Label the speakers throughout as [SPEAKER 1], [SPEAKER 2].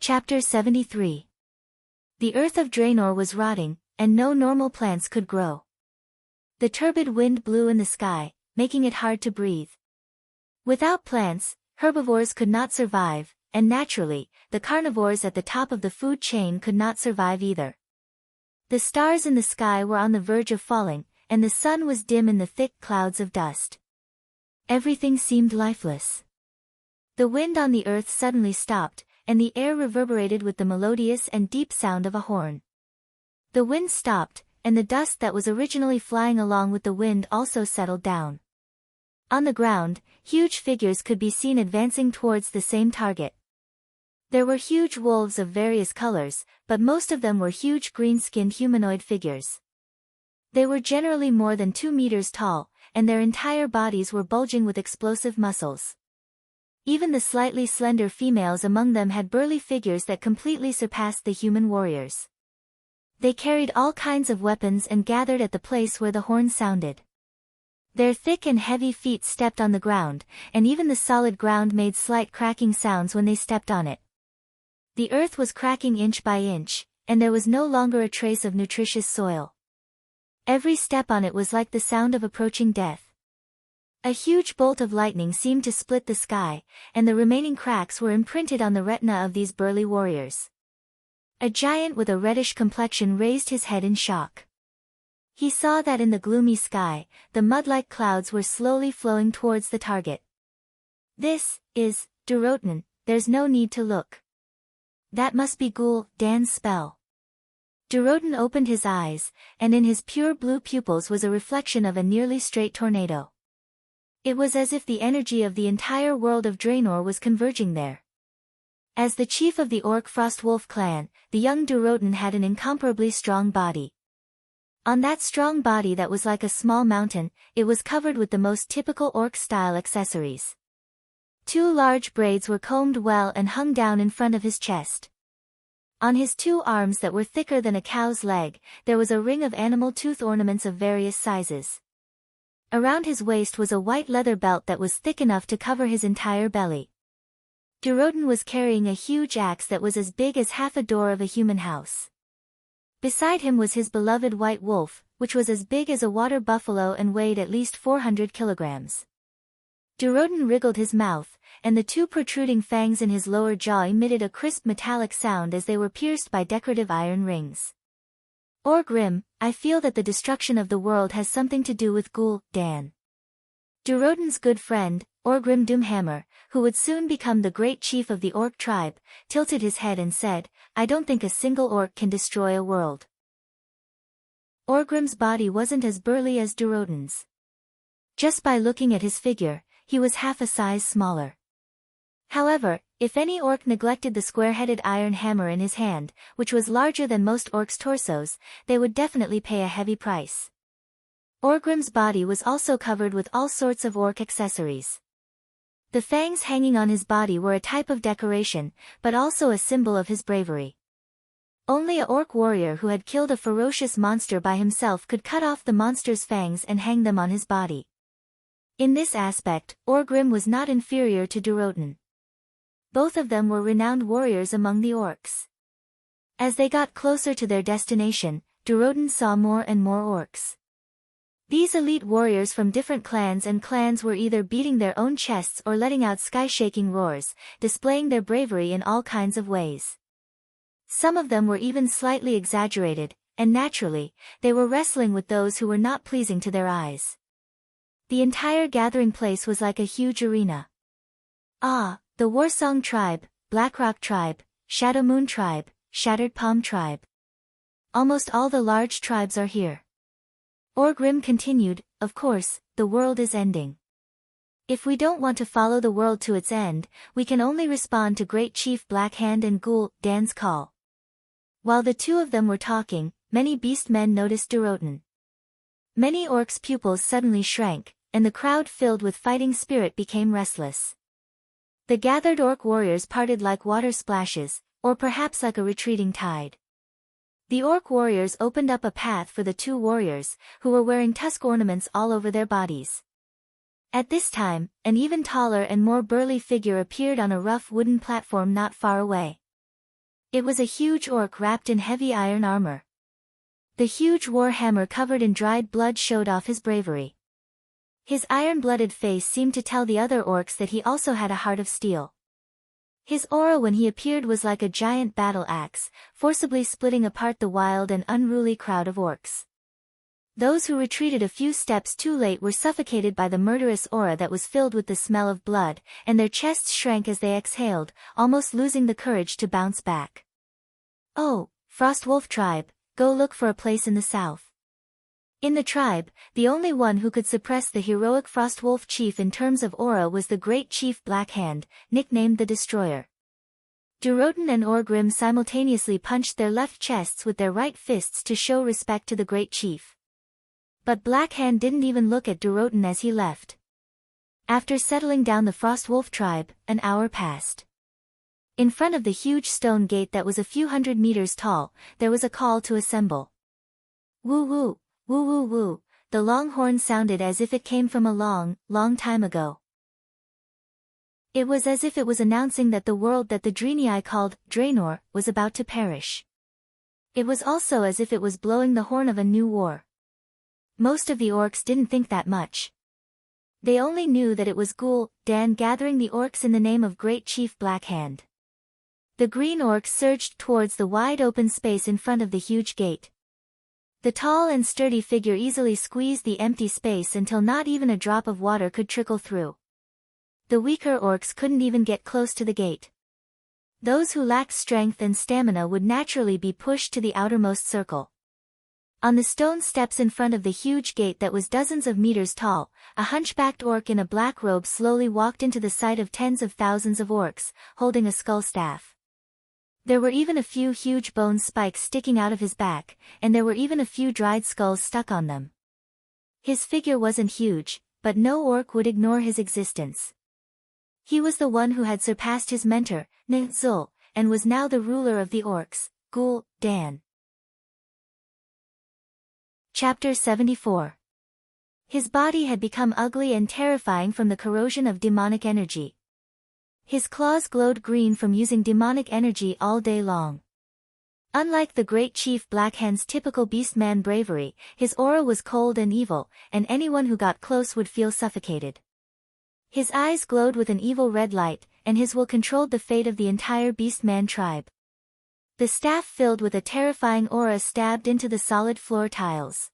[SPEAKER 1] Chapter 73. The earth of Draenor was rotting, and no normal plants could grow. The turbid wind blew in the sky, making it hard to breathe. Without plants, herbivores could not survive, and naturally, the carnivores at the top of the food chain could not survive either. The stars in the sky were on the verge of falling, and the sun was dim in the thick clouds of dust. Everything seemed lifeless. The wind on the earth suddenly stopped, and the air reverberated with the melodious and deep sound of a horn. The wind stopped, and the dust that was originally flying along with the wind also settled down. On the ground, huge figures could be seen advancing towards the same target. There were huge wolves of various colors, but most of them were huge green-skinned humanoid figures. They were generally more than 2 meters tall, and their entire bodies were bulging with explosive muscles. Even the slightly slender females among them had burly figures that completely surpassed the human warriors. They carried all kinds of weapons and gathered at the place where the horn sounded. Their thick and heavy feet stepped on the ground, and even the solid ground made slight cracking sounds when they stepped on it. The earth was cracking inch by inch, and there was no longer a trace of nutritious soil. Every step on it was like the sound of approaching death. A huge bolt of lightning seemed to split the sky, and the remaining cracks were imprinted on the retina of these burly warriors. A giant with a reddish complexion raised his head in shock. He saw that in the gloomy sky, the mud-like clouds were slowly flowing towards the target. "This is Durotan, there's no need to look. That must be Ghoul Dan's spell." Durotan opened his eyes, and in his pure blue pupils was a reflection of a nearly straight tornado. It was as if the energy of the entire world of Draenor was converging there. As the chief of the Orc Frostwolf clan, the young Durotan had an incomparably strong body. On that strong body that was like a small mountain, it was covered with the most typical Orc-style accessories. 2 large braids were combed well and hung down in front of his chest. On his 2 arms that were thicker than a cow's leg, there was a ring of animal tooth ornaments of various sizes. Around his waist was a white leather belt that was thick enough to cover his entire belly. Durotan was carrying a huge axe that was as big as half a door of a human house. Beside him was his beloved white wolf, which was as big as a water buffalo and weighed at least 400 kilograms. Durotan wriggled his mouth, and the 2 protruding fangs in his lower jaw emitted a crisp metallic sound as they were pierced by decorative iron rings. "Orgrim, I feel that the destruction of the world has something to do with Ghoul Dan." Durotan's good friend, Orgrim Doomhammer, who would soon become the great chief of the Orc tribe, tilted his head and said, "I don't think a single Orc can destroy a world." Orgrim's body wasn't as burly as Durotan's. Just by looking at his figure, he was half a size smaller. However, if any Orc neglected the square-headed iron hammer in his hand, which was larger than most Orcs' torsos, they would definitely pay a heavy price. Orgrim's body was also covered with all sorts of Orc accessories. The fangs hanging on his body were a type of decoration, but also a symbol of his bravery. Only a Orc warrior who had killed a ferocious monster by himself could cut off the monster's fangs and hang them on his body. In this aspect, Orgrim was not inferior to Durotan. Both of them were renowned warriors among the Orcs. As they got closer to their destination, Durotan saw more and more Orcs. These elite warriors from different clans were either beating their own chests or letting out sky-shaking roars, displaying their bravery in all kinds of ways. Some of them were even slightly exaggerated, and naturally, they were wrestling with those who were not pleasing to their eyes. The entire gathering place was like a huge arena. The Warsong tribe, Blackrock tribe, Shadowmoon tribe, Shattered Palm tribe. Almost all the large tribes are here. Orgrim continued, "Of course, the world is ending. If we don't want to follow the world to its end, we can only respond to Great Chief Blackhand and Ghoul Dan's call." While the 2 of them were talking, many beast men noticed Durotan. Many Orcs' pupils suddenly shrank, and the crowd filled with fighting spirit became restless. The gathered Orc warriors parted like water splashes, or perhaps like a retreating tide. The Orc warriors opened up a path for the 2 warriors, who were wearing tusk ornaments all over their bodies. At this time, an even taller and more burly figure appeared on a rough wooden platform not far away. It was a huge orc wrapped in heavy iron armor. The huge war hammer covered in dried blood showed off his bravery. His iron-blooded face seemed to tell the other orcs that he also had a heart of steel. His aura when he appeared was like a giant battle axe, forcibly splitting apart the wild and unruly crowd of orcs. Those who retreated a few steps too late were suffocated by the murderous aura that was filled with the smell of blood, and their chests shrank as they exhaled, almost losing the courage to bounce back. "Oh, Frostwolf tribe, go look for a place in the south." In the tribe, the only one who could suppress the heroic Frostwolf chief in terms of aura was the great chief Blackhand, nicknamed the Destroyer. Durotan and Orgrim simultaneously punched their left chests with their right fists to show respect to the great chief. But Blackhand didn't even look at Durotan as he left. After settling down the Frostwolf tribe, an hour passed. In front of the huge stone gate that was a few hundred meters tall, there was a call to assemble. Woo woo, woo woo woo, the long horn sounded as if it came from a long, long time ago. It was as if it was announcing that the world that the Draenei called Draenor was about to perish. It was also as if it was blowing the horn of a new war. Most of the orcs didn't think that much. They only knew that it was Gul'dan gathering the orcs in the name of Great Chief Blackhand. The green orcs surged towards the wide open space in front of the huge gate. The tall and sturdy figure easily squeezed the empty space until not even a drop of water could trickle through. The weaker orcs couldn't even get close to the gate. Those who lacked strength and stamina would naturally be pushed to the outermost circle. On the stone steps in front of the huge gate that was dozens of meters tall, a hunchbacked orc in a black robe slowly walked into the sight of tens of thousands of orcs, holding a skull staff. There were even a few huge bone spikes sticking out of his back, and there were even a few dried skulls stuck on them. His figure wasn't huge, but no orc would ignore his existence. He was the one who had surpassed his mentor, Nzul, and was now the ruler of the orcs, Gul'dan. Chapter 74. His body had become ugly and terrifying from the corrosion of demonic energy. His claws glowed green from using demonic energy all day long. Unlike the great chief Blackhand's typical beastman bravery, his aura was cold and evil, and anyone who got close would feel suffocated. His eyes glowed with an evil red light, and his will controlled the fate of the entire beastman tribe. The staff filled with a terrifying aura stabbed into the solid floor tiles.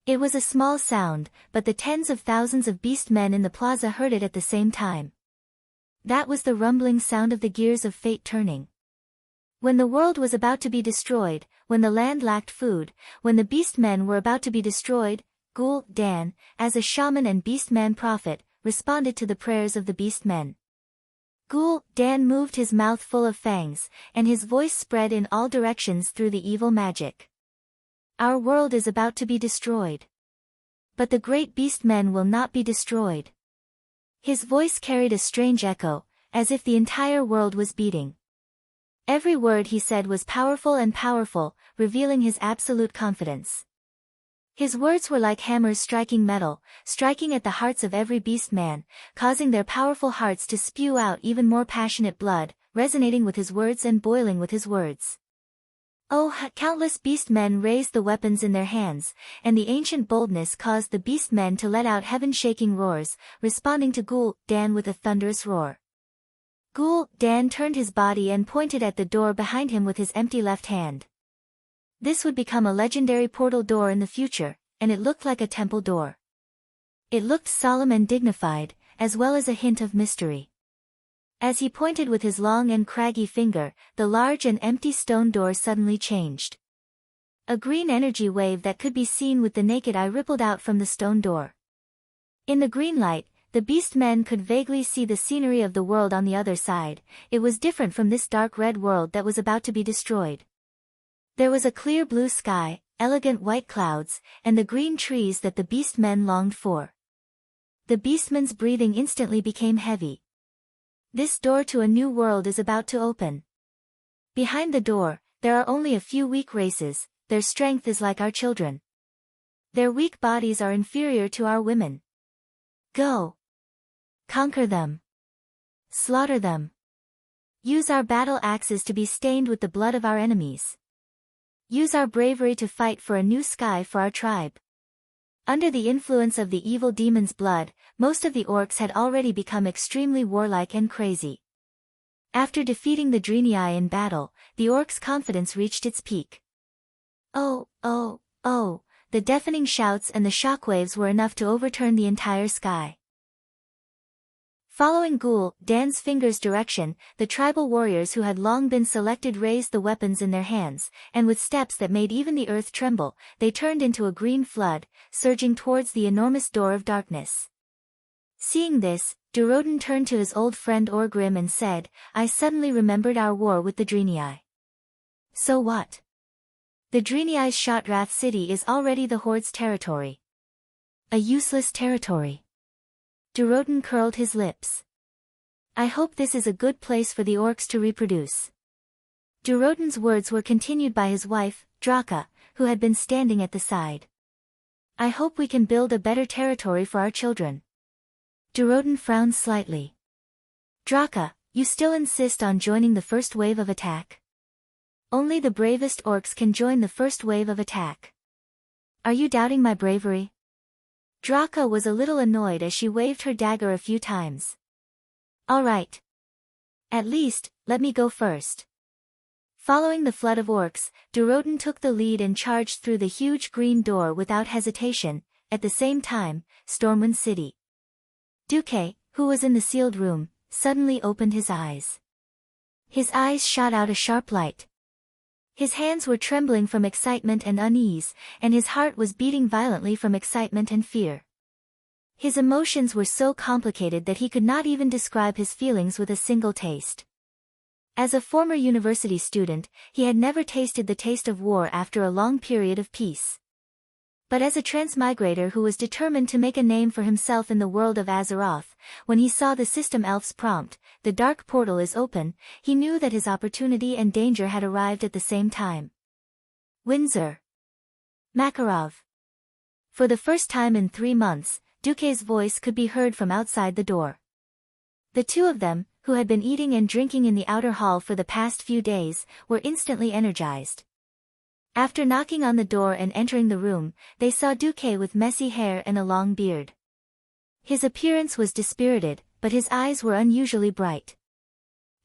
[SPEAKER 1] It was a small sound, but the tens of thousands of beastmen in the plaza heard it at the same time. That was the rumbling sound of the gears of fate turning. When the world was about to be destroyed, when the land lacked food, when the beastmen were about to be destroyed, Gul'dan, as a shaman and beastman prophet, responded to the prayers of the beastmen. Gul'dan moved his mouth full of fangs, and his voice spread in all directions through the evil magic. Our world is about to be destroyed. But the great beastmen will not be destroyed. His voice carried a strange echo, as if the entire world was beating. Every word he said was powerful and powerful, revealing his absolute confidence. His words were like hammers striking metal, striking at the hearts of every beastman, causing their powerful hearts to spew out even more passionate blood, resonating with his words and boiling with his words. Oh, countless beastmen raised the weapons in their hands, and the ancient boldness caused the beastmen to let out heaven-shaking roars, responding to Gul'dan with a thunderous roar. Gul'dan turned his body and pointed at the door behind him with his empty left hand. This would become a legendary portal door in the future, and it looked like a temple door. It looked solemn and dignified, as well as a hint of mystery. As he pointed with his long and craggy finger, the large and empty stone door suddenly changed. A green energy wave that could be seen with the naked eye rippled out from the stone door. In the green light, the beastmen could vaguely see the scenery of the world on the other side. It was different from this dark red world that was about to be destroyed. There was a clear blue sky, elegant white clouds, and the green trees that the beastmen longed for. The beastmen's breathing instantly became heavy. This door to a new world is about to open. Behind the door, there are only a few weak races, their strength is like our children. Their weak bodies are inferior to our women. Go! Conquer them. Slaughter them. Use our battle axes to be stained with the blood of our enemies. Use our bravery to fight for a new sky for our tribe. Under the influence of the evil demon's blood, most of the orcs had already become extremely warlike and crazy. After defeating the Draenei in battle, the orcs' confidence reached its peak. Oh, oh, oh, the deafening shouts and the shockwaves were enough to overturn the entire sky. Following Ghoul Dan's finger's direction, the tribal warriors who had long been selected raised the weapons in their hands, and with steps that made even the earth tremble, they turned into a green flood, surging towards the enormous door of darkness. Seeing this, Duroden turned to his old friend Orgrim and said, I suddenly remembered our war with the Draenei. So what? The Draenei's Shotrath city is already the Horde's territory. A useless territory. Duroden curled his lips. I hope this is a good place for the orcs to reproduce. Duroden's words were continued by his wife, Draka, who had been standing at the side. I hope we can build a better territory for our children. Duroden frowned slightly. Draka, you still insist on joining the first wave of attack? Only the bravest orcs can join the first wave of attack. Are you doubting my bravery? Draka was a little annoyed as she waved her dagger a few times. All right. At least, let me go first. Following the flood of orcs, Duroden took the lead and charged through the huge green door without hesitation. At the same time, Stormwind City. Duque, who was in the sealed room, suddenly opened his eyes. His eyes shot out a sharp light. His hands were trembling from excitement and unease, and his heart was beating violently from excitement and fear. His emotions were so complicated that he could not even describe his feelings with a single taste. As a former university student, he had never tasted the taste of war after a long period of peace. But as a transmigrator who was determined to make a name for himself in the world of Azeroth, when he saw the system elf's prompt, the dark portal is open, he knew that his opportunity and danger had arrived at the same time. Windsor. Makarov. For the first time in 3 months, Duque's voice could be heard from outside the door. The two of them, who had been eating and drinking in the outer hall for the past few days, were instantly energized. After knocking on the door and entering the room, they saw Duque with messy hair and a long beard. His appearance was dispirited, but his eyes were unusually bright.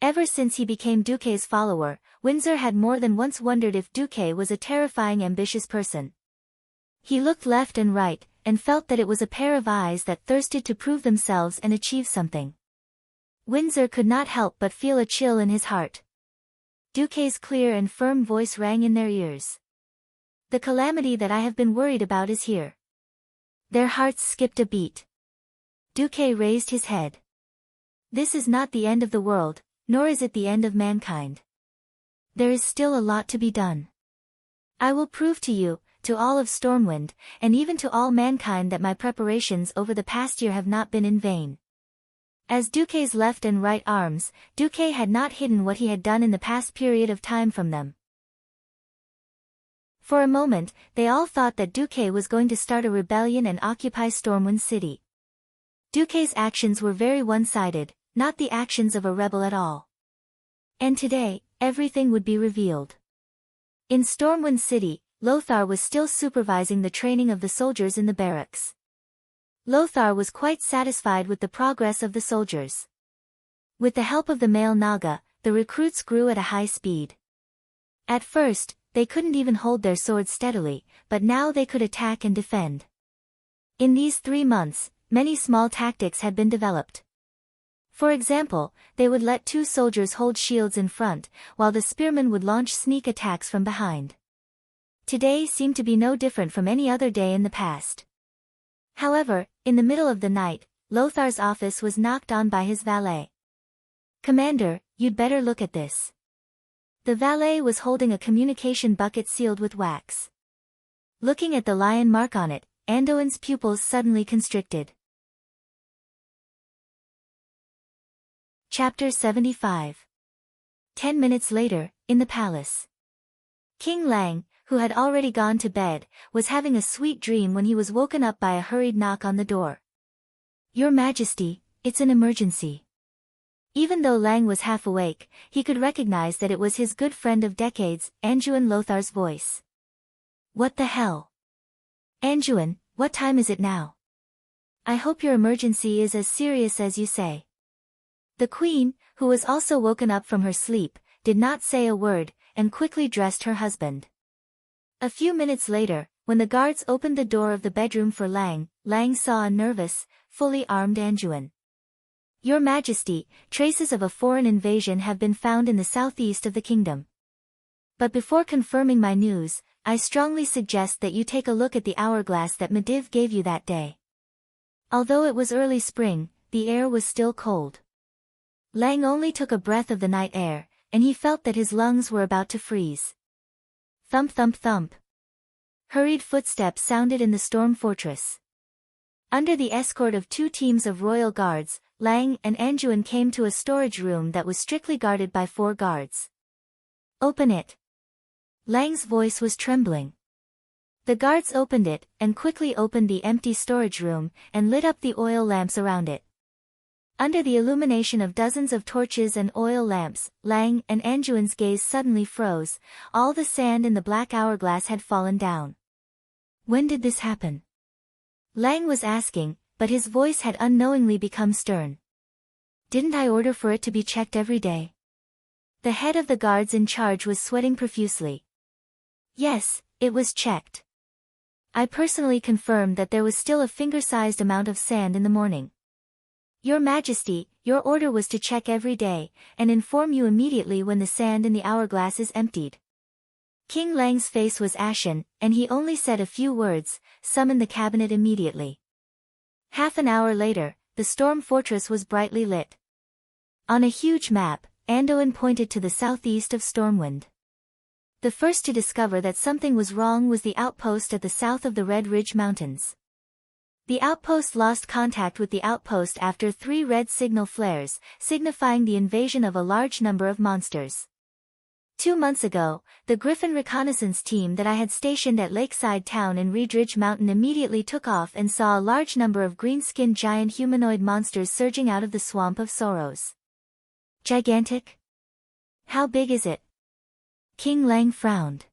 [SPEAKER 1] Ever since he became Duque's follower, Windsor had more than once wondered if Duque was a terrifying ambitious person. He looked left and right, and felt that it was a pair of eyes that thirsted to prove themselves and achieve something. Windsor could not help but feel a chill in his heart. Duque's clear and firm voice rang in their ears. The calamity that I have been worried about is here. Their hearts skipped a beat. Duque raised his head. This is not the end of the world, nor is it the end of mankind. There is still a lot to be done. I will prove to you, to all of Stormwind, and even to all mankind that my preparations over the past year have not been in vain. As Duque's left and right arms, Duque had not hidden what he had done in the past period of time from them. For a moment, they all thought that Duque was going to start a rebellion and occupy Stormwind City. Duque's actions were very one-sided, not the actions of a rebel at all. And today, everything would be revealed. In Stormwind City, Lothar was still supervising the training of the soldiers in the barracks. Lothar was quite satisfied with the progress of the soldiers. With the help of the male Naga, the recruits grew at a high speed. At first, they couldn't even hold their swords steadily, but now they could attack and defend. In these 3 months, many small tactics had been developed. For example, they would let 2 soldiers hold shields in front, while the spearmen would launch sneak attacks from behind. Today seemed to be no different from any other day in the past. However, in the middle of the night, Lothar's office was knocked on by his valet. Commander, you'd better look at this. The valet was holding a communication bucket sealed with wax. Looking at the lion mark on it, Anduin's pupils suddenly constricted. Chapter 75. 10 minutes later, in the palace. King Lang, who had already gone to bed, was having a sweet dream when he was woken up by a hurried knock on the door. Your Majesty, it's an emergency. Even though Lang was half awake, he could recognize that it was his good friend of decades, Anduin Lothar's voice. What the hell? Anduin, what time is it now? I hope your emergency is as serious as you say. The queen, who was also woken up from her sleep, did not say a word, and quickly dressed her husband. A few minutes later, when the guards opened the door of the bedroom for Lang, Lang saw a nervous, fully armed Anduin. Your Majesty, traces of a foreign invasion have been found in the southeast of the kingdom. But before confirming my news, I strongly suggest that you take a look at the hourglass that Medivh gave you that day. Although it was early spring, the air was still cold. Lang only took a breath of the night air, and he felt that his lungs were about to freeze. Thump thump thump. Hurried footsteps sounded in the storm fortress. Under the escort of 2 teams of royal guards, Lang and Anduin came to a storage room that was strictly guarded by 4 guards. Open it. Lang's voice was trembling. The guards opened it, and quickly opened the empty storage room, and lit up the oil lamps around it. Under the illumination of dozens of torches and oil lamps, Lang and Anduin's gaze suddenly froze. All the sand in the black hourglass had fallen down. When did this happen? Lang was asking, but his voice had unknowingly become stern. Didn't I order for it to be checked every day? The head of the guards in charge was sweating profusely. Yes, it was checked. I personally confirmed that there was still a finger-sized amount of sand in the morning. Your Majesty, your order was to check every day, and inform you immediately when the sand in the hourglass is emptied. King Lang's face was ashen, and he only said a few words, summon the cabinet immediately. Half an hour later, the storm fortress was brightly lit. On a huge map, Anduin pointed to the southeast of Stormwind. The first to discover that something was wrong was the outpost at the south of the Red Ridge Mountains. The outpost lost contact with the outpost after 3 red signal flares, signifying the invasion of a large number of monsters. 2 months ago, the Griffin reconnaissance team that I had stationed at Lakeside Town in Red Ridge Mountain immediately took off and saw a large number of green-skinned giant humanoid monsters surging out of the Swamp of Sorrows. Gigantic? How big is it? King Lang frowned.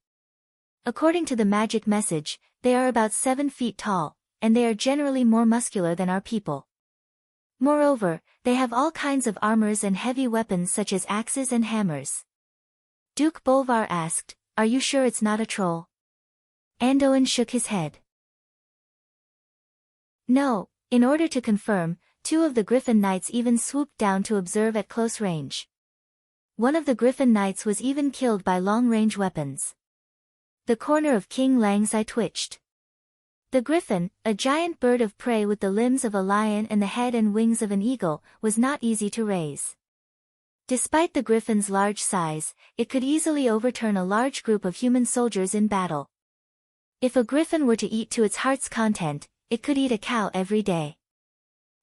[SPEAKER 1] According to the magic message, they are about 7 feet tall, and they are generally more muscular than our people. Moreover, they have all kinds of armors and heavy weapons such as axes and hammers. Duke Bolvar asked, "Are you sure it's not a troll?" Anduin shook his head. No, in order to confirm, 2 of the Griffin Knights even swooped down to observe at close range. One of the Griffin Knights was even killed by long-range weapons. The corner of King Lang's eye twitched. The griffin, a giant bird of prey with the limbs of a lion and the head and wings of an eagle, was not easy to raise. Despite the griffin's large size, it could easily overturn a large group of human soldiers in battle. If a griffin were to eat to its heart's content, it could eat a cow every day.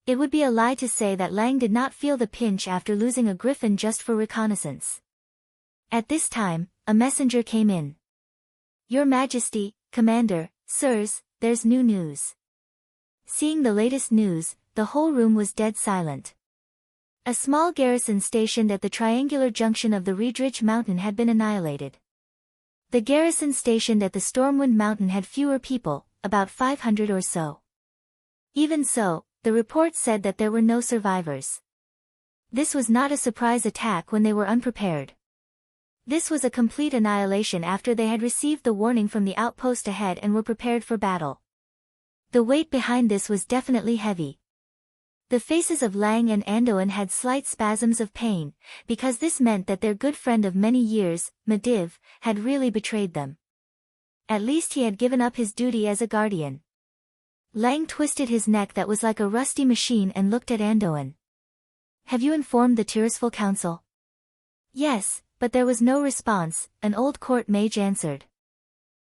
[SPEAKER 1] It would be a lie to say that Lang did not feel the pinch after losing a griffin just for reconnaissance. At this time, a messenger came in. Your Majesty, Commander, sirs, there's new news. Seeing the latest news, the whole room was dead silent. A small garrison stationed at the triangular junction of the Red Ridge Mountain had been annihilated. The garrison stationed at the Stormwind Mountain had fewer people, about 500 or so. Even so, the report said that there were no survivors. This was not a surprise attack when they were unprepared. This was a complete annihilation after they had received the warning from the outpost ahead and were prepared for battle. The weight behind this was definitely heavy. The faces of Lang and Anduin had slight spasms of pain, because this meant that their good friend of many years, Medivh, had really betrayed them. At least he had given up his duty as a guardian. Lang twisted his neck that was like a rusty machine and looked at Anduin. Have you informed the Tirisful Council? Yes, but there was no response, an old court mage answered.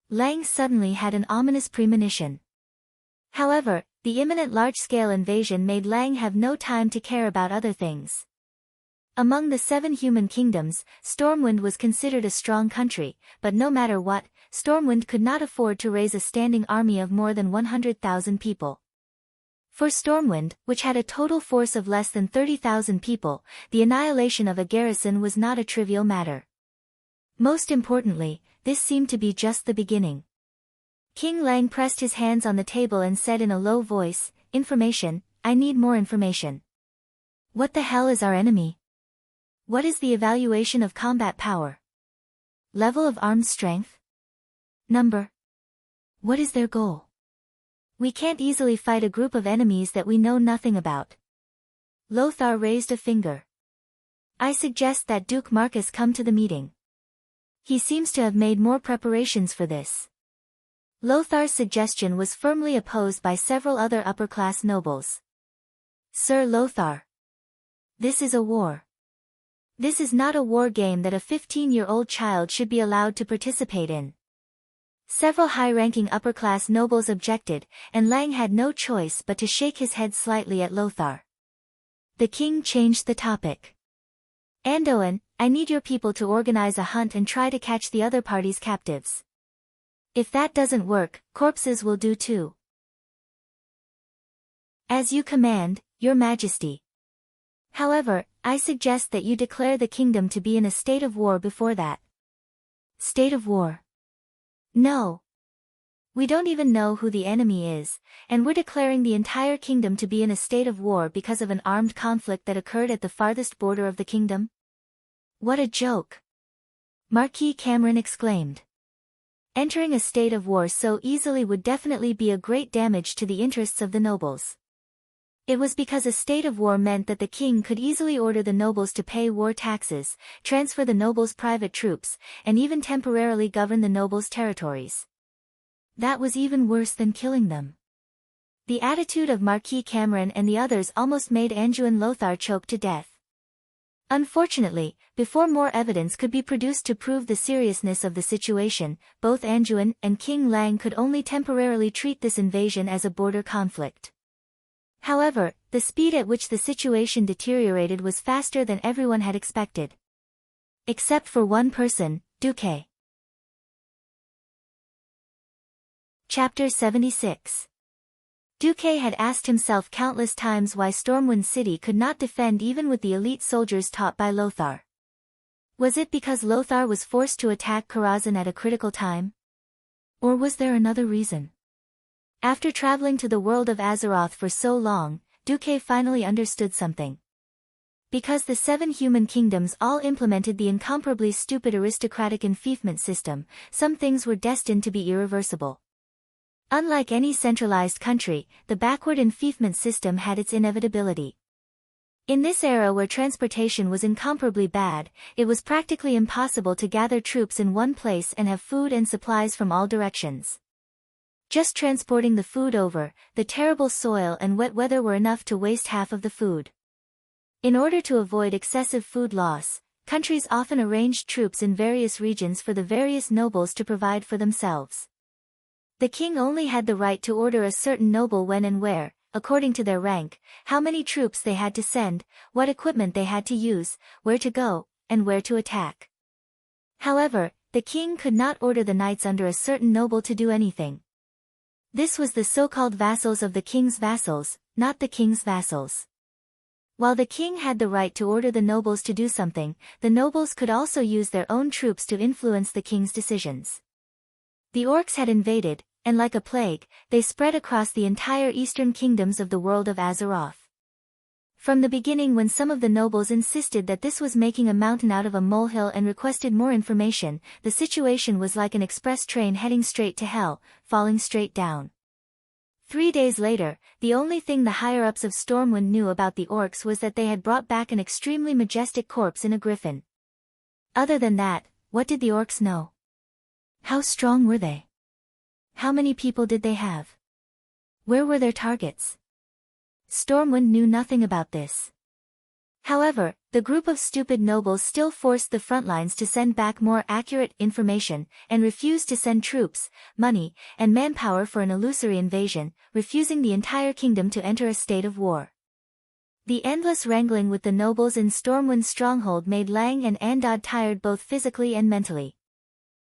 [SPEAKER 1] Lang suddenly had an ominous premonition. However, the imminent large-scale invasion made Lang have no time to care about other things. Among the 7 human kingdoms, Stormwind was considered a strong country, but no matter what, Stormwind could not afford to raise a standing army of more than 100,000 people. For Stormwind, which had a total force of less than 30,000 people, the annihilation of a garrison was not a trivial matter. Most importantly, this seemed to be just the beginning. King Lang pressed his hands on the table and said in a low voice, "Information, I need more information. What the hell is our enemy? What is the evaluation of combat power? Level of armed strength? Number? What is their goal? We can't easily fight a group of enemies that we know nothing about." Lothar raised a finger. "I suggest that Duke Marcus come to the meeting. He seems to have made more preparations for this." Lothar's suggestion was firmly opposed by several other upper-class nobles. "Sir Lothar, this is a war. This is not a war game that a 15-year-old child should be allowed to participate in." Several high-ranking upper-class nobles objected, and Lang had no choice but to shake his head slightly at Lothar. The king changed the topic. "Anduin, I need your people to organize a hunt and try to catch the other party's captives. If that doesn't work, corpses will do too." "As you command, your majesty. However, I suggest that you declare the kingdom to be in a state of war before that." "State of war? No. We don't even know who the enemy is, and we're declaring the entire kingdom to be in a state of war because of an armed conflict that occurred at the farthest border of the kingdom? What a joke!" Marquis Cameron exclaimed. Entering a state of war so easily would definitely be a great damage to the interests of the nobles. It was because a state of war meant that the king could easily order the nobles to pay war taxes, transfer the nobles' private troops, and even temporarily govern the nobles' territories. That was even worse than killing them. The attitude of Marquis Cameron and the others almost made Anduin Lothar choke to death. Unfortunately, before more evidence could be produced to prove the seriousness of the situation, both Anduin and King Lang could only temporarily treat this invasion as a border conflict. However, the speed at which the situation deteriorated was faster than everyone had expected. Except for one person, Duque. Chapter 76. Duque had asked himself countless times why Stormwind City could not defend even with the elite soldiers taught by Lothar. Was it because Lothar was forced to attack Karazhan at a critical time? Or was there another reason? After traveling to the world of Azeroth for so long, Duque finally understood something. Because the 7 human kingdoms all implemented the incomparably stupid aristocratic enfeoffment system, some things were destined to be irreversible. Unlike any centralized country, the backward enfeoffment system had its inevitability. In this era where transportation was incomparably bad, it was practically impossible to gather troops in one place and have food and supplies from all directions. Just transporting the food over, the terrible soil and wet weather were enough to waste half of the food. In order to avoid excessive food loss, countries often arranged troops in various regions for the various nobles to provide for themselves. The king only had the right to order a certain noble when and where, according to their rank, how many troops they had to send, what equipment they had to use, where to go, and where to attack. However, the king could not order the knights under a certain noble to do anything. This was the so-called vassals of the king's vassals, not the king's vassals. While the king had the right to order the nobles to do something, the nobles could also use their own troops to influence the king's decisions. The orcs had invaded, and like a plague, they spread across the entire eastern kingdoms of the world of Azeroth. From the beginning, when some of the nobles insisted that this was making a mountain out of a molehill and requested more information, the situation was like an express train heading straight to hell, falling straight down. 3 days later, the only thing the higher-ups of Stormwind knew about the orcs was that they had brought back an extremely majestic corpse in a griffin. Other than that, what did the orcs know? How strong were they? How many people did they have? Where were their targets? Stormwind knew nothing about this. However, the group of stupid nobles still forced the frontlines to send back more accurate information, and refused to send troops, money, and manpower for an illusory invasion, refusing the entire kingdom to enter a state of war. The endless wrangling with the nobles in Stormwind's stronghold made Lang and Andad tired both physically and mentally.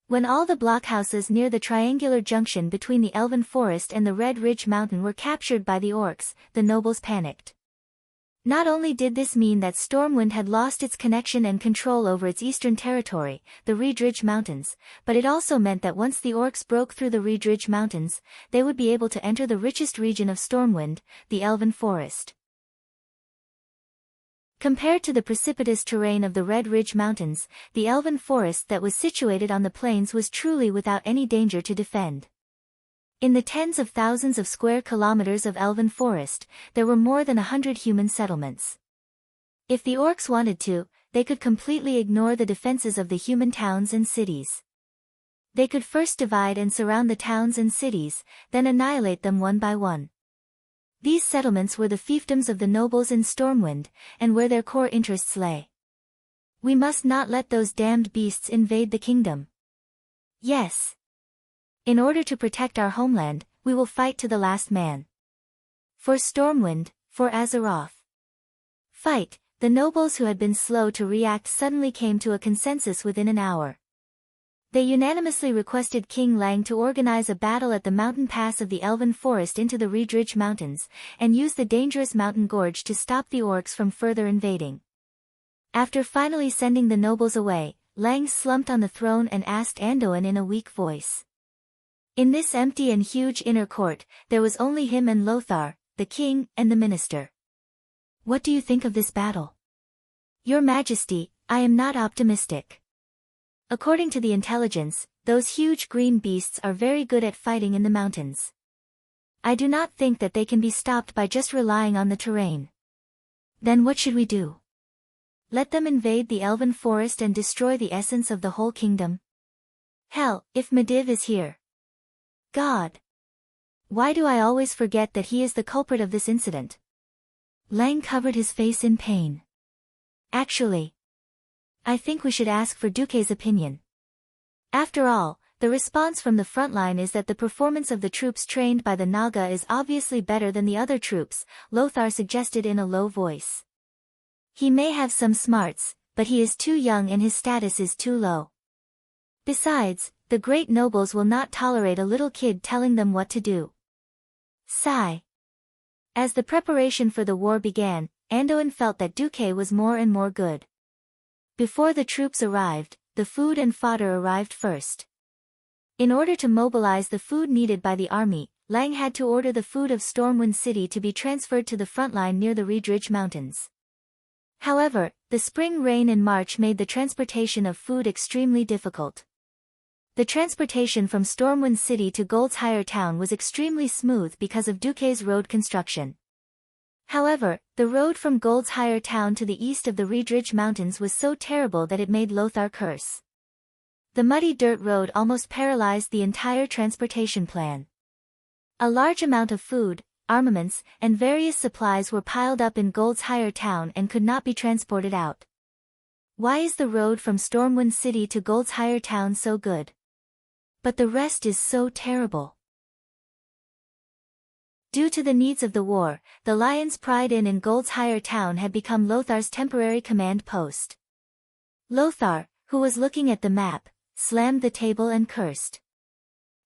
[SPEAKER 1] When all the blockhouses near the triangular junction between the Elven Forest and the Red Ridge Mountain were captured by the orcs, the nobles panicked. Not only did this mean that Stormwind had lost its connection and control over its eastern territory, the Red Ridge Mountains, but it also meant that once the orcs broke through the Red Ridge Mountains, they would be able to enter the richest region of Stormwind, the Elven Forest. Compared to the precipitous terrain of the Red Ridge Mountains, the Elven Forest that was situated on the plains was truly without any danger to defend. In the tens of thousands of square kilometers of Elven Forest, there were more than 100 human settlements. If the orcs wanted to, they could completely ignore the defenses of the human towns and cities. They could first divide and surround the towns and cities, then annihilate them one by one. These settlements were the fiefdoms of the nobles in Stormwind, and where their core interests lay. We must not let those damned beasts invade the kingdom. Yes. In order to protect our homeland, we will fight to the last man. For Stormwind, for Azeroth. Fight, the nobles who had been slow to react suddenly came to a consensus within an hour. They unanimously requested King Lang to organize a battle at the mountain pass of the Elven Forest into the Red Ridge Mountains, and use the dangerous mountain gorge to stop the orcs from further invading. After finally sending the nobles away, Lang slumped on the throne and asked Anduin in a weak voice. In this empty and huge inner court, there was only him and Lothar, the king, and the minister. What do you think of this battle? Your Majesty, I am not optimistic. According to the intelligence, those huge green beasts are very good at fighting in the mountains. I do not think that they can be stopped by just relying on the terrain. Then what should we do? Let them invade the Elven Forest and destroy the essence of the whole kingdom? Hell, if Medivh is here. God! Why do I always forget that he is the culprit of this incident? Lang covered his face in pain. Actually, I think we should ask for Duque's opinion. After all, the response from the front line is that the performance of the troops trained by the Naga is obviously better than the other troops, Lothar suggested in a low voice. He may have some smarts, but he is too young and his status is too low. Besides, the great nobles will not tolerate a little kid telling them what to do. Sigh. As the preparation for the war began, Anduin felt that Duque was more and more good. Before the troops arrived, the food and fodder arrived first. In order to mobilize the food needed by the army, Lang had to order the food of Stormwind City to be transferred to the front line near the Red Ridge Mountains. However, the spring rain in March made the transportation of food extremely difficult. The transportation from Stormwind City to Gold's Higher Town was extremely smooth because of Duque's road construction. However, the road from Gold's Higher Town to the east of the Red Ridge Mountains was so terrible that it made Lothar curse. The muddy dirt road almost paralyzed the entire transportation plan. A large amount of food, armaments, and various supplies were piled up in Gold's Higher Town and could not be transported out. Why is the road from Stormwind City to Gold's Higher Town so good? But the rest is so terrible. Due to the needs of the war, the Lion's Pride Inn in Gold's Higher Town had become Lothar's temporary command post. Lothar, who was looking at the map, slammed the table and cursed.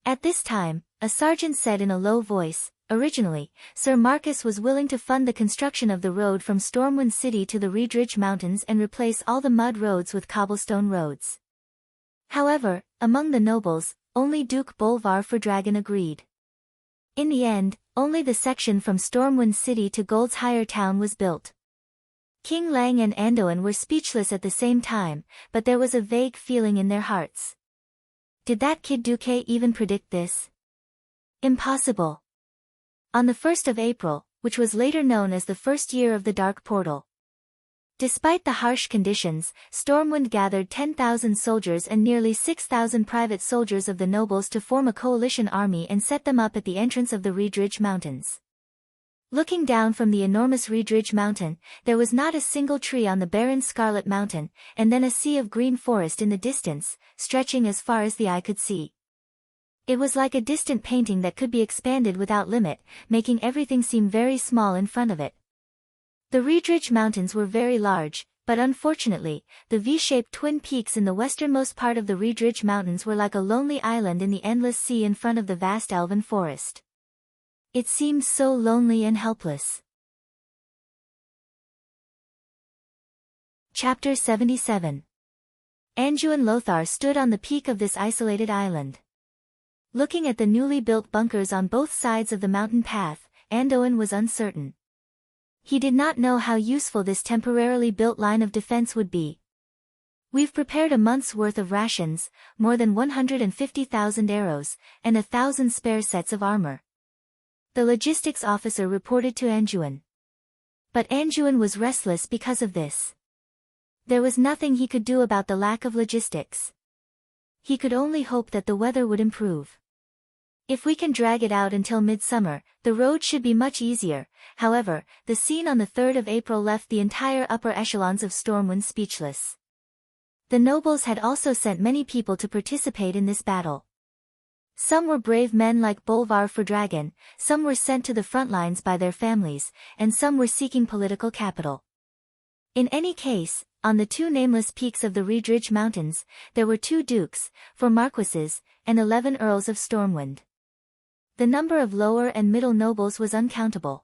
[SPEAKER 1] At this time, a sergeant said in a low voice, "Originally, Sir Marcus was willing to fund the construction of the road from Stormwind City to the Red Ridge Mountains and replace all the mud roads with cobblestone roads." However, among the nobles, only Duke Bolvar for Dragon agreed. In the end, only the section from Stormwind City to Gold's Higher Town was built. King Lang and Anduin were speechless at the same time, but there was a vague feeling in their hearts. Did that kid Duque even predict this? Impossible. On the 1st of April, which was later known as the first year of the Dark Portal. Despite the harsh conditions, Stormwind gathered 10,000 soldiers and nearly 6,000 private soldiers of the nobles to form a coalition army and set them up at the entrance of the Red Ridge Mountains. Looking down from the enormous Red Ridge Mountain, there was not a single tree on the barren Scarlet Mountain, and then a sea of green forest in the distance, stretching as far as the eye could see. It was like a distant painting that could be expanded without limit, making everything seem very small in front of it. The Red Ridge Mountains were very large, But unfortunately, the V-shaped twin peaks in the westernmost part of the Reed Ridge Mountains were like a lonely island in the endless sea in front of the vast elven forest. It seemed so lonely and helpless. Chapter 77. Anduin Lothar stood on the peak of this isolated island. Looking at the newly built bunkers on both sides of the mountain path, Anduin was uncertain. He did not know how useful this temporarily built line of defense would be. "We've prepared a month's worth of rations, more than 150,000 arrows, and 1,000 spare sets of armor," the logistics officer reported to Anduin. But Anduin was restless because of this. There was nothing he could do about the lack of logistics. He could only hope that the weather would improve. "If we can drag it out until midsummer, the road should be much easier." However, the scene on the 3rd of April left the entire upper echelons of Stormwind speechless. The nobles had also sent many people to participate in this battle. Some were brave men like Bolvar Fordragon, some were sent to the front lines by their families, and some were seeking political capital. In any case, on the two nameless peaks of the Reed Ridge Mountains, there were 2 dukes, 4 marquises, and 11 earls of Stormwind. The number of lower and middle nobles was uncountable.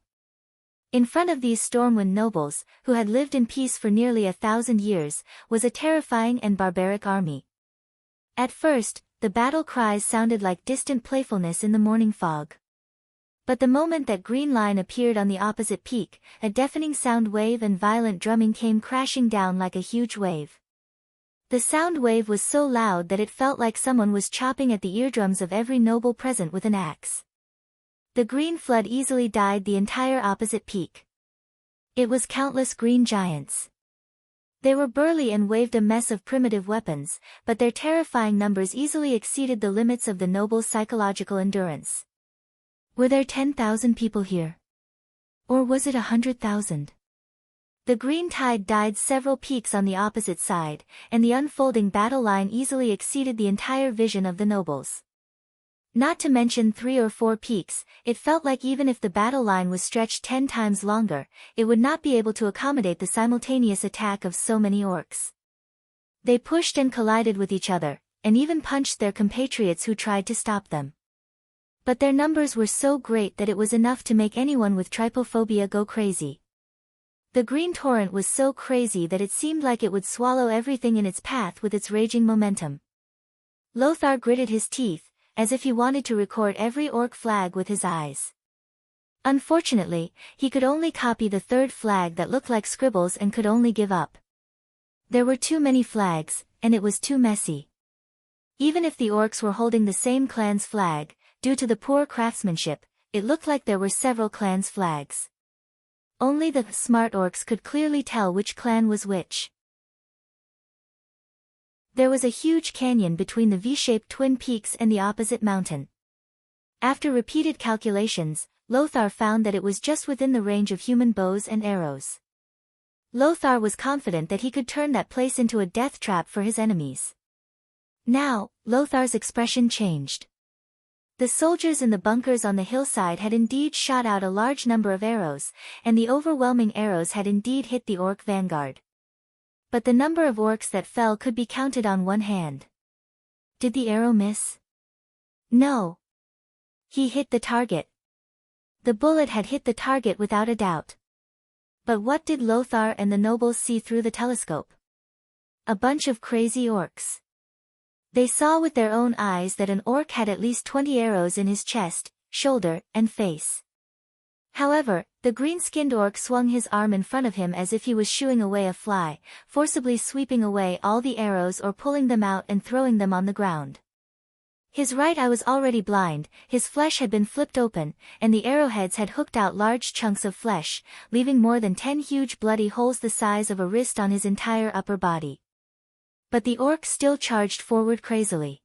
[SPEAKER 1] In front of these Stormwind nobles, who had lived in peace for nearly 1,000 years, was a terrifying and barbaric army. At first, the battle cries sounded like distant playfulness in the morning fog. But the moment that green line appeared on the opposite peak, a deafening sound wave and violent drumming came crashing down like a huge wave. The sound wave was so loud that it felt like someone was chopping at the eardrums of every noble present with an axe. The green flood easily dyed the entire opposite peak. It was countless green giants. They were burly and waved a mess of primitive weapons, but their terrifying numbers easily exceeded the limits of the nobles' psychological endurance. Were there 10,000 people here? Or was it 100,000? The green tide dyed several peaks on the opposite side, and the unfolding battle line easily exceeded the entire vision of the nobles. Not to mention 3 or 4 peaks, it felt like even if the battle line was stretched 10 times longer, it would not be able to accommodate the simultaneous attack of so many orcs. They pushed and collided with each other, and even punched their compatriots who tried to stop them. But their numbers were so great that it was enough to make anyone with trypophobia go crazy. The green torrent was so crazy that it seemed like it would swallow everything in its path with its raging momentum. Lothar gritted his teeth, as if he wanted to record every orc flag with his eyes. Unfortunately, he could only copy the 3rd flag that looked like scribbles and could only give up. There were too many flags, and it was too messy. Even if the orcs were holding the same clan's flag, due to the poor craftsmanship, it looked like there were several clans' flags. Only the smart orcs could clearly tell which clan was which. There was a huge canyon between the V-shaped twin peaks and the opposite mountain. After repeated calculations, Lothar found that it was just within the range of human bows and arrows. Lothar was confident that he could turn that place into a death trap for his enemies. Now, Lothar's expression changed. The soldiers in the bunkers on the hillside had indeed shot out a large number of arrows, and the overwhelming arrows had indeed hit the orc vanguard. But the number of orcs that fell could be counted on one hand. Did the arrow miss? No. He hit the target. The bullet had hit the target without a doubt. But what did Lothar and the nobles see through the telescope? A bunch of crazy orcs. They saw with their own eyes that an orc had at least 20 arrows in his chest, shoulder, and face. However, the green-skinned orc swung his arm in front of him as if he was shooing away a fly, forcibly sweeping away all the arrows or pulling them out and throwing them on the ground. His right eye was already blind, his flesh had been flipped open, and the arrowheads had hooked out large chunks of flesh, leaving more than 10 huge bloody holes the size of a wrist on his entire upper body. But the orc still charged forward crazily.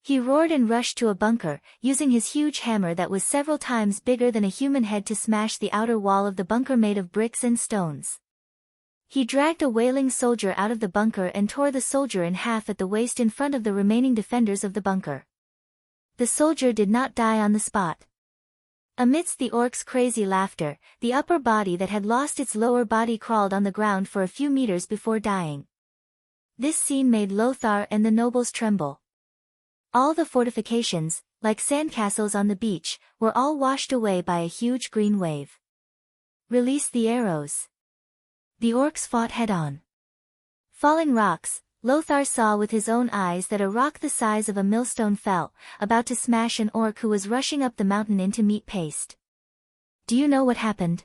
[SPEAKER 1] He roared and rushed to a bunker, using his huge hammer that was several times bigger than a human head to smash the outer wall of the bunker made of bricks and stones. He dragged a wailing soldier out of the bunker and tore the soldier in half at the waist in front of the remaining defenders of the bunker. The soldier did not die on the spot. Amidst the orc's crazy laughter, the upper body that had lost its lower body crawled on the ground for a few meters before dying. This scene made Lothar and the nobles tremble. All the fortifications, like sandcastles on the beach, were all washed away by a huge green wave. Release the arrows. The orcs fought head-on. Falling rocks, Lothar saw with his own eyes that a rock the size of a millstone fell, about to smash an orc who was rushing up the mountain into meat paste. Do you know what happened?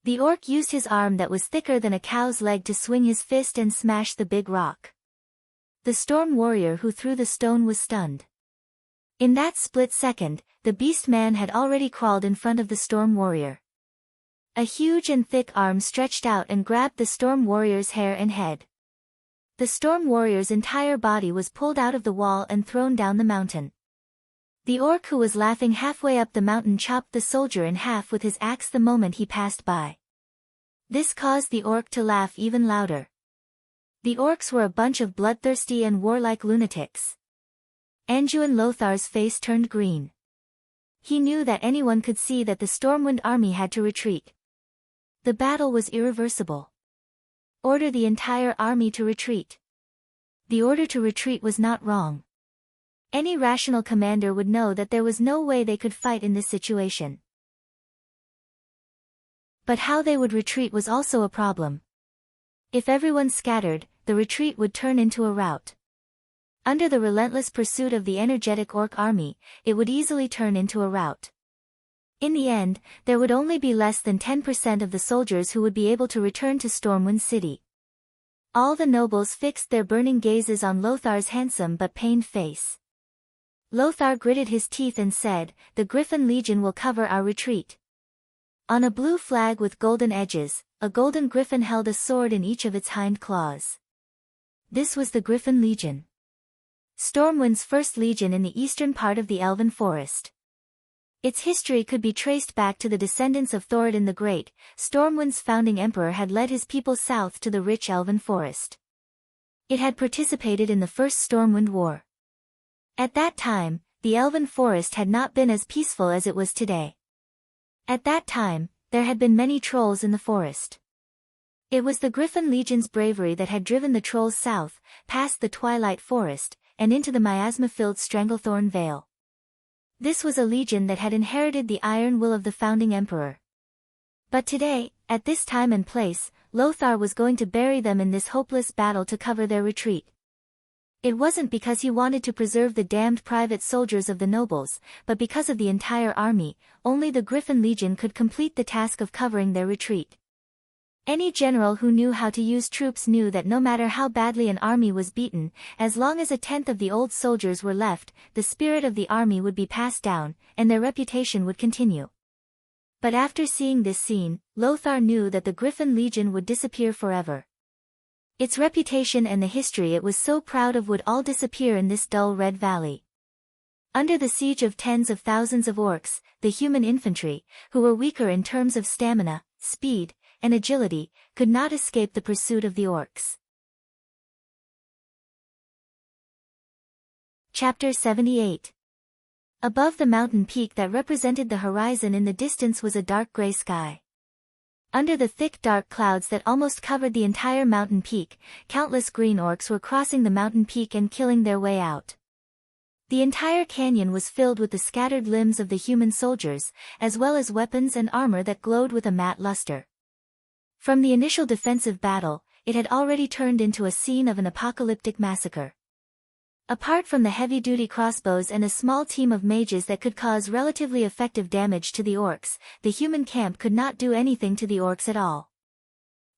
[SPEAKER 1] The orc used his arm that was thicker than a cow's leg to swing his fist and smash the big rock. The storm warrior who threw the stone was stunned. In that split second, the beast man had already crawled in front of the storm warrior. A huge and thick arm stretched out and grabbed the storm warrior's hair and head. The storm warrior's entire body was pulled out of the wall and thrown down the mountain. The orc who was laughing halfway up the mountain chopped the soldier in half with his axe the moment he passed by. This caused the orc to laugh even louder. The orcs were a bunch of bloodthirsty and warlike lunatics. Anduin Lothar's face turned green. He knew that anyone could see that the Stormwind army had to retreat. The battle was irreversible. Order the entire army to retreat. The order to retreat was not wrong. Any rational commander would know that there was no way they could fight in this situation. But how they would retreat was also a problem. If everyone scattered, the retreat would turn into a rout. Under the relentless pursuit of the energetic orc army, it would easily turn into a rout. In the end, there would only be less than 10% of the soldiers who would be able to return to Stormwind City. All the nobles fixed their burning gazes on Lothar's handsome but pained face. Lothar gritted his teeth and said, "The Griffin Legion will cover our retreat." On a blue flag with golden edges, a golden griffin held a sword in each of its hind claws. This was the Griffin Legion. Stormwind's first legion in the eastern part of the Elven Forest. Its history could be traced back to the descendants of Thoradin the Great. Stormwind's founding emperor had led his people south to the rich Elven Forest. It had participated in the First Stormwind War. At that time, the Elven Forest had not been as peaceful as it was today. At that time, there had been many trolls in the forest. It was the Griffin Legion's bravery that had driven the trolls south, past the Twilight Forest, and into the miasma-filled Stranglethorn Vale. This was a legion that had inherited the iron will of the founding emperor. But today, at this time and place, Lothar was going to bury them in this hopeless battle to cover their retreat. It wasn't because he wanted to preserve the damned private soldiers of the nobles, but because of the entire army. Only the Griffin Legion could complete the task of covering their retreat. Any general who knew how to use troops knew that no matter how badly an army was beaten, as long as a tenth of the old soldiers were left, the spirit of the army would be passed down, and their reputation would continue. But after seeing this scene, Lothar knew that the Griffin Legion would disappear forever. Its reputation and the history it was so proud of would all disappear in this dull red valley. Under the siege of tens of thousands of orcs, the human infantry, who were weaker in terms of stamina, speed, and agility, could not escape the pursuit of the orcs. Chapter 78. Above the mountain peak that represented the horizon in the distance was a dark gray sky. Under the thick dark clouds that almost covered the entire mountain peak, countless green orcs were crossing the mountain peak and killing their way out. The entire canyon was filled with the scattered limbs of the human soldiers, as well as weapons and armor that glowed with a matte luster. From the initial defensive battle, it had already turned into a scene of an apocalyptic massacre. Apart from the heavy-duty crossbows and a small team of mages that could cause relatively effective damage to the orcs, the human camp could not do anything to the orcs at all.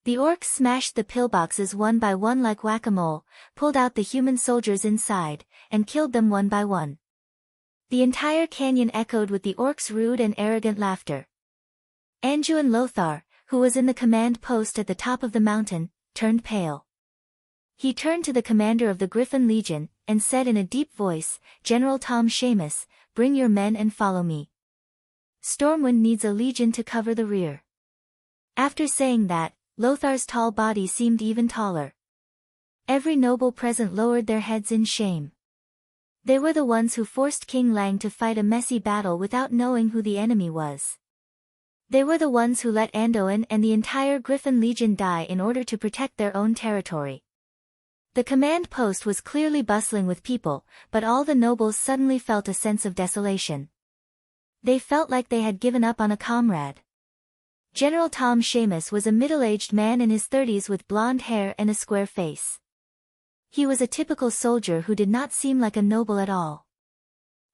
[SPEAKER 1] The orcs smashed the pillboxes one by one like whack-a-mole, pulled out the human soldiers inside, and killed them one by one. The entire canyon echoed with the orcs' rude and arrogant laughter. Anduin Lothar, who was in the command post at the top of the mountain, turned pale. He turned to the commander of the Griffin Legion, and said in a deep voice, "General Tom Seamus, bring your men and follow me. Stormwind needs a legion to cover the rear." After saying that, Lothar's tall body seemed even taller. Every noble present lowered their heads in shame. They were the ones who forced King Lang to fight a messy battle without knowing who the enemy was. They were the ones who let Anduin and the entire Griffin Legion die in order to protect their own territory. The command post was clearly bustling with people, but all the nobles suddenly felt a sense of desolation. They felt like they had given up on a comrade. General Tom Seamus was a middle-aged man in his 30s with blonde hair and a square face. He was a typical soldier who did not seem like a noble at all.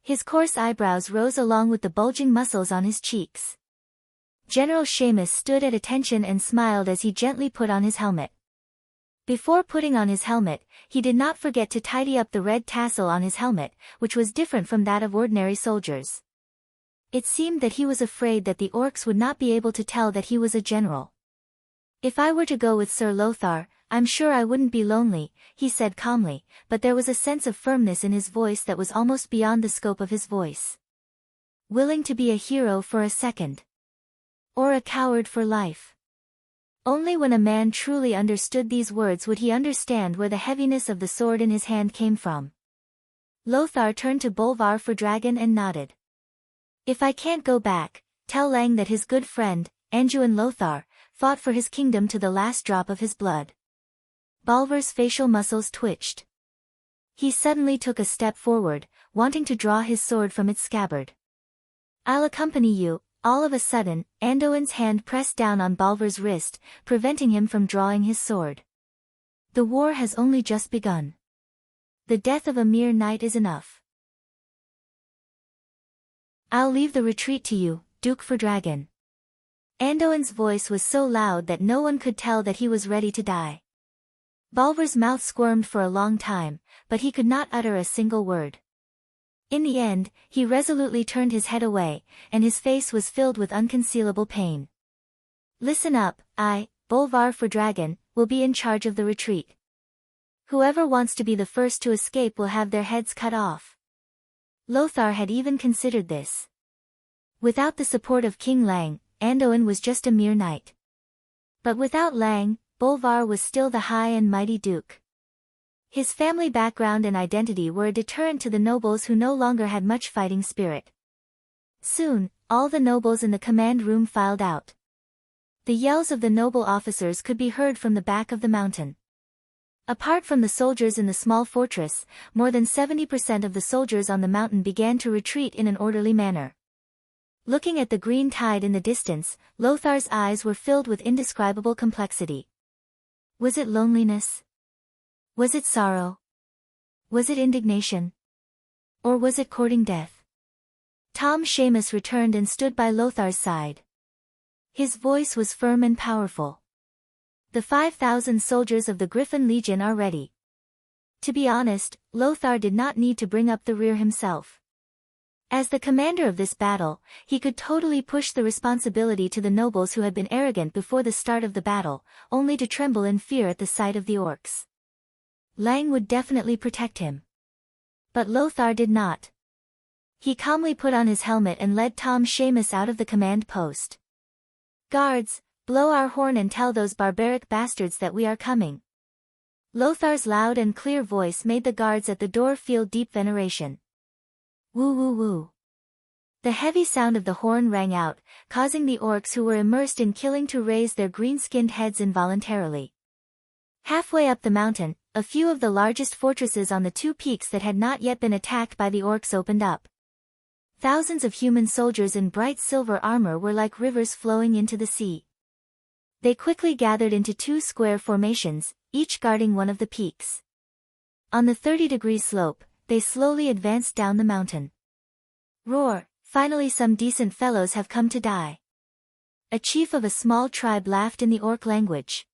[SPEAKER 1] His coarse eyebrows rose along with the bulging muscles on his cheeks. General Seamus stood at attention and smiled as he gently put on his helmet. Before putting on his helmet, he did not forget to tidy up the red tassel on his helmet, which was different from that of ordinary soldiers. It seemed that he was afraid that the orcs would not be able to tell that he was a general. "If I were to go with Sir Lothar, I'm sure I wouldn't be lonely," he said calmly, but there was a sense of firmness in his voice that was almost beyond the scope of his voice. "Willing to be a hero for a second. Or a coward for life." Only when a man truly understood these words would he understand where the heaviness of the sword in his hand came from. Lothar turned to Bolvar for Dragon and nodded. "If I can't go back, tell Lang that his good friend, Anduin Lothar, fought for his kingdom to the last drop of his blood." Bolvar's facial muscles twitched. He suddenly took a step forward, wanting to draw his sword from its scabbard. "I'll accompany you." All of a sudden, Anduin's hand pressed down on Bolvar's wrist, preventing him from drawing his sword. "The war has only just begun. The death of a mere knight is enough. I'll leave the retreat to you, Duke for Dragon." Anduin's voice was so loud that no one could tell that he was ready to die. Bolvar's mouth squirmed for a long time, but he could not utter a single word. In the end, he resolutely turned his head away, and his face was filled with unconcealable pain. "Listen up, I, Bolvar for Dragon, will be in charge of the retreat. Whoever wants to be the first to escape will have their heads cut off." Lothar had even considered this. Without the support of King Lang, Anduin was just a mere knight. But without Lang, Bolvar was still the high and mighty duke. His family background and identity were a deterrent to the nobles who no longer had much fighting spirit. Soon, all the nobles in the command room filed out. The yells of the noble officers could be heard from the back of the mountain. Apart from the soldiers in the small fortress, more than 70% of the soldiers on the mountain began to retreat in an orderly manner. Looking at the green tide in the distance, Lothar's eyes were filled with indescribable complexity. Was it loneliness? Was it sorrow? Was it indignation? Or was it courting death? Tom Seamus returned and stood by Lothar's side. His voice was firm and powerful. "The 5,000 soldiers of the Griffin Legion are ready." To be honest, Lothar did not need to bring up the rear himself. As the commander of this battle, he could totally push the responsibility to the nobles who had been arrogant before the start of the battle, only to tremble in fear at the sight of the orcs. Lang would definitely protect him. But Lothar did not. He calmly put on his helmet and led Tom Seamus out of the command post. "Guards, blow our horn and tell those barbaric bastards that we are coming." Lothar's loud and clear voice made the guards at the door feel deep veneration. Woo woo woo. The heavy sound of the horn rang out, causing the orcs who were immersed in killing to raise their green-skinned heads involuntarily. Halfway up the mountain, a few of the largest fortresses on the two peaks that had not yet been attacked by the orcs opened up. Thousands of human soldiers in bright silver armor were like rivers flowing into the sea. They quickly gathered into two square formations, each guarding one of the peaks. On the 30-degree slope, they slowly advanced down the mountain. Roar, finally some decent fellows have come to die. A chief of a small tribe laughed in the orc language.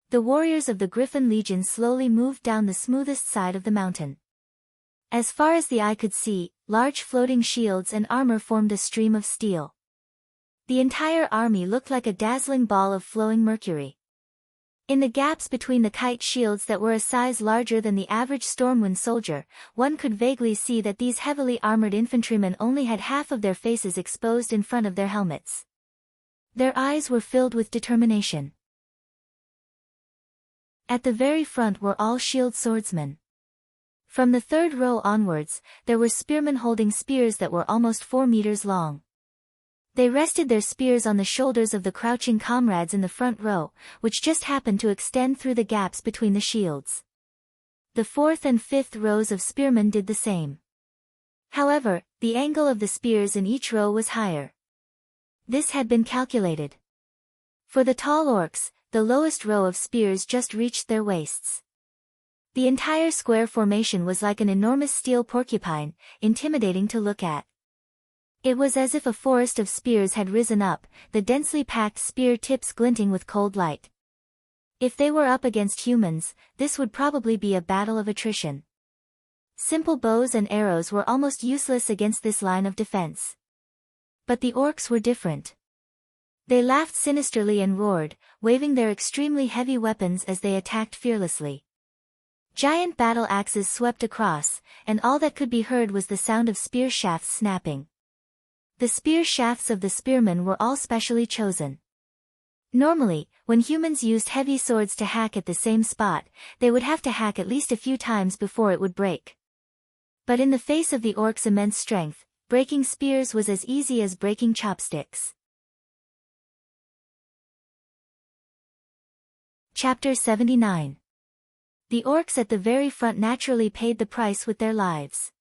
[SPEAKER 1] The warriors of the Griffin Legion slowly moved down the smoothest side of the mountain. As far as the eye could see, large floating shields and armor formed a stream of steel. The entire army looked like a dazzling ball of flowing mercury. In the gaps between the kite shields that were a size larger than the average Stormwind soldier, one could vaguely see that these heavily armored infantrymen only had half of their faces exposed in front of their helmets. Their eyes were filled with determination. At the very front were all shield swordsmen. From the third row onwards, there were spearmen holding spears that were almost 4 meters long. They rested their spears on the shoulders of the crouching comrades in the front row, which just happened to extend through the gaps between the shields. The fourth and fifth rows of spearmen did the same. However, the angle of the spears in each row was higher. This had been calculated. For the tall orcs, the lowest row of spears just reached their waists. The entire square formation was like an enormous steel porcupine, intimidating to look at. It was as if a forest of spears had risen up, the densely packed spear tips glinting with cold light. If they were up against humans, this would probably be a battle of attrition. Simple bows and arrows were almost useless against this line of defense. But the orcs were different. They laughed sinisterly and roared, waving their extremely heavy weapons as they attacked fearlessly. Giant battle axes swept across, and all that could be heard was the sound of spear shafts snapping. The spear shafts of the spearmen were all specially chosen. Normally, when humans used heavy swords to hack at the same spot, they would have to hack at least a few times before it would break. But in the face of the orcs' immense strength, breaking spears was as easy as breaking chopsticks. Chapter 79. The orcs at the very front naturally paid the price with their lives.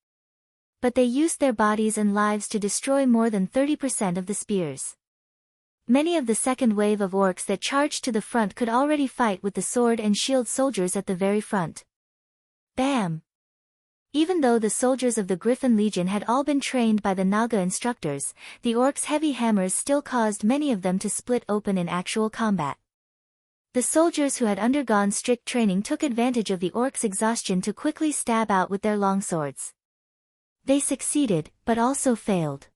[SPEAKER 1] But they used their bodies and lives to destroy more than 30% of the spears. Many of the second wave of orcs that charged to the front could already fight with the sword and shield soldiers at the very front. Bam! Even though the soldiers of the Griffin Legion had all been trained by the Naga instructors, the orcs' heavy hammers still caused many of them to split open in actual combat. The soldiers who had undergone strict training took advantage of the orcs' exhaustion to quickly stab out with their longswords. They succeeded, but also failed.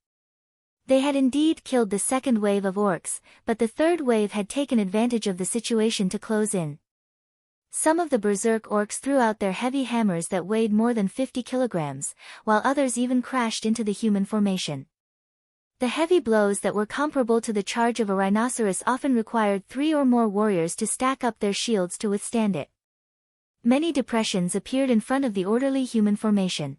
[SPEAKER 1] They had indeed killed the second wave of orcs, but the third wave had taken advantage of the situation to close in. Some of the berserk orcs threw out their heavy hammers that weighed more than 50 kilograms, while others even crashed into the human formation. The heavy blows that were comparable to the charge of a rhinoceros often required 3 or more warriors to stack up their shields to withstand it. Many depressions appeared in front of the orderly human formation.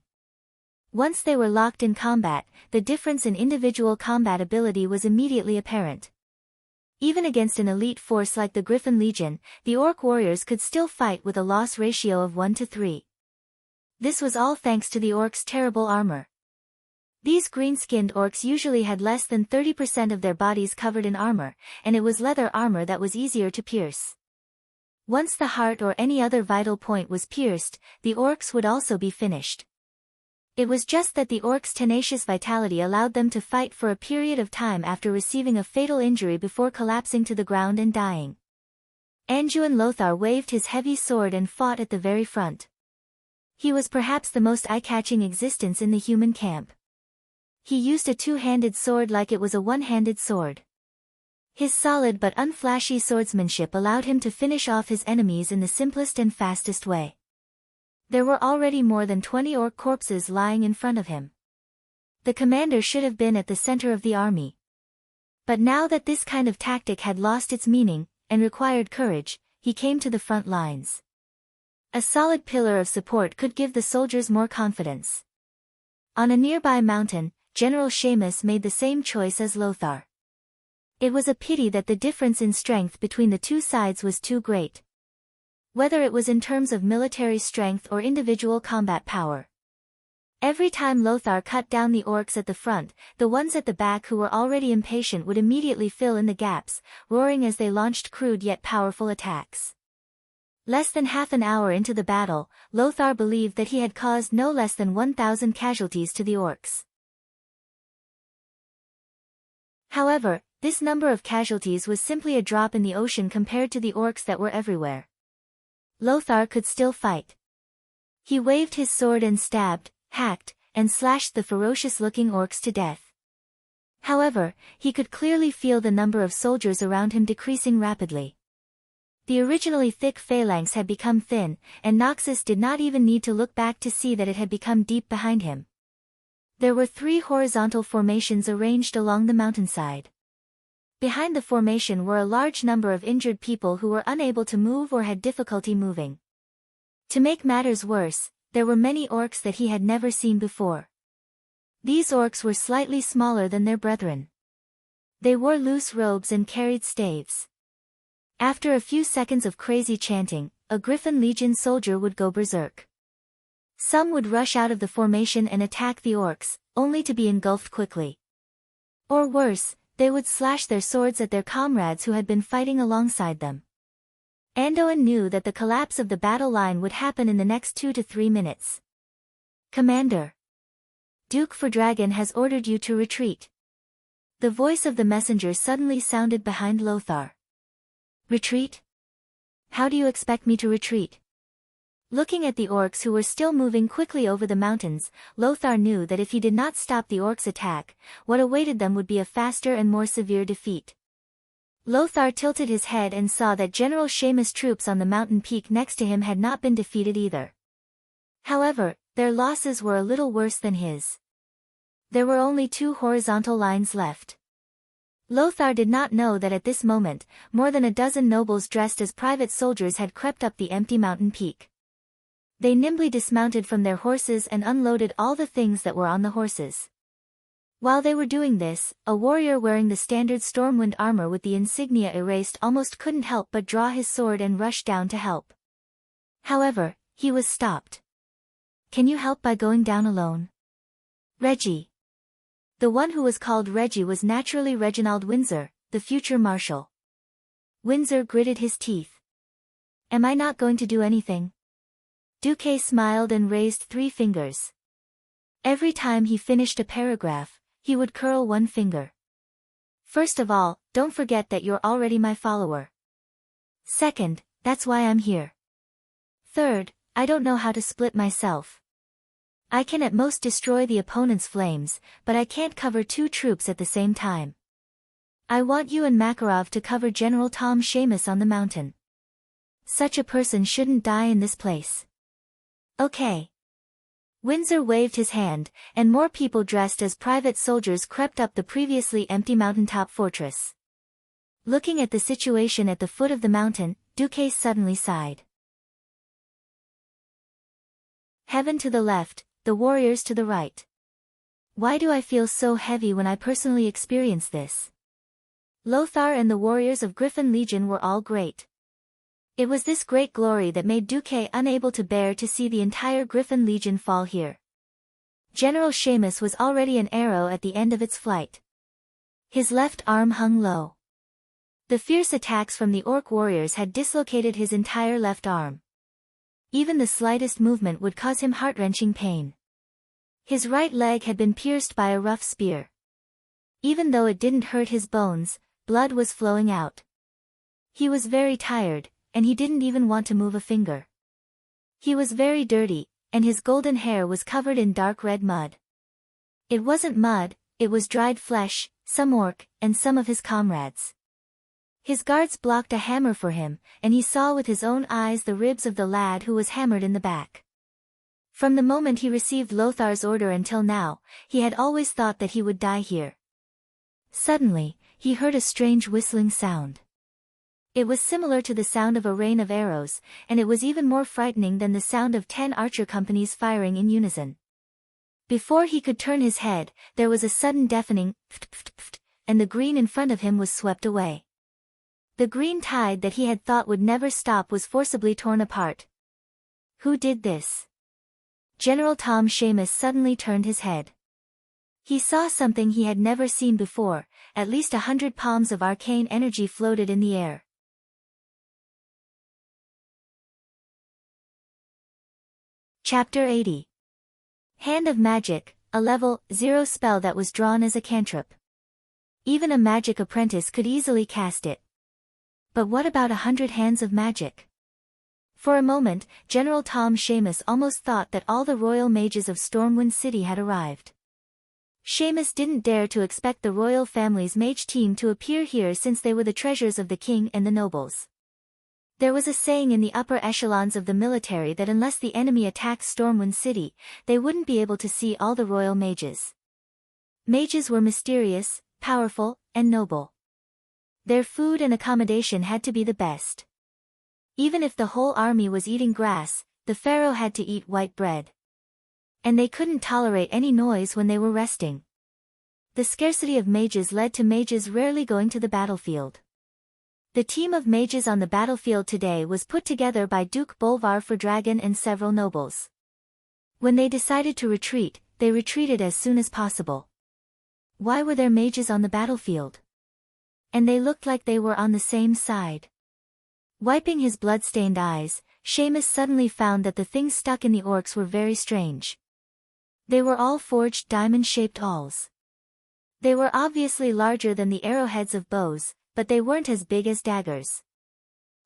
[SPEAKER 1] Once they were locked in combat, the difference in individual combat ability was immediately apparent. Even against an elite force like the Griffin Legion, the orc warriors could still fight with a loss ratio of 1 to 3. This was all thanks to the orcs' terrible armor. These green-skinned orcs usually had less than 30% of their bodies covered in armor, and it was leather armor that was easier to pierce. Once the heart or any other vital point was pierced, the orcs would also be finished. It was just that the orcs' tenacious vitality allowed them to fight for a period of time after receiving a fatal injury before collapsing to the ground and dying. Anduin Lothar waved his heavy sword and fought at the very front. He was perhaps the most eye-catching existence in the human camp. He used a two-handed sword like it was a one-handed sword. His solid but unflashy swordsmanship allowed him to finish off his enemies in the simplest and fastest way. There were already more than 20 orc corpses lying in front of him. The commander should have been at the center of the army. But now that this kind of tactic had lost its meaning, and required courage, he came to the front lines. A solid pillar of support could give the soldiers more confidence. On a nearby mountain, General Seamus made the same choice as Lothar. It was a pity that the difference in strength between the two sides was too great. Whether it was in terms of military strength or individual combat power. Every time Lothar cut down the orcs at the front, the ones at the back who were already impatient would immediately fill in the gaps, roaring as they launched crude yet powerful attacks. Less than half an hour into the battle, Lothar believed that he had caused no less than 1,000 casualties to the orcs. However, this number of casualties was simply a drop in the ocean compared to the orcs that were everywhere. Lothar could still fight. He waved his sword and stabbed, hacked, and slashed the ferocious-looking orcs to death. However, he could clearly feel the number of soldiers around him decreasing rapidly. The originally thick phalanx had become thin, and Noxus did not even need to look back to see that it had become deep behind him. There were 3 horizontal formations arranged along the mountainside. Behind the formation were a large number of injured people who were unable to move or had difficulty moving. To make matters worse, there were many orcs that he had never seen before. These orcs were slightly smaller than their brethren. They wore loose robes and carried staves. After a few seconds of crazy chanting, a Griffin Legion soldier would go berserk. Some would rush out of the formation and attack the orcs, only to be engulfed quickly. Or worse, they would slash their swords at their comrades who had been fighting alongside them. Anduin knew that the collapse of the battle line would happen in the next 2 to 3 minutes. "Commander, Duke Fordragon has ordered you to retreat." The voice of the messenger suddenly sounded behind Lothar. "Retreat? How do you expect me to retreat?" Looking at the orcs who were still moving quickly over the mountains, Lothar knew that if he did not stop the orcs' attack, what awaited them would be a faster and more severe defeat. Lothar tilted his head and saw that General Seamus' troops on the mountain peak next to him had not been defeated either. However, their losses were a little worse than his. There were only 2 horizontal lines left. Lothar did not know that at this moment, more than a dozen nobles dressed as private soldiers had crept up the empty mountain peak. They nimbly dismounted from their horses and unloaded all the things that were on the horses. While they were doing this, a warrior wearing the standard Stormwind armor with the insignia erased almost couldn't help but draw his sword and rush down to help. However, he was stopped. "Can you help by going down alone?" "Reggie." The one who was called Reggie was naturally Reginald Windsor, the future marshal. Windsor gritted his teeth. "Am I not going to do anything?" Duque smiled and raised 3 fingers. Every time he finished a paragraph, he would curl 1 finger. "First of all, don't forget that you're already my follower. Second, that's why I'm here. Third, I don't know how to split myself. I can at most destroy the opponent's flames, but I can't cover 2 troops at the same time. I want you and Makarov to cover General Tom Seamus on the mountain. Such a person shouldn't die in this place. Okay." Windsor waved his hand, and more people dressed as private soldiers crept up the previously empty mountaintop fortress. Looking at the situation at the foot of the mountain, Duque suddenly sighed. Heaven to the left, the warriors to the right. Why do I feel so heavy when I personally experience this? Lothar and the warriors of Griffin Legion were all great. It was this great glory that made Duque unable to bear to see the entire Griffin Legion fall here. General Seamus was already an arrow at the end of its flight. His left arm hung low. The fierce attacks from the orc warriors had dislocated his entire left arm. Even the slightest movement would cause him heart-wrenching pain. His right leg had been pierced by a rough spear. Even though it didn't hurt his bones, blood was flowing out. He was very tired, and he didn't even want to move a finger. He was very dirty, and his golden hair was covered in dark red mud. It wasn't mud, it was dried flesh, some orc, and some of his comrades. His guards blocked a hammer for him, and he saw with his own eyes the ribs of the lad who was hammered in the back. From the moment he received Lothar's order until now, he had always thought that he would die here. Suddenly, he heard a strange whistling sound. It was similar to the sound of a rain of arrows, and it was even more frightening than the sound of 10 archer companies firing in unison. Before he could turn his head, there was a sudden deafening pft, and the green in front of him was swept away. The green tide that he had thought would never stop was forcibly torn apart. Who did this? General Tom Seamus suddenly turned his head. He saw something he had never seen before. At least 100 palms of arcane energy floated in the air. Chapter 80. Hand of Magic, a level 0 spell that was drawn as a cantrip. Even a magic apprentice could easily cast it. But what about 100 hands of magic? For a moment, General Tom Seamus almost thought that all the royal mages of Stormwind City had arrived. Seamus didn't dare to expect the royal family's mage team to appear here since they were the treasures of the king and the nobles. There was a saying in the upper echelons of the military that unless the enemy attacked Stormwind City, they wouldn't be able to see all the royal mages. Mages were mysterious, powerful, and noble. Their food and accommodation had to be the best. Even if the whole army was eating grass, the pharaoh had to eat white bread. And they couldn't tolerate any noise when they were resting. The scarcity of mages led to mages rarely going to the battlefield. The team of mages on the battlefield today was put together by Duke Bolvar for Dragon and several nobles. When they decided to retreat, they retreated as soon as possible. Why were there mages on the battlefield? And they looked like they were on the same side. Wiping his blood-stained eyes, Seamus suddenly found that the things stuck in the orcs were very strange. They were all forged diamond-shaped awls. They were obviously larger than the arrowheads of bows, but they weren't as big as daggers.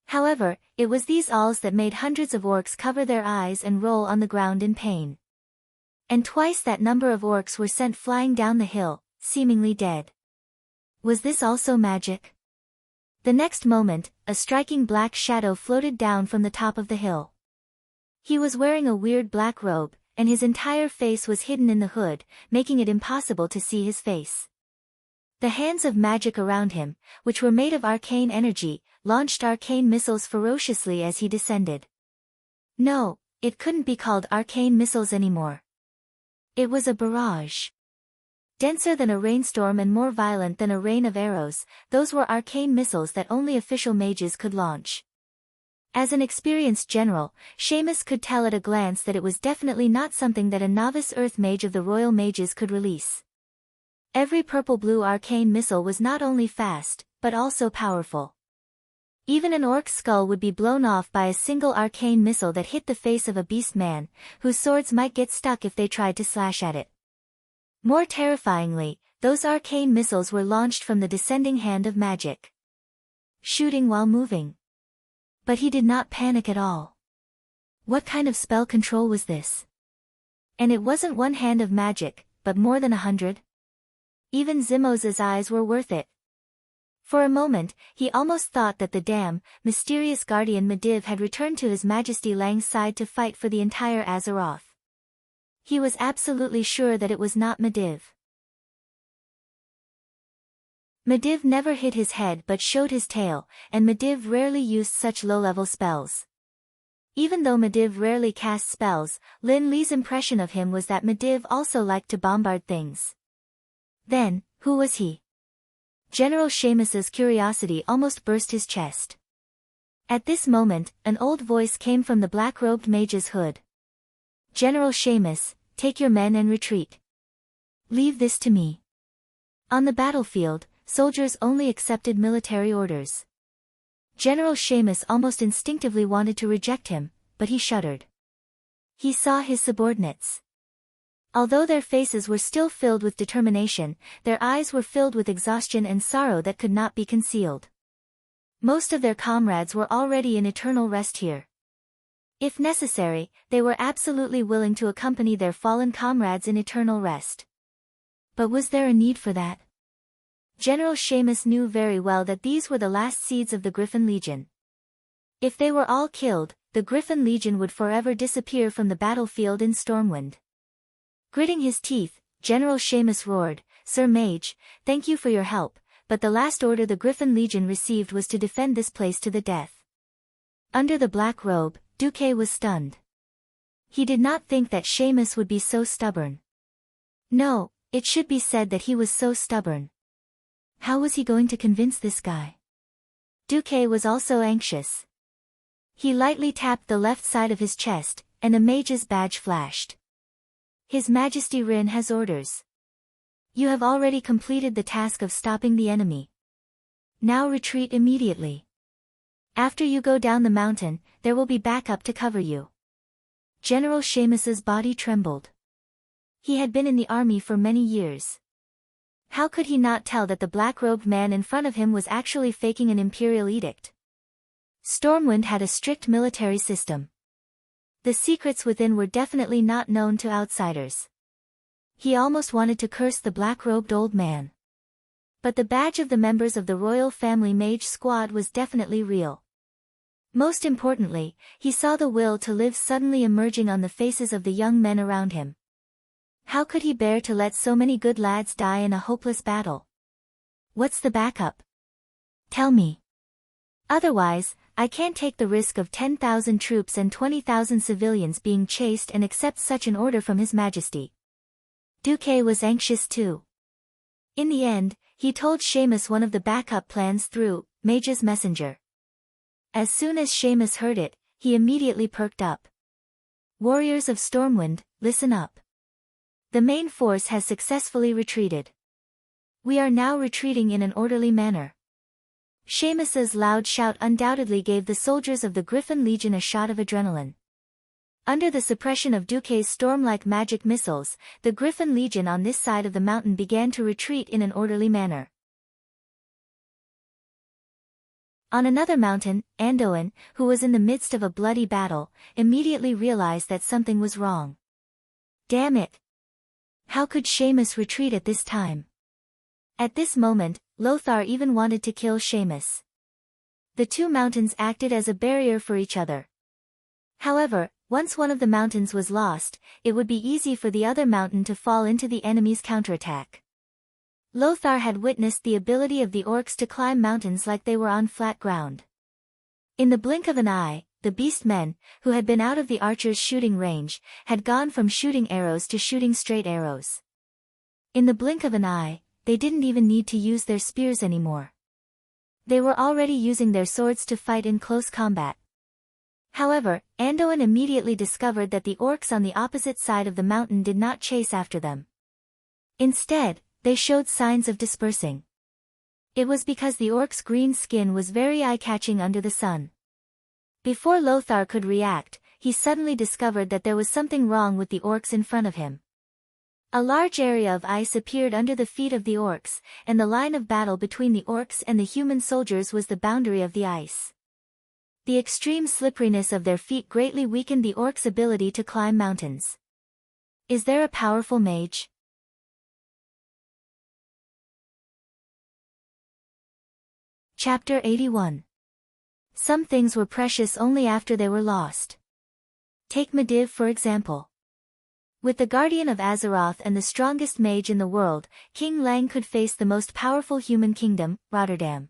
[SPEAKER 1] However, it was these awls that made hundreds of orcs cover their eyes and roll on the ground in pain. And twice that number of orcs were sent flying down the hill, seemingly dead. Was this also magic? The next moment, a striking black shadow floated down from the top of the hill. He was wearing a weird black robe, and his entire face was hidden in the hood, making it impossible to see his face. The hands of magic around him, which were made of arcane energy, launched arcane missiles ferociously as he descended. No, it couldn't be called arcane missiles anymore. It was a barrage. Denser than a rainstorm and more violent than a rain of arrows, those were arcane missiles that only official mages could launch. As an experienced general, Seamus could tell at a glance that it was definitely not something that a novice earth mage of the royal mages could release. Every purple-blue arcane missile was not only fast, but also powerful. Even an orc's skull would be blown off by a single arcane missile that hit the face of a beast man, whose swords might get stuck if they tried to slash at it. More terrifyingly, those arcane missiles were launched from the descending hand of magic. Shooting while moving. But he did not panic at all. What kind of spell control was this? And it wasn't one hand of magic, but more than 100? Even Zimos's eyes were worth it. For a moment, he almost thought that the damn, mysterious guardian Medivh had returned to His Majesty Lang's side to fight for the entire Azeroth. He was absolutely sure that it was not Medivh. Medivh never hit his head but showed his tail, and Medivh rarely used such low-level spells. Even though Medivh rarely cast spells, Lin Li's impression of him was that Medivh also liked to bombard things. Then, who was he? General Seamus's curiosity almost burst his chest. At this moment, an old voice came from the black-robed mage's hood. General Seamus, take your men and retreat. Leave this to me. On the battlefield, soldiers only accepted military orders. General Seamus almost instinctively wanted to reject him, but he shuddered. He saw his subordinates. Although their faces were still filled with determination, their eyes were filled with exhaustion and sorrow that could not be concealed. Most of their comrades were already in eternal rest here. If necessary, they were absolutely willing to accompany their fallen comrades in eternal rest. But was there a need for that? General Seamus knew very well that these were the last seeds of the Griffin Legion. If they were all killed, the Griffin Legion would forever disappear from the battlefield in Stormwind. Gritting his teeth, General Seamus roared, "Sir Mage, thank you for your help, but the last order the Griffin Legion received was to defend this place to the death." Under the black robe, Duque was stunned. He did not think that Seamus would be so stubborn. No, it should be said that he was so stubborn. How was he going to convince this guy? Duque was also anxious. He lightly tapped the left side of his chest, and a mage's badge flashed. His Majesty Rin has orders. You have already completed the task of stopping the enemy. Now retreat immediately. After you go down the mountain, there will be backup to cover you. General Seamus's body trembled. He had been in the army for many years. How could he not tell that the black-robed man in front of him was actually faking an imperial edict? Stormwind had a strict military system. The secrets within were definitely not known to outsiders. He almost wanted to curse the black-robed old man. But the badge of the members of the royal family mage squad was definitely real. Most importantly, he saw the will to live suddenly emerging on the faces of the young men around him. How could he bear to let so many good lads die in a hopeless battle? What's the backup? Tell me. Otherwise, I can't take the risk of 10,000 troops and 20,000 civilians being chased and accept such an order from His Majesty. Duque was anxious too. In the end, he told Seamus one of the backup plans through Mage's messenger. As soon as Seamus heard it, he immediately perked up. Warriors of Stormwind, listen up. The main force has successfully retreated. We are now retreating in an orderly manner. Seamus's loud shout undoubtedly gave the soldiers of the Griffin Legion a shot of adrenaline. Under the suppression of Duque's storm-like magic missiles, the Griffin Legion on this side of the mountain began to retreat in an orderly manner. On another mountain, Anduin, who was in the midst of a bloody battle, immediately realized that something was wrong. Damn it! How could Seamus retreat at this time? At this moment, Lothar even wanted to kill Seamus. The two mountains acted as a barrier for each other. However, once one of the mountains was lost, it would be easy for the other mountain to fall into the enemy's counterattack. Lothar had witnessed the ability of the orcs to climb mountains like they were on flat ground. In the blink of an eye, the beast men, who had been out of the archer's shooting range, had gone from shooting arrows to shooting straight arrows. In the blink of an eye, they didn't even need to use their spears anymore. They were already using their swords to fight in close combat. However, Anduin immediately discovered that the orcs on the opposite side of the mountain did not chase after them. Instead, they showed signs of dispersing. It was because the orcs' green skin was very eye-catching under the sun. Before Lothar could react, he suddenly discovered that there was something wrong with the orcs in front of him. A large area of ice appeared under the feet of the orcs, and the line of battle between the orcs and the human soldiers was the boundary of the ice. The extreme slipperiness of their feet greatly weakened the orcs' ability to climb mountains. Is there a powerful mage? Chapter 81. Some things were precious only after they were lost. Take Medivh for example. With the Guardian of Azeroth and the strongest mage in the world, King Lang could face the most powerful human kingdom, Rotterdam.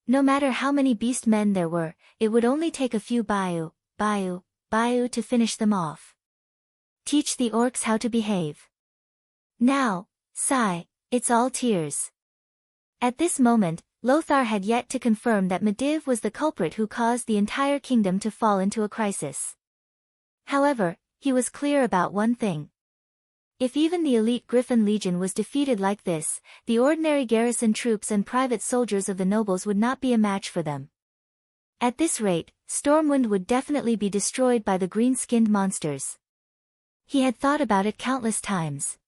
[SPEAKER 1] No matter how many beast men there were, it would only take a few Bayou to finish them off. Teach the orcs how to behave. Now, sigh, it's all tears. At this moment, Lothar had yet to confirm that Medivh was the culprit who caused the entire kingdom to fall into a crisis. However, he was clear about one thing. If even the elite Griffin Legion was defeated like this, the ordinary garrison troops and private soldiers of the nobles would not be a match for them. At this rate, Stormwind would definitely be destroyed by the green-skinned monsters. He had thought about it countless times.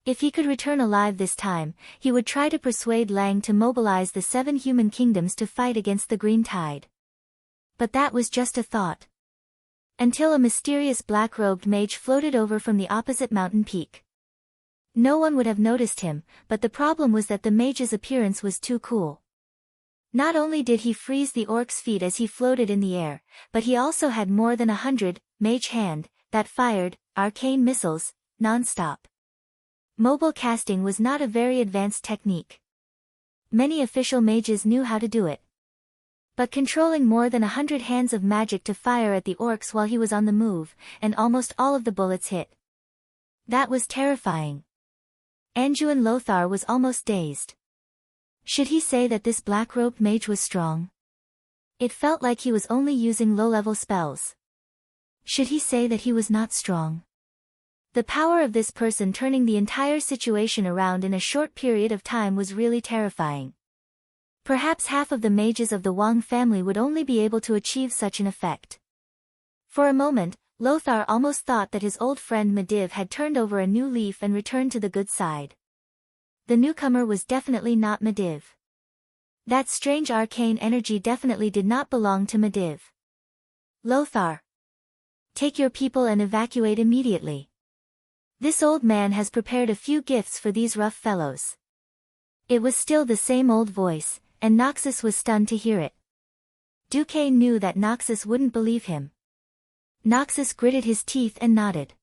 [SPEAKER 1] If he could return alive this time, he would try to persuade Lang to mobilize the 7 human kingdoms to fight against the Green Tide. But that was just a thought. Until a mysterious black-robed mage floated over from the opposite mountain peak. No one would have noticed him, but the problem was that the mage's appearance was too cool. Not only did he freeze the orc's feet as he floated in the air, but he also had more than 100 mage hand that fired arcane missiles non-stop. Mobile casting was not a very advanced technique. Many official mages knew how to do it. But controlling more than 100 hands of magic to fire at the orcs while he was on the move, and almost all of the bullets hit. That was terrifying. Anduin Lothar was almost dazed. Should he say that this black-robed mage was strong? It felt like he was only using low-level spells. Should he say that he was not strong? The power of this person turning the entire situation around in a short period of time was really terrifying. Perhaps half of the mages of the Wang family would only be able to achieve such an effect. For a moment, Lothar almost thought that his old friend Medivh had turned over a new leaf and returned to the good side. The newcomer was definitely not Medivh. That strange arcane energy definitely did not belong to Medivh. Lothar, take your people and evacuate immediately. This old man has prepared a few gifts for these rough fellows. It was still the same old voice, and Noxus was stunned to hear it. Duque knew that Noxus wouldn't believe him. Noxus gritted his teeth and nodded.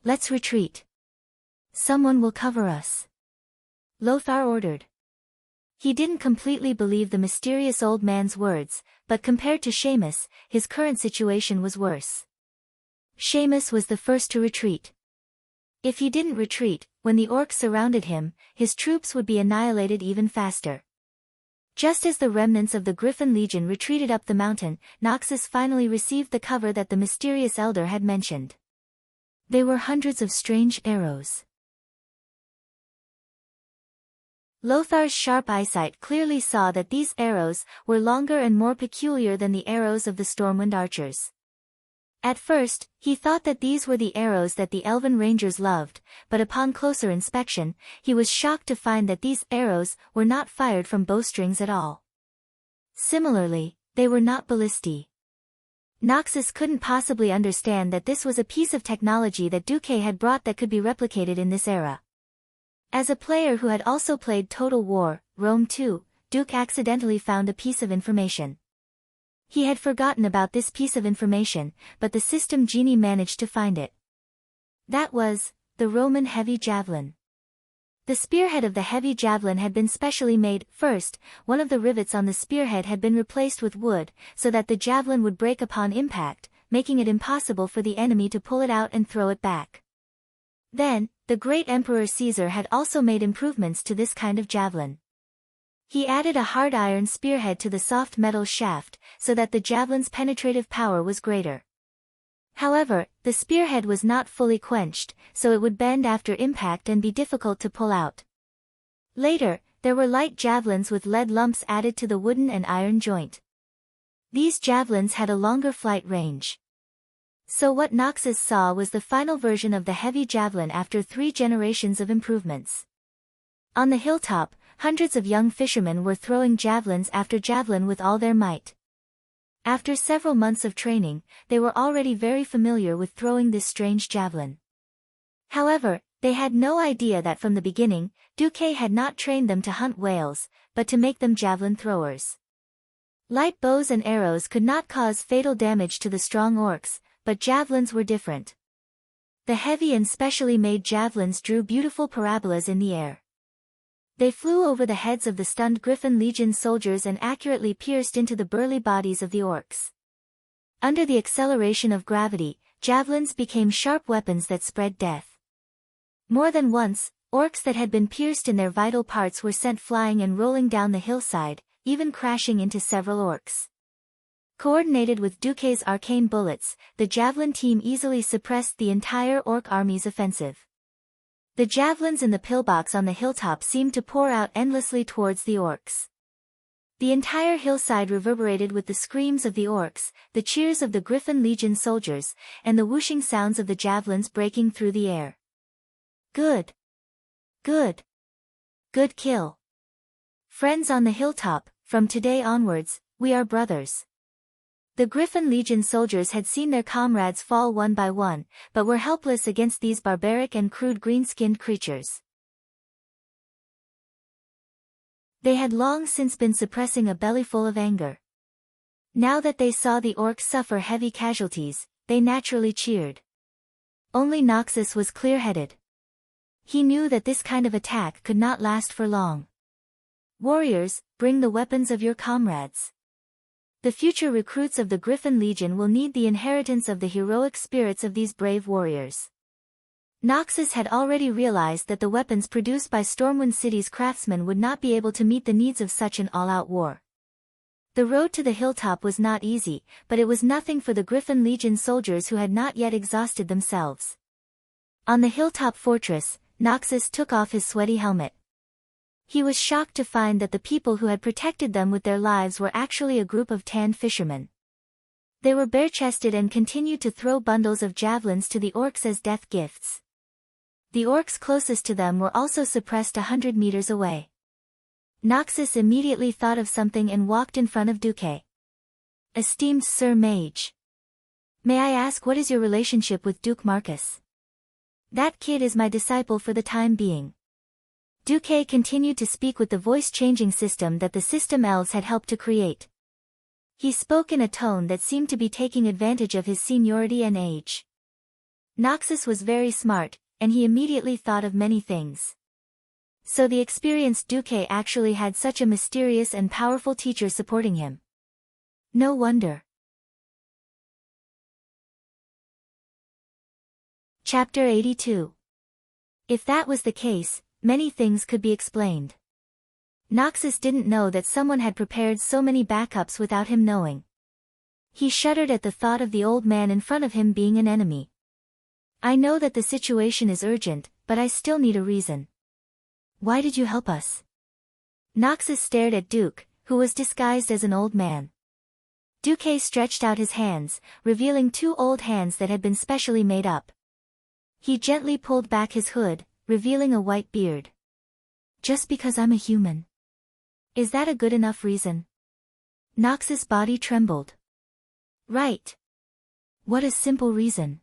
[SPEAKER 1] Let's retreat. Someone will cover us. Lothar ordered. He didn't completely believe the mysterious old man's words, but compared to Seamus, his current situation was worse. Seamus was the first to retreat. If he didn't retreat, when the orcs surrounded him, his troops would be annihilated even faster. Just as the remnants of the Griffin Legion retreated up the mountain, Noxus finally received the cover that the mysterious elder had mentioned. They were hundreds of strange arrows. Lothar's sharp eyesight clearly saw that these arrows were longer and more peculiar than the arrows of the Stormwind archers. At first, he thought that these were the arrows that the Elven Rangers loved, but upon closer inspection, he was shocked to find that these arrows were not fired from bowstrings at all. Similarly, they were not ballistae. Noxus couldn't possibly understand that this was a piece of technology that Duque had brought that could be replicated in this era. As a player who had also played Total War, Rome 2, Duke accidentally found a piece of information. He had forgotten about this piece of information, but the system genie managed to find it. That was the Roman heavy javelin. The spearhead of the heavy javelin had been specially made. First, one of the rivets on the spearhead had been replaced with wood, so that the javelin would break upon impact, making it impossible for the enemy to pull it out and throw it back. Then, the great Emperor Caesar had also made improvements to this kind of javelin. He added a hard iron spearhead to the soft metal shaft, so that the javelin's penetrative power was greater. However, the spearhead was not fully quenched, so it would bend after impact and be difficult to pull out. Later, there were light javelins with lead lumps added to the wooden and iron joint. These javelins had a longer flight range. So what Noxus saw was the final version of the heavy javelin after 3 generations of improvements. On the hilltop, hundreds of young fishermen were throwing javelins after javelin with all their might. After several months of training, they were already very familiar with throwing this strange javelin. However, they had no idea that from the beginning, Duque had not trained them to hunt whales, but to make them javelin throwers. Light bows and arrows could not cause fatal damage to the strong orcs, but javelins were different. The heavy and specially made javelins drew beautiful parabolas in the air. They flew over the heads of the stunned Griffin Legion soldiers and accurately pierced into the burly bodies of the orcs. Under the acceleration of gravity, javelins became sharp weapons that spread death. More than once, orcs that had been pierced in their vital parts were sent flying and rolling down the hillside, even crashing into several orcs. Coordinated with Duque's arcane bullets, the javelin team easily suppressed the entire orc army's offensive. The javelins in the pillbox on the hilltop seemed to pour out endlessly towards the orcs. The entire hillside reverberated with the screams of the orcs, the cheers of the Griffin Legion soldiers, and the whooshing sounds of the javelins breaking through the air. Good. Good. Good kill. Friends on the hilltop, from today onwards, we are brothers. The Griffin Legion soldiers had seen their comrades fall one by one, but were helpless against these barbaric and crude green-skinned creatures. They had long since been suppressing a bellyful of anger. Now that they saw the orcs suffer heavy casualties, they naturally cheered. Only Noxus was clear-headed. He knew that this kind of attack could not last for long. Warriors, bring the weapons of your comrades. The future recruits of the Griffin Legion will need the inheritance of the heroic spirits of these brave warriors. Noxus had already realized that the weapons produced by Stormwind City's craftsmen would not be able to meet the needs of such an all-out war. The road to the hilltop was not easy, but it was nothing for the Griffin Legion soldiers who had not yet exhausted themselves. On the hilltop fortress, Noxus took off his sweaty helmet. He was shocked to find that the people who had protected them with their lives were actually a group of tanned fishermen. They were bare-chested and continued to throw bundles of javelins to the orcs as death gifts. The orcs closest to them were also suppressed 100 meters away. Noxus immediately thought of something and walked in front of Duque. Esteemed Sir Mage. May I ask what is your relationship with Duke Marcus? That kid is my disciple for the time being. Duque continued to speak with the voice-changing system that the system elves had helped to create. He spoke in a tone that seemed to be taking advantage of his seniority and age. Noxus was very smart, and he immediately thought of many things. So the experienced Duque actually had such a mysterious and powerful teacher supporting him. No wonder. Chapter 82. If that was the case, many things could be explained. Noxus didn't know that someone had prepared so many backups without him knowing. He shuddered at the thought of the old man in front of him being an enemy. I know that the situation is urgent, but I still need a reason. Why did you help us? Noxus stared at Duke, who was disguised as an old man. Duque stretched out his hands, revealing 2 old hands that had been specially made up. He gently pulled back his hood, revealing a white beard. Just because I'm a human. Is that a good enough reason? Noxus' body trembled. Right. What a simple reason.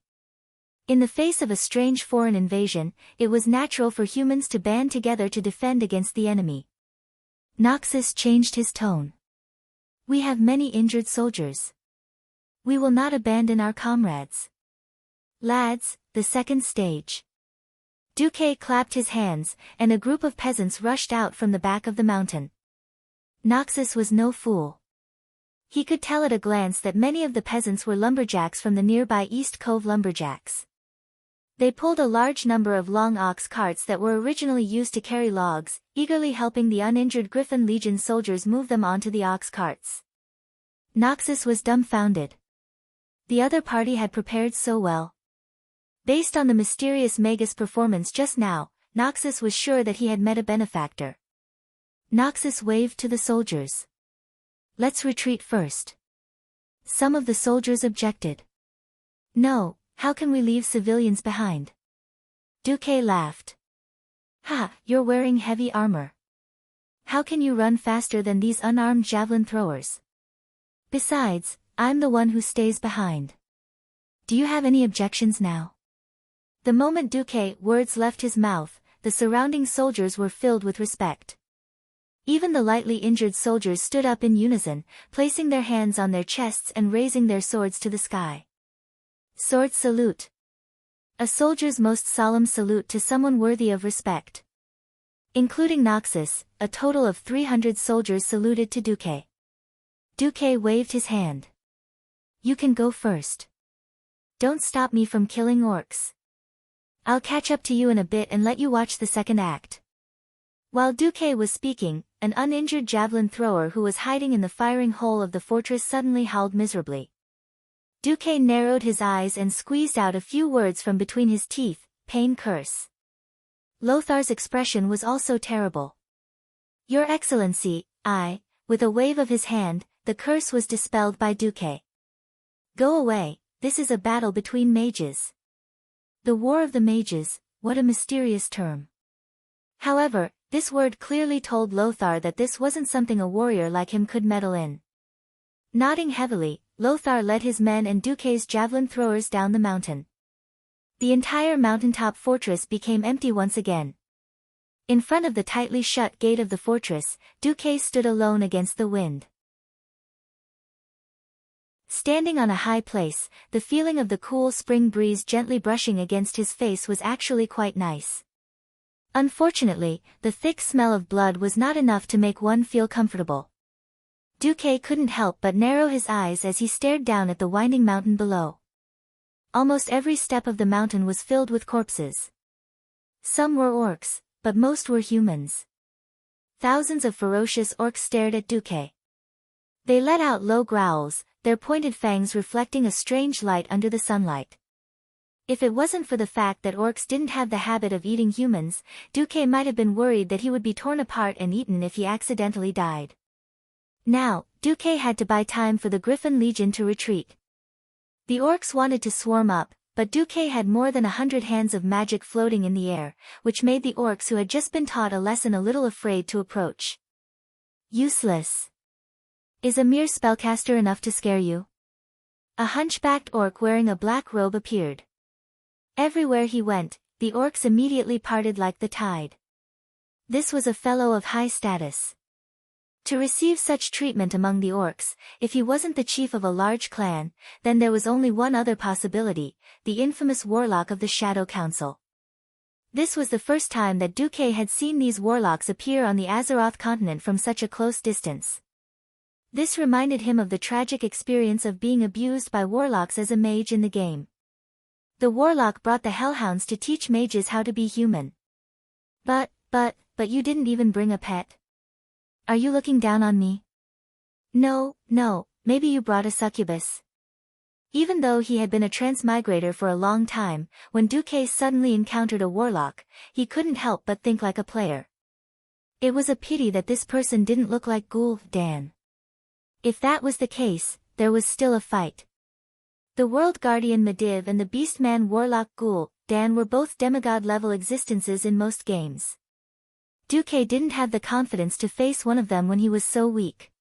[SPEAKER 1] In the face of a strange foreign invasion, it was natural for humans to band together to defend against the enemy. Noxus changed his tone. We have many injured soldiers. We will not abandon our comrades. Lads, the second stage. Duque clapped his hands, and a group of peasants rushed out from the back of the mountain. Noxus was no fool. He could tell at a glance that many of the peasants were lumberjacks from the nearby East Cove lumberjacks. They pulled a large number of long ox carts that were originally used to carry logs, eagerly helping the uninjured Griffin Legion soldiers move them onto the ox carts. Noxus was dumbfounded. The other party had prepared so well. Based on the mysterious Magus performance just now, Noxus was sure that he had met a benefactor. Noxus waved to the soldiers. Let's retreat first. Some of the soldiers objected. No, how can we leave civilians behind? Duque laughed. Ha, you're wearing heavy armor. How can you run faster than these unarmed javelin throwers? Besides, I'm the one who stays behind. Do you have any objections now? The moment Duque's words left his mouth, the surrounding soldiers were filled with respect. Even the lightly injured soldiers stood up in unison, placing their hands on their chests and raising their swords to the sky. Sword salute. A soldier's most solemn salute to someone worthy of respect. Including Noxus, a total of 300 soldiers saluted to Duque. Duque waved his hand. You can go first. Don't stop me from killing orcs. I'll catch up to you in a bit and let you watch the second act. While Duque was speaking, an uninjured javelin thrower who was hiding in the firing hole of the fortress suddenly howled miserably. Duque narrowed his eyes and squeezed out a few words from between his teeth, pain curse. Lothar's expression was also terrible. Your Excellency, with a wave of his hand, the curse was dispelled by Duque. Go away, this is a battle between mages. The War of the Mages, what a mysterious term. However, this word clearly told Lothar that this wasn't something a warrior like him could meddle in. Nodding heavily, Lothar led his men and Duque's javelin throwers down the mountain. The entire mountaintop fortress became empty once again. In front of the tightly shut gate of the fortress, Duque stood alone against the wind. Standing on a high place, the feeling of the cool spring breeze gently brushing against his face was actually quite nice. Unfortunately, the thick smell of blood was not enough to make one feel comfortable. Duque couldn't help but narrow his eyes as he stared down at the winding mountain below. Almost every step of the mountain was filled with corpses. Some were orcs, but most were humans. Thousands of ferocious orcs stared at Duque. They let out low growls, their pointed fangs reflecting a strange light under the sunlight. If it wasn't for the fact that orcs didn't have the habit of eating humans, Duque might have been worried that he would be torn apart and eaten if he accidentally died. Now, Duque had to buy time for the Griffin Legion to retreat. The orcs wanted to swarm up, but Duque had more than 100 hands of magic floating in the air, which made the orcs who had just been taught a lesson a little afraid to approach. Useless. Is a mere spellcaster enough to scare you? A hunchbacked orc wearing a black robe appeared. Everywhere he went, the orcs immediately parted like the tide. This was a fellow of high status. To receive such treatment among the orcs, if he wasn't the chief of a large clan, then there was only one other possibility, the infamous warlock of the Shadow Council. This was the first time that Duque had seen these warlocks appear on the Azeroth continent from such a close distance. This reminded him of the tragic experience of being abused by warlocks as a mage in the game. The warlock brought the hellhounds to teach mages how to be human. But you didn't even bring a pet. Are you looking down on me? No, maybe you brought a succubus. Even though he had been a transmigrator for a long time, when Duque suddenly encountered a warlock, he couldn't help but think like a player. It was a pity that this person didn't look like Ghoul Dan. If that was the case, there was still a fight. The World Guardian Medivh and the Beastman Warlock Ghoul Dan were both demigod-level existences in most games. Duque didn't have the confidence to face one of them when he was so weak.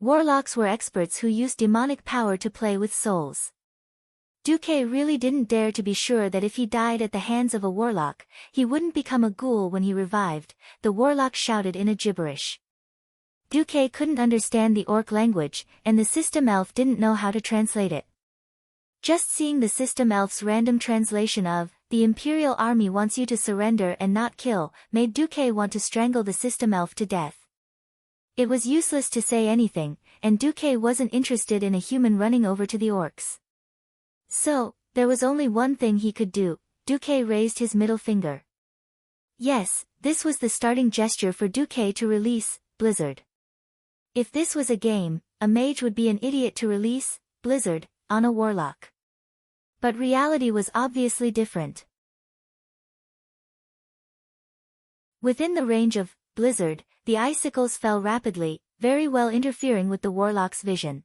[SPEAKER 1] Warlocks were experts who used demonic power to play with souls. Duque really didn't dare to be sure that if he died at the hands of a warlock, he wouldn't become a ghoul when he revived, the warlock shouted in a gibberish. Duque couldn't understand the orc language, and the system elf didn't know how to translate it. Just seeing the system elf's random translation of, "The Imperial Army wants you to surrender and not kill," made Duque want to strangle the system elf to death. It was useless to say anything, and Duque wasn't interested in a human running over to the orcs. So, there was only one thing he could do. Duque raised his middle finger. Yes, this was the starting gesture for Duque to release Blizzard. If this was a game, a mage would be an idiot to release Blizzard on a warlock. But reality was obviously different. Within the range of Blizzard, the icicles fell rapidly, very well interfering with the warlock's vision.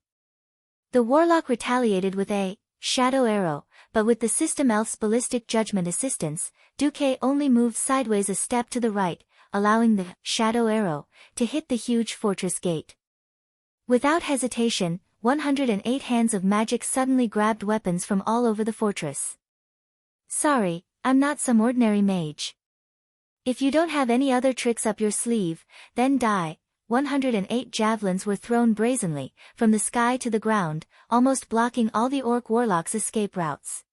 [SPEAKER 1] The warlock retaliated with a shadow arrow, but with the system elf's ballistic judgment assistance, Duque only moved sideways a step to the right, allowing the shadow arrow to hit the huge fortress gate. Without hesitation, 108 hands of magic suddenly grabbed weapons from all over the fortress. Sorry, I'm not some ordinary mage. If you don't have any other tricks up your sleeve, then die. 108 javelins were thrown brazenly, from the sky to the ground, almost blocking all the orc warlocks' escape routes.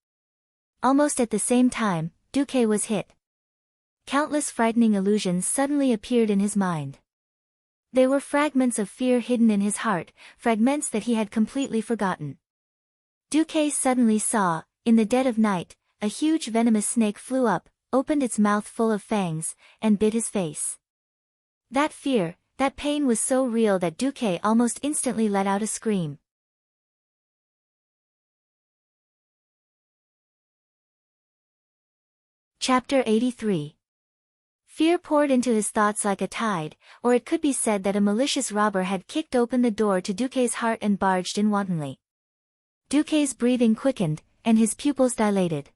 [SPEAKER 1] Almost at the same time, Duque was hit. Countless frightening illusions suddenly appeared in his mind. They were fragments of fear hidden in his heart, fragments that he had completely forgotten. Duque suddenly saw, in the dead of night, a huge venomous snake flew up, opened its mouth full of fangs, and bit his face. That fear, that pain was so real that Duque almost instantly let out a scream. Chapter 83. Fear poured into his thoughts like a tide, or it could be said that a malicious robber had kicked open the door to Duque's heart and barged in wantonly. Duque's breathing quickened, and his pupils dilated.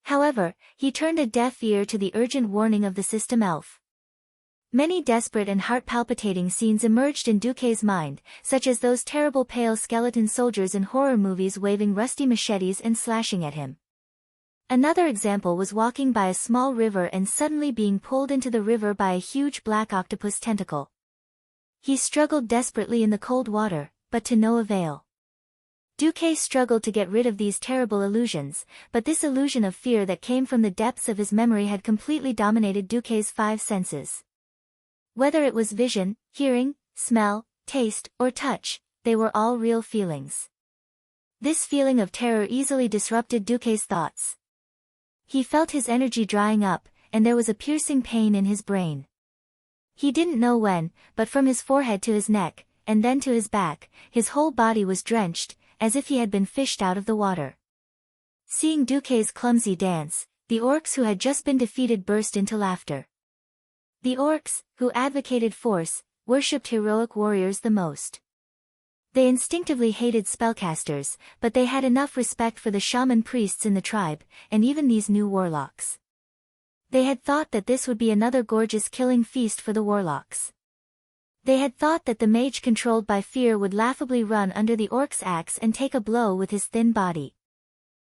[SPEAKER 1] However, he turned a deaf ear to the urgent warning of the system elf. Many desperate and heart-palpitating scenes emerged in Duque's mind, such as those terrible pale skeleton soldiers in horror movies waving rusty machetes and slashing at him. Another example was walking by a small river and suddenly being pulled into the river by a huge black octopus tentacle. He struggled desperately in the cold water, but to no avail. Duque struggled to get rid of these terrible illusions, but this illusion of fear that came from the depths of his memory had completely dominated Duque's 5 senses. Whether it was vision, hearing, smell, taste, or touch, they were all real feelings. This feeling of terror easily disrupted Duque's thoughts. He felt his energy drying up, and there was a piercing pain in his brain. He didn't know when, but from his forehead to his neck, and then to his back, his whole body was drenched, as if he had been fished out of the water. Seeing Duque's clumsy dance, the orcs who had just been defeated burst into laughter. The orcs, who advocated force, worshipped heroic warriors the most. They instinctively hated spellcasters, but they had enough respect for the shaman priests in the tribe, and even these new warlocks. They had thought that this would be another gorgeous killing feast for the warlocks. They had thought that the mage controlled by fear would laughably run under the orc's axe and take a blow with his thin body.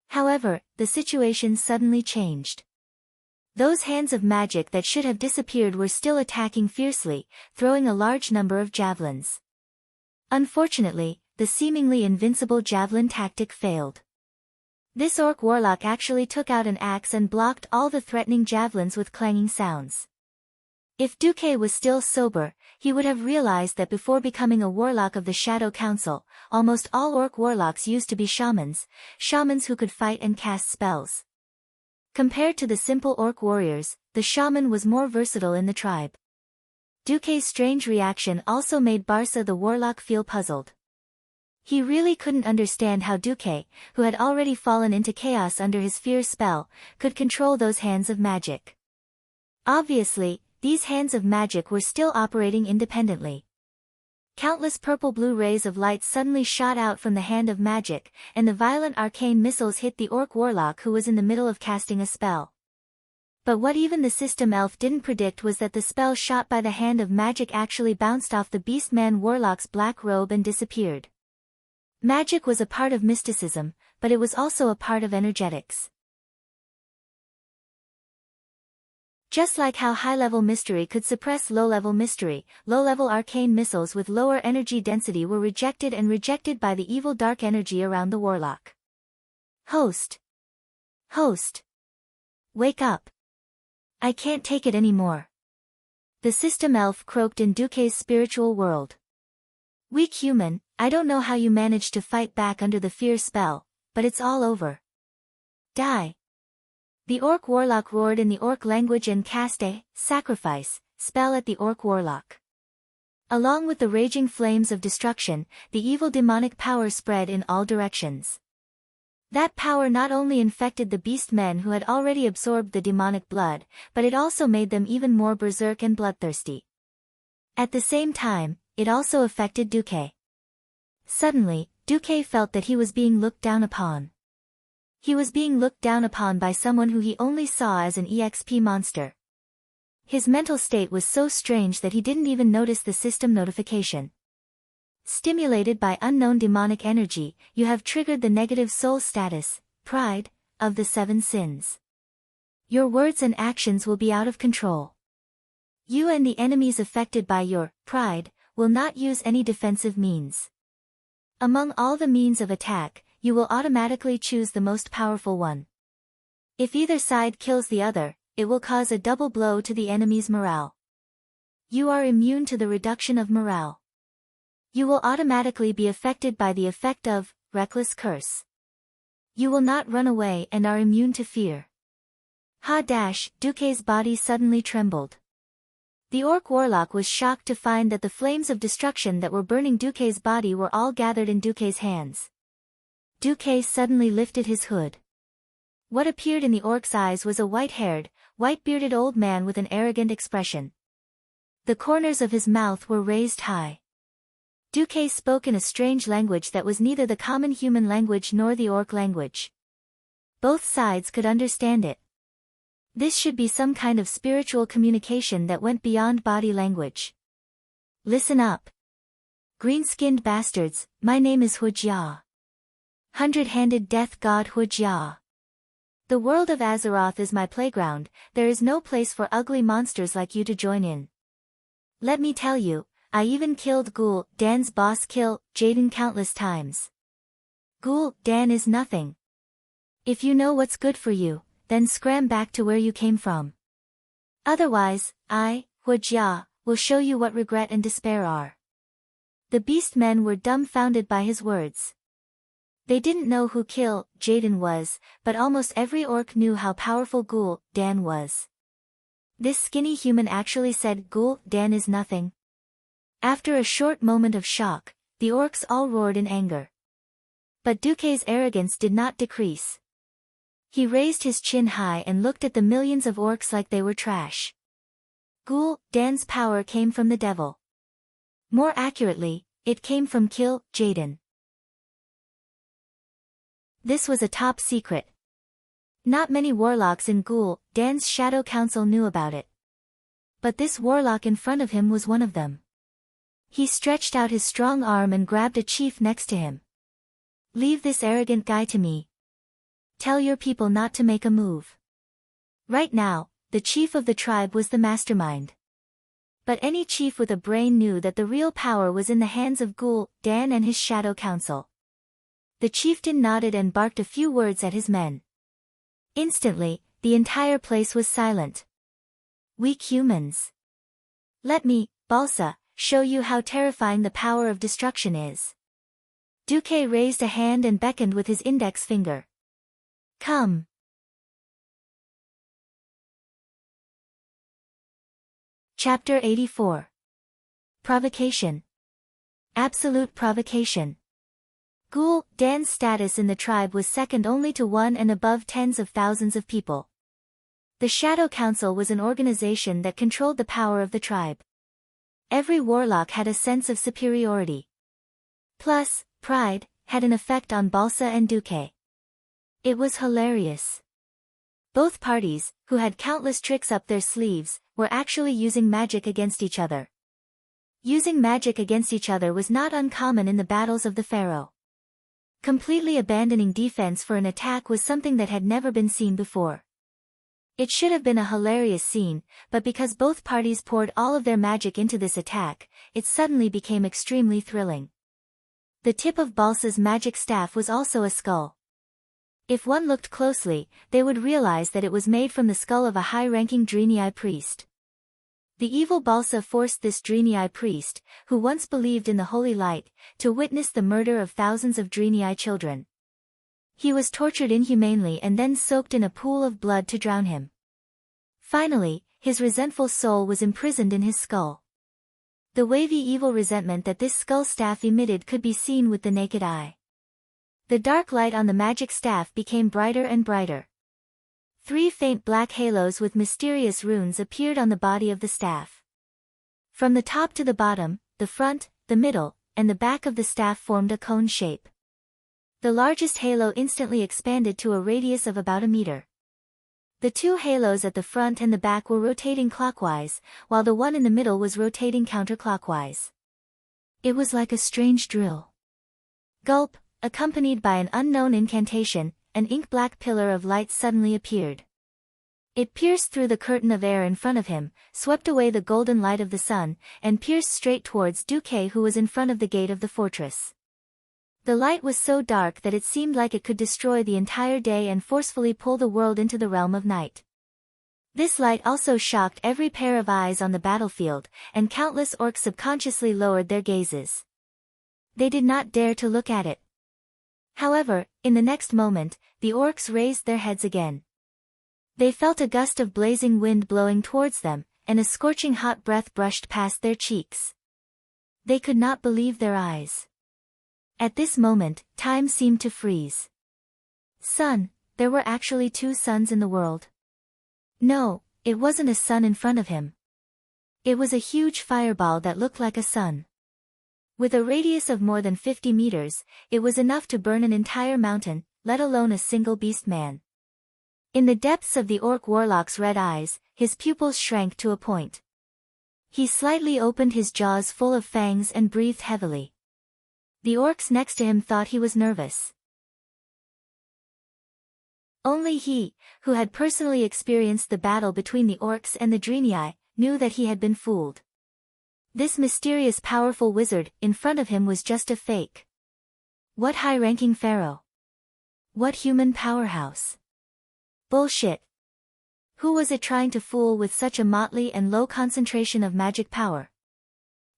[SPEAKER 1] However, the situation suddenly changed. Those hands of magic that should have disappeared were still attacking fiercely, throwing a large number of javelins. Unfortunately, the seemingly invincible javelin tactic failed. This orc warlock actually took out an axe and blocked all the threatening javelins with clanging sounds. If Duque was still sober, he would have realized that before becoming a warlock of the Shadow Council, almost all orc warlocks used to be shamans who could fight and cast spells. Compared to the simple orc warriors, the shaman was more versatile in the tribe. Duque's strange reaction also made Barca the warlock feel puzzled. He really couldn't understand how Duque, who had already fallen into chaos under his fear spell, could control those hands of magic. Obviously, these hands of magic were still operating independently. Countless purple-blue rays of light suddenly shot out from the hand of magic, and the violent arcane missiles hit the orc warlock who was in the middle of casting a spell. But what even the system elf didn't predict was that the spell shot by the hand of magic actually bounced off the beastman warlock's black robe and disappeared. Magic was a part of mysticism, but it was also a part of energetics. Just like how high-level mystery could suppress low-level mystery, low-level arcane missiles with lower energy density were rejected by the evil dark energy around the warlock. Host! Host! Wake up! I can't take it anymore. The system elf croaked in Duque's spiritual world. Weak human, I don't know how you managed to fight back under the fear spell, but it's all over. Die! The orc warlock roared in the orc language and cast a sacrifice spell at the orc warlock. Along with the raging flames of destruction, the evil demonic power spread in all directions. That power not only infected the beast men who had already absorbed the demonic blood, but it also made them even more berserk and bloodthirsty. At the same time, it also affected Duque. Suddenly, Duque felt that he was being looked down upon. He was being looked down upon by someone who he only saw as an EXP monster. His mental state was so strange that he didn't even notice the system notification. Stimulated by unknown demonic energy, you have triggered the negative soul status, pride, of the 7 sins. Your words and actions will be out of control. You and the enemies affected by your pride will not use any defensive means. Among all the means of attack, you will automatically choose the most powerful one. If either side kills the other, it will cause a double blow to the enemy's morale. You are immune to the reduction of morale. You will automatically be affected by the effect of reckless curse. You will not run away and are immune to fear. Duque's body suddenly trembled. The orc warlock was shocked to find that the flames of destruction that were burning Duque's body were all gathered in Duque's hands. Duque suddenly lifted his hood. What appeared in the orc's eyes was a white-haired, white-bearded old man with an arrogant expression. The corners of his mouth were raised high. Duque spoke in a strange language that was neither the common human language nor the orc language. Both sides could understand it. This should be some kind of spiritual communication that went beyond body language. Listen up. Green-skinned bastards, my name is Hujia. Hundred-handed death god Hujia. The world of Azeroth is my playground, there is no place for ugly monsters like you to join in. Let me tell you, I even killed Ghoul Dan's boss kill, Jaden countless times. Ghoul Dan is nothing. If you know what's good for you, then scram back to where you came from. Otherwise, I, Hujia, will show you what regret and despair are. The beast men were dumbfounded by his words. They didn't know who Kill Jaden was, but almost every orc knew how powerful Ghoul Dan was. This skinny human actually said Ghoul Dan is nothing. After a short moment of shock, the orcs all roared in anger. But Duque's arrogance did not decrease. He raised his chin high and looked at the millions of orcs like they were trash. Ghoul Dan's power came from the devil. More accurately, it came from Kill Jaden. This was a top secret. Not many warlocks in Ghoul Dan's Shadow Council knew about it. But this warlock in front of him was one of them. He stretched out his strong arm and grabbed a chief next to him. Leave this arrogant guy to me. Tell your people not to make a move. Right now, the chief of the tribe was the mastermind. But any chief with a brain knew that the real power was in the hands of Ghoul Dan and his Shadow Council. The chieftain nodded and barked a few words at his men. Instantly, the entire place was silent. Weak humans. Let me, Balsa, show you how terrifying the power of destruction is. Duque raised a hand and beckoned with his index finger. Come. Chapter 84. Provocation. Absolute provocation. Ghoul, Dan's status in the tribe was second only to one and above tens of thousands of people. The Shadow Council was an organization that controlled the power of the tribe. Every warlock had a sense of superiority. Plus, pride had an effect on Balsa and Duque. It was hilarious. Both parties, who had countless tricks up their sleeves, were actually using magic against each other. Using magic against each other was not uncommon in the battles of the Pharaoh. Completely abandoning defense for an attack was something that had never been seen before. It should have been a hilarious scene, but because both parties poured all of their magic into this attack, it suddenly became extremely thrilling. The tip of Balsa's magic staff was also a skull. If one looked closely, they would realize that it was made from the skull of a high-ranking Drenii priest. The evil Balsa forced this Drenii priest, who once believed in the holy light, to witness the murder of thousands of Drenii children. He was tortured inhumanely and then soaked in a pool of blood to drown him. Finally, his resentful soul was imprisoned in his skull. The wavy evil resentment that this skull staff emitted could be seen with the naked eye. The dark light on the magic staff became brighter and brighter. 3 faint black halos with mysterious runes appeared on the body of the staff. From the top to the bottom, the front, the middle, and the back of the staff formed a cone shape. The largest halo instantly expanded to a radius of about a meter. The 2 halos at the front and the back were rotating clockwise, while the one in the middle was rotating counterclockwise. It was like a strange drill. Gulp, accompanied by an unknown incantation, an ink-black pillar of light suddenly appeared. It pierced through the curtain of air in front of him, swept away the golden light of the sun, and pierced straight towards Duque, who was in front of the gate of the fortress. The light was so dark that it seemed like it could destroy the entire day and forcefully pull the world into the realm of night. This light also shocked every pair of eyes on the battlefield, and countless orcs subconsciously lowered their gazes. They did not dare to look at it. However, in the next moment, the orcs raised their heads again. They felt a gust of blazing wind blowing towards them, and a scorching hot breath brushed past their cheeks. They could not believe their eyes. At this moment, time seemed to freeze. Sun, there were actually 2 suns in the world. No, it wasn't a sun in front of him. It was a huge fireball that looked like a sun. With a radius of more than 50 meters, it was enough to burn an entire mountain, let alone a single beast man. In the depths of the orc warlock's red eyes, his pupils shrank to a point. He slightly opened his jaws full of fangs and breathed heavily. The orcs next to him thought he was nervous. Only he, who had personally experienced the battle between the orcs and the Drenii, knew that he had been fooled. This mysterious powerful wizard in front of him was just a fake. What high-ranking pharaoh? What human powerhouse? Bullshit. Who was it trying to fool with such a motley and low concentration of magic power?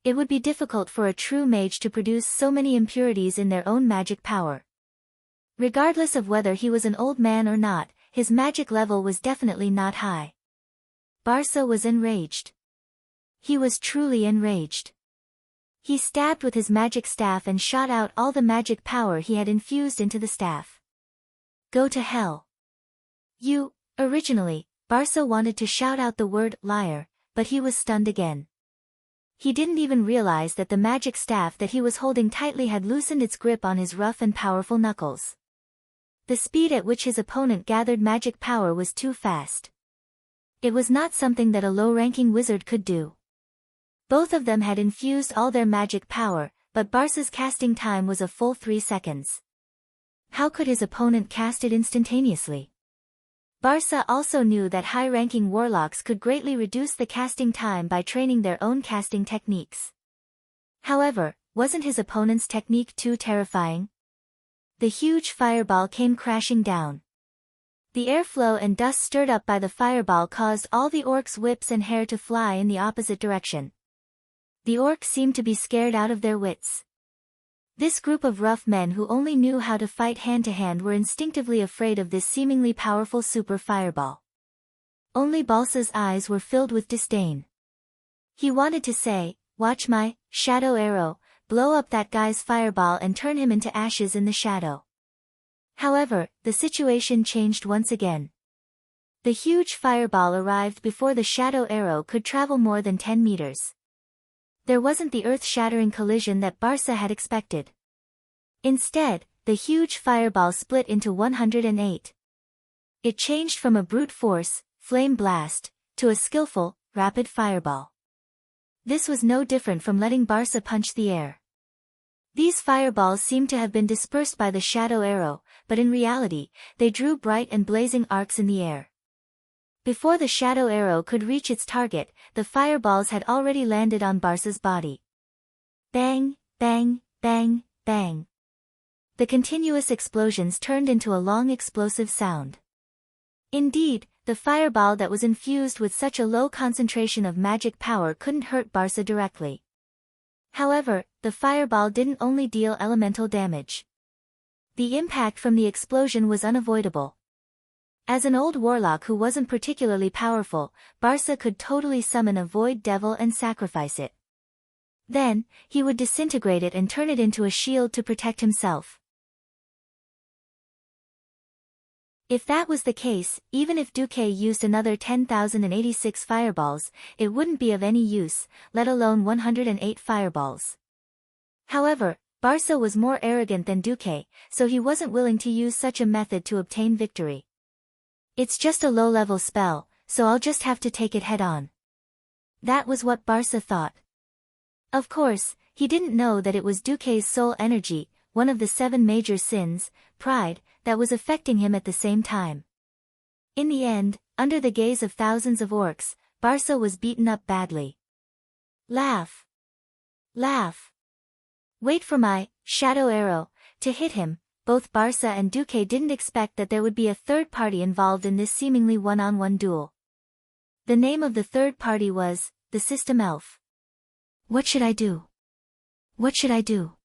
[SPEAKER 1] It would be difficult for a true mage to produce so many impurities in their own magic power. Regardless of whether he was an old man or not, his magic level was definitely not high. Barca was enraged. He was truly enraged. He stabbed with his magic staff and shot out all the magic power he had infused into the staff. Go to hell. Originally, Barca wanted to shout out the word liar, but he was stunned again. He didn't even realize that the magic staff that he was holding tightly had loosened its grip on his rough and powerful knuckles. The speed at which his opponent gathered magic power was too fast. It was not something that a low-ranking wizard could do. Both of them had infused all their magic power, but Barca's casting time was a full 3 seconds. How could his opponent cast it instantaneously? Barca also knew that high-ranking warlocks could greatly reduce the casting time by training their own casting techniques. However, wasn't his opponent's technique too terrifying? The huge fireball came crashing down. The airflow and dust stirred up by the fireball caused all the orcs' whips and hair to fly in the opposite direction. The orcs seemed to be scared out of their wits. This group of rough men who only knew how to fight hand-to-hand were instinctively afraid of this seemingly powerful super fireball. Only Balsa's eyes were filled with disdain. He wanted to say, "Watch my shadow arrow, blow up that guy's fireball and turn him into ashes in the shadow." However, the situation changed once again. The huge fireball arrived before the shadow arrow could travel more than 10 meters. There wasn't the earth-shattering collision that Barca had expected. Instead, the huge fireball split into 108. It changed from a brute force, flame blast, to a skillful, rapid fireball. This was no different from letting Barca punch the air. These fireballs seemed to have been dispersed by the shadow arrow, but in reality, they drew bright and blazing arcs in the air. Before the shadow arrow could reach its target, the fireballs had already landed on Barca's body. Bang, bang, bang, bang. The continuous explosions turned into a long explosive sound. Indeed, the fireball that was infused with such a low concentration of magic power couldn't hurt Barca directly. However, the fireball didn't only deal elemental damage. The impact from the explosion was unavoidable. As an old warlock who wasn't particularly powerful, Barca could totally summon a void devil and sacrifice it. Then, he would disintegrate it and turn it into a shield to protect himself. If that was the case, even if Duque used another 10,086 fireballs, it wouldn't be of any use, let alone 108 fireballs. However, Barca was more arrogant than Duque, so he wasn't willing to use such a method to obtain victory. "It's just a low-level spell, so I'll just have to take it head-on." That was what Barca thought. Of course, he didn't know that it was Duque's soul energy, one of the 7 major sins, pride, that was affecting him at the same time. In the end, under the gaze of thousands of orcs, Barca was beaten up badly. Laugh. Laugh. Wait for my shadow arrow to hit him. Both Barca and Duque didn't expect that there would be a third party involved in this seemingly one-on-one duel. The name of the third party was the System Elf. What should I do? What should I do?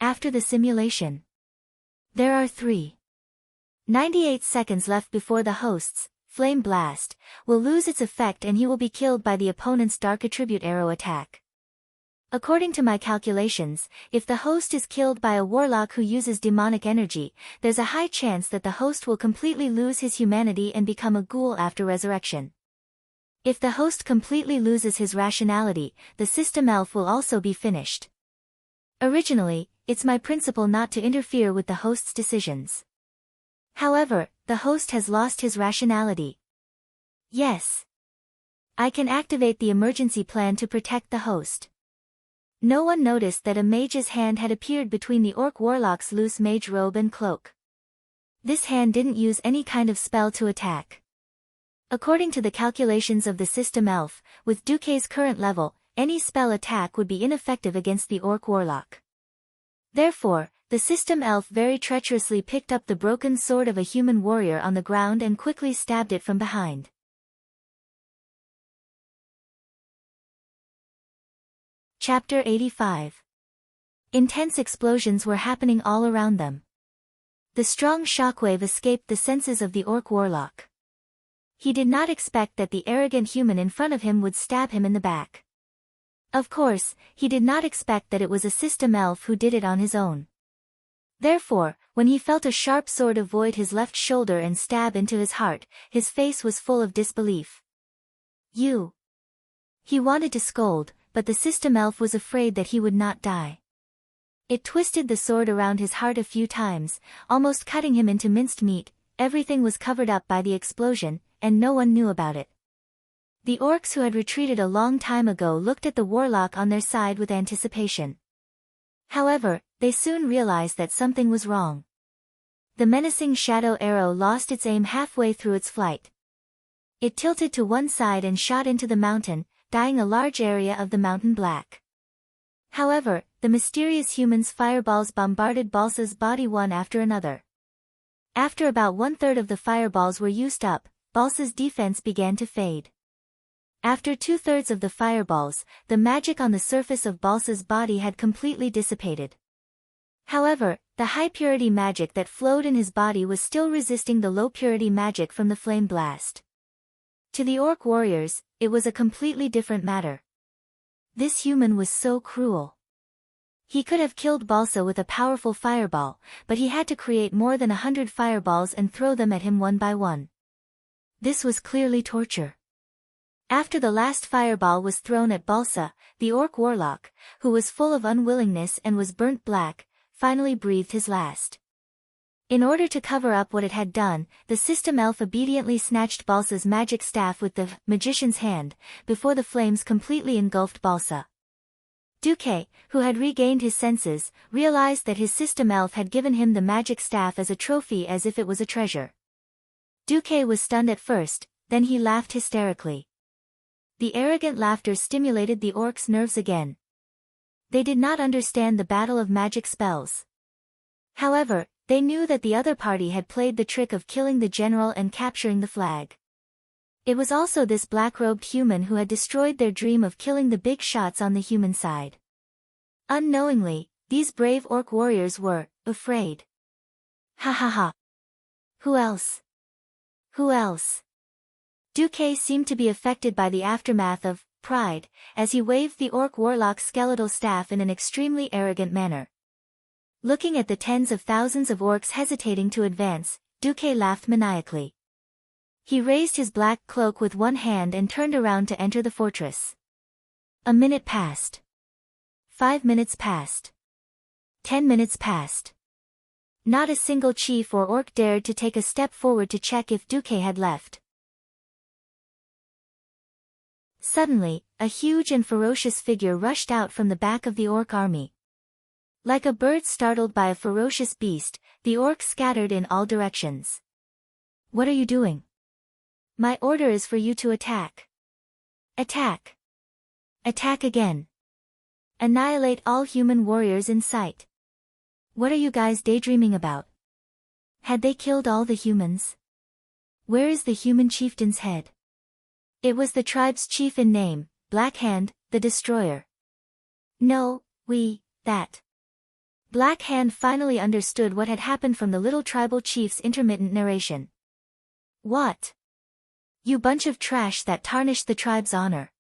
[SPEAKER 1] After the simulation. There are 3.98 seconds left before the host's Flame Blast will lose its effect and he will be killed by the opponent's Dark Attribute Arrow attack. According to my calculations, if the host is killed by a warlock who uses demonic energy, there's a high chance that the host will completely lose his humanity and become a ghoul after resurrection. If the host completely loses his rationality, the System Elf will also be finished. Originally, it's my principle not to interfere with the host's decisions. However, the host has lost his rationality. Yes. I can activate the emergency plan to protect the host. No one noticed that a mage's hand had appeared between the orc warlock's loose mage robe and cloak. This hand didn't use any kind of spell to attack. According to the calculations of the System Elf, with Duque's current level, any spell attack would be ineffective against the orc warlock. Therefore, the System Elf very treacherously picked up the broken sword of a human warrior on the ground and quickly stabbed it from behind. Chapter 85. Intense explosions were happening all around them. The strong shockwave escaped the senses of the orc warlock. He did not expect that the arrogant human in front of him would stab him in the back. Of course, he did not expect that it was a System Elf who did it on his own. Therefore, when he felt a sharp sword avoid his left shoulder and stab into his heart, his face was full of disbelief. "You!" He wanted to scold, but the System Elf was afraid that he would not die. It twisted the sword around his heart a few times, almost cutting him into minced meat. Everything was covered up by the explosion, and no one knew about it. The orcs who had retreated a long time ago looked at the warlock on their side with anticipation. However, they soon realized that something was wrong. The menacing shadow arrow lost its aim halfway through its flight. It tilted to one side and shot into the mountain, dyeing a large area of the mountain black. However, the mysterious human's fireballs bombarded Balsa's body one after another. After about 1/3 of the fireballs were used up, Balsa's defense began to fade. After 2/3 of the fireballs, the magic on the surface of Balsa's body had completely dissipated. However, the high-purity magic that flowed in his body was still resisting the low-purity magic from the flame blast. To the orc warriors, it was a completely different matter. This human was so cruel. He could have killed Balsa with a powerful fireball, but he had to create more than 100 fireballs and throw them at him one by one. This was clearly torture. After the last fireball was thrown at Balsa, the orc warlock, who was full of unwillingness and was burnt black, finally breathed his last. In order to cover up what it had done, the system elf obediently snatched Balsa's magic staff with the magician's hand, before the flames completely engulfed Balsa. Duque, who had regained his senses, realized that his system elf had given him the magic staff as a trophy as if it was a treasure. Duque was stunned at first, then he laughed hysterically. The arrogant laughter stimulated the orcs' nerves again. They did not understand the battle of magic spells. However, they knew that the other party had played the trick of killing the general and capturing the flag. It was also this black-robed human who had destroyed their dream of killing the big shots on the human side. Unknowingly, these brave orc warriors were afraid. Ha ha ha. Who else? Who else? Duque seemed to be affected by the aftermath of pride, as he waved the orc warlock's skeletal staff in an extremely arrogant manner. Looking at the tens of thousands of orcs hesitating to advance, Duque laughed maniacally. He raised his black cloak with one hand and turned around to enter the fortress. A minute passed. 5 minutes passed. 10 minutes passed. Not a single chief or orc dared to take a step forward to check if Duque had left. Suddenly, a huge and ferocious figure rushed out from the back of the orc army. Like a bird startled by a ferocious beast, the orcs scattered in all directions. What are you doing? My order is for you to attack. Attack. Attack again. Annihilate all human warriors in sight. What are you guys daydreaming about? Had they killed all the humans? Where is the human chieftain's head? It was the tribe's chief in name, Black Hand, the Destroyer. No, that. Black Hand finally understood what had happened from the little tribal chief's intermittent narration. What? You bunch of trash that tarnished the tribe's honor.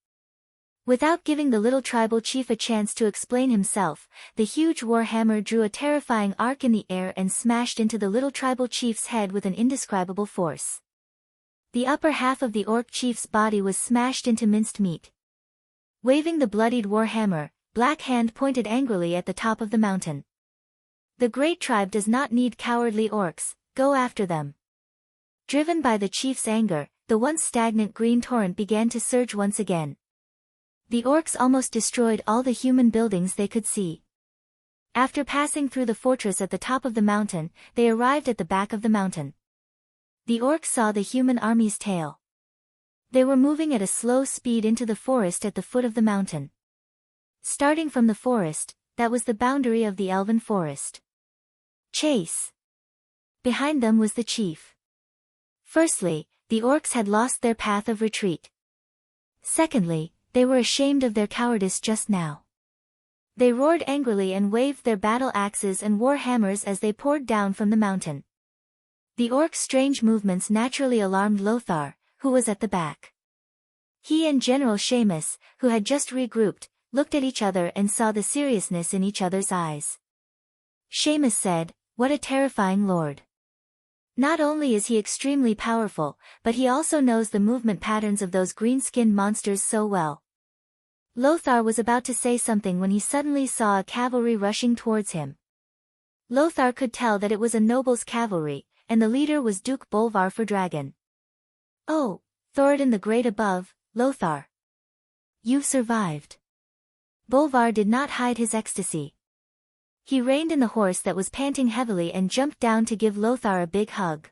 [SPEAKER 1] Without giving the little tribal chief a chance to explain himself, the huge warhammer drew a terrifying arc in the air and smashed into the little tribal chief's head with an indescribable force. The upper half of the orc chief's body was smashed into minced meat. Waving the bloodied warhammer, Black Hand pointed angrily at the top of the mountain. The great tribe does not need cowardly orcs, go after them. Driven by the chief's anger, the once stagnant green torrent began to surge once again. The orcs almost destroyed all the human buildings they could see. After passing through the fortress at the top of the mountain, they arrived at the back of the mountain. The orcs saw the human army's tail. They were moving at a slow speed into the forest at the foot of the mountain. Starting from the forest, that was the boundary of the elven forest. Chase! Behind them was the chief. Firstly, the orcs had lost their path of retreat. Secondly, they were ashamed of their cowardice just now. They roared angrily and waved their battle axes and war hammers as they poured down from the mountain. The orcs' strange movements naturally alarmed Lothar, who was at the back. He and General Seamus, who had just regrouped, looked at each other and saw the seriousness in each other's eyes. Seamus said, "What a terrifying lord. Not only is he extremely powerful, but he also knows the movement patterns of those green-skinned monsters so well." Lothar was about to say something when he suddenly saw a cavalry rushing towards him. Lothar could tell that it was a noble's cavalry, and the leader was Duke Bolvar for Dragon. "Oh, Thoradin the Great above, Lothar. You've survived." Bolvar did not hide his ecstasy. He reined in the horse that was panting heavily and jumped down to give Lothar a big hug.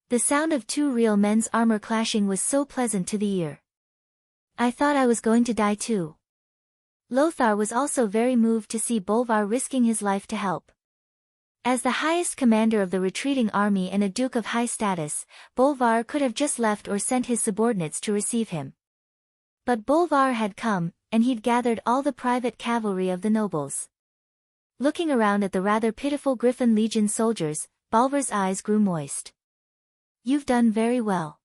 [SPEAKER 1] The sound of two real men's armor clashing was so pleasant to the ear. "I thought I was going to die too." Lothar was also very moved to see Bolvar risking his life to help. As the highest commander of the retreating army and a duke of high status, Bolvar could have just left or sent his subordinates to receive him. But Bolvar had come, and he'd gathered all the private cavalry of the nobles. Looking around at the rather pitiful Griffin Legion soldiers, Bolvar's eyes grew moist. "You've done very well."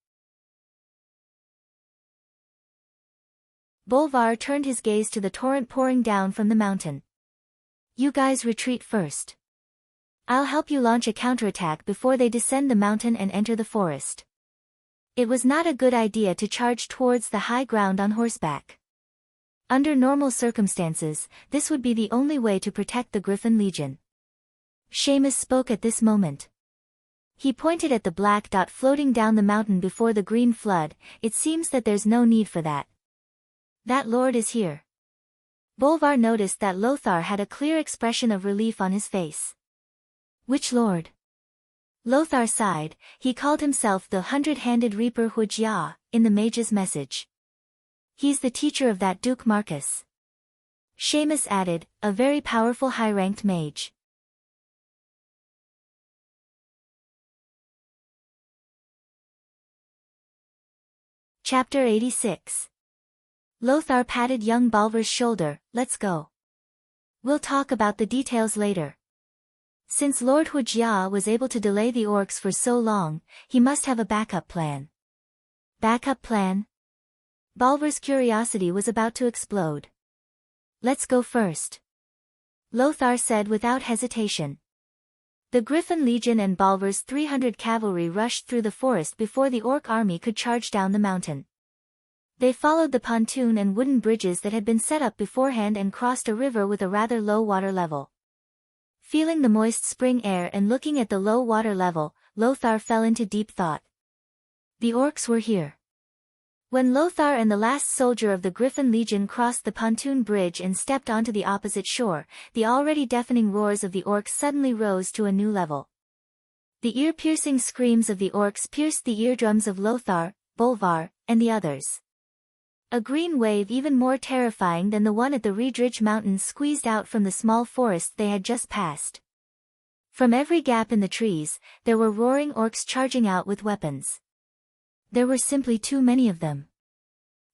[SPEAKER 1] Bolvar turned his gaze to the torrent pouring down from the mountain. "You guys retreat first. I'll help you launch a counterattack before they descend the mountain and enter the forest." It was not a good idea to charge towards the high ground on horseback. Under normal circumstances, this would be the only way to protect the Griffin Legion. Seamus spoke at this moment. He pointed at the black dot floating down the mountain before the green flood. "It seems that there's no need for that. That lord is here." Bolvar noticed that Lothar had a clear expression of relief on his face. "Which lord?" Lothar sighed. He called himself the Hundred-Handed Reaper Hujia, in the mage's message. "He's the teacher of that Duke Marcus." Seamus added, "A very powerful high-ranked mage." Chapter 86. Lothar patted young Bolvar's shoulder. "Let's go. We'll talk about the details later." Since Lord Hujia was able to delay the orcs for so long, he must have a backup plan. Backup plan? Bolvar's curiosity was about to explode. "Let's go first," Lothar said without hesitation. The Griffin Legion and Bolvar's 300 cavalry rushed through the forest before the orc army could charge down the mountain. They followed the pontoon and wooden bridges that had been set up beforehand and crossed a river with a rather low water level. Feeling the moist spring air and looking at the low water level, Lothar fell into deep thought. The orcs were here. When Lothar and the last soldier of the Griffin Legion crossed the pontoon bridge and stepped onto the opposite shore, the already deafening roars of the orcs suddenly rose to a new level. The ear-piercing screams of the orcs pierced the eardrums of Lothar, Bolvar, and the others. A green wave even more terrifying than the one at the Riedrich Mountains squeezed out from the small forest they had just passed. From every gap in the trees, there were roaring orcs charging out with weapons. There were simply too many of them.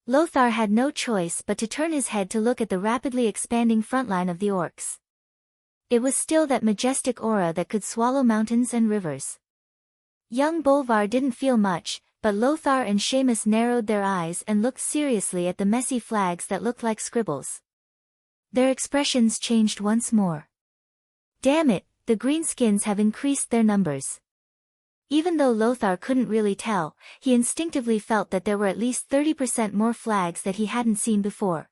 [SPEAKER 1] Lothar had no choice but to turn his head to look at the rapidly expanding front line of the orcs. It was still that majestic aura that could swallow mountains and rivers. Young Bolvar didn't feel much, but Lothar and Seamus narrowed their eyes and looked seriously at the messy flags that looked like scribbles. Their expressions changed once more. "Damn it, the greenskins have increased their numbers." Even though Lothar couldn't really tell, he instinctively felt that there were at least 30% more flags that he hadn't seen before.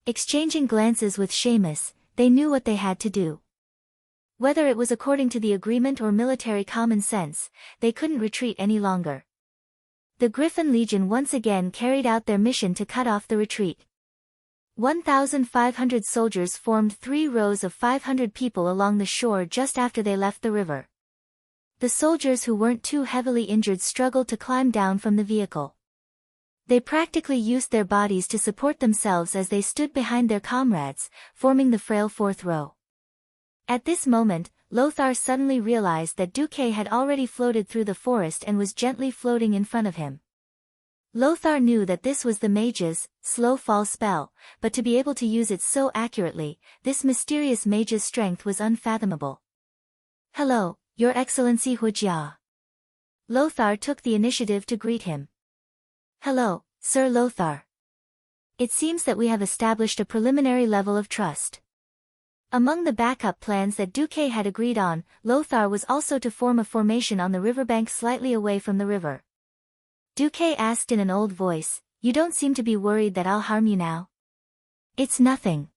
[SPEAKER 1] Exchanging glances with Seamus, they knew what they had to do. Whether it was according to the agreement or military common sense, they couldn't retreat any longer. The Griffin Legion once again carried out their mission to cut off the retreat. 1,500 soldiers formed 3 rows of 500 people along the shore just after they left the river. The soldiers who weren't too heavily injured struggled to climb down from the vehicle. They practically used their bodies to support themselves as they stood behind their comrades, forming the frail 4th row. At this moment, Lothar suddenly realized that Duque had already floated through the forest and was gently floating in front of him. Lothar knew that this was the mage's slow fall spell, but to be able to use it so accurately, this mysterious mage's strength was unfathomable. "Hello, Your Excellency Hujia." Lothar took the initiative to greet him. "Hello, Sir Lothar. It seems that we have established a preliminary level of trust." Among the backup plans that Duque had agreed on, Lothar was also to form a formation on the riverbank slightly away from the river. Duque asked in an old voice, "You don't seem to be worried that I'll harm you now?" "It's nothing.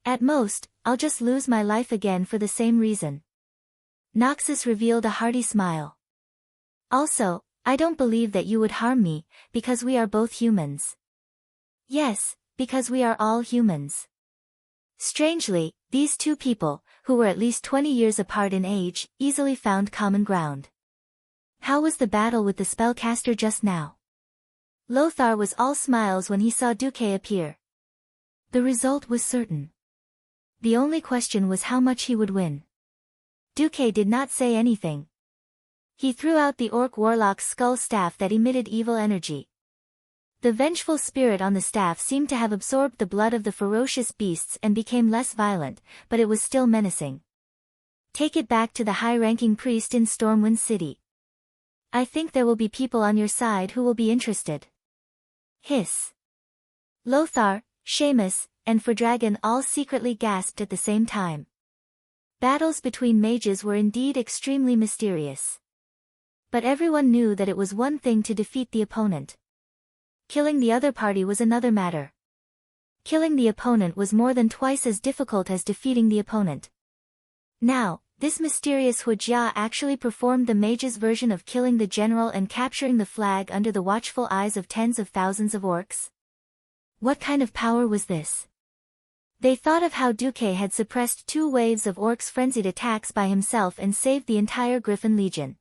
[SPEAKER 1] At most, I'll just lose my life again for the same reason." Noxus revealed a hearty smile. "Also, I don't believe that you would harm me, because we are both humans." "Yes, because we are all humans." Strangely, these two people, who were at least 20 years apart in age, easily found common ground. "How was the battle with the spellcaster just now?" Lothar was all smiles when he saw Duque appear. The result was certain. The only question was how much he would win. Duque did not say anything. He threw out the orc warlock's skull staff that emitted evil energy. The vengeful spirit on the staff seemed to have absorbed the blood of the ferocious beasts and became less violent, but it was still menacing. Take it back to the high-ranking priest in Stormwind City. I think there will be people on your side who will be interested. Hiss. Lothar, Seamus, and Fordragon all secretly gasped at the same time. Battles between mages were indeed extremely mysterious. But everyone knew that it was one thing to defeat the opponent. Killing the other party was another matter. Killing the opponent was more than twice as difficult as defeating the opponent. Now, this mysterious Huijia actually performed the mage's version of killing the general and capturing the flag under the watchful eyes of tens of thousands of orcs. What kind of power was this? They thought of how Duque had suppressed 2 waves of orcs' frenzied attacks by himself and saved the entire Griffin Legion.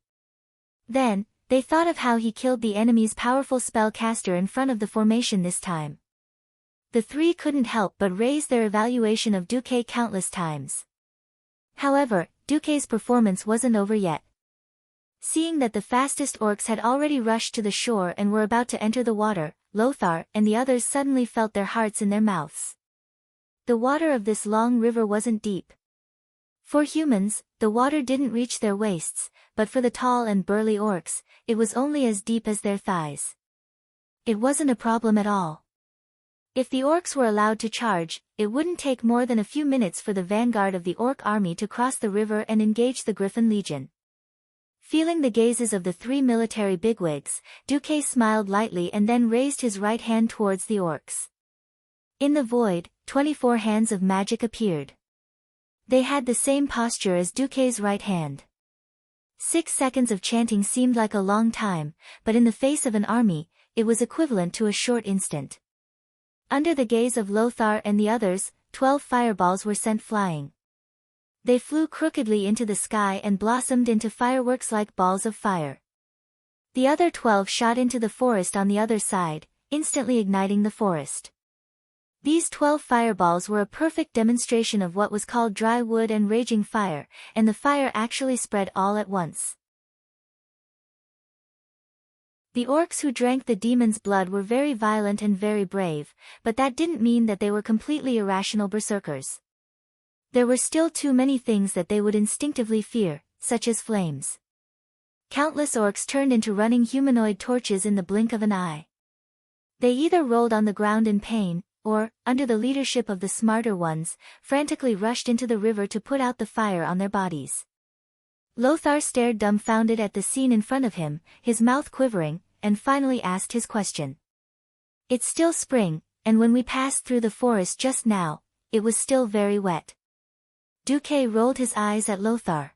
[SPEAKER 1] Then, they thought of how he killed the enemy's powerful spellcaster in front of the formation this time. The 3 couldn't help but raise their evaluation of Duque countless times. However, Duque's performance wasn't over yet. Seeing that the fastest orcs had already rushed to the shore and were about to enter the water, Lothar and the others suddenly felt their hearts in their mouths. The water of this long river wasn't deep. For humans, the water didn't reach their waists, but for the tall and burly orcs, it was only as deep as their thighs. It wasn't a problem at all. If the orcs were allowed to charge, it wouldn't take more than a few minutes for the vanguard of the orc army to cross the river and engage the Griffin Legion. Feeling the gazes of the 3 military bigwigs, Duque smiled lightly and then raised his right hand towards the orcs. In the void, 24 hands of magic appeared. They had the same posture as Duque's right hand. 6 seconds of chanting seemed like a long time, but in the face of an army, it was equivalent to a short instant. Under the gaze of Lothar and the others, 12 fireballs were sent flying. They flew crookedly into the sky and blossomed into fireworks like balls of fire. The other 12 shot into the forest on the other side, instantly igniting the forest. These 12 fireballs were a perfect demonstration of what was called dry wood and raging fire, and the fire actually spread all at once. The orcs who drank the demon's blood were very violent and very brave, but that didn't mean that they were completely irrational berserkers. There were still too many things that they would instinctively fear, such as flames. Countless orcs turned into running humanoid torches in the blink of an eye. They either rolled on the ground in pain, or, under the leadership of the smarter ones, frantically rushed into the river to put out the fire on their bodies. Lothar stared dumbfounded at the scene in front of him, his mouth quivering, and finally asked his question. It's still spring, and when we passed through the forest just now, it was still very wet. Duque rolled his eyes at Lothar.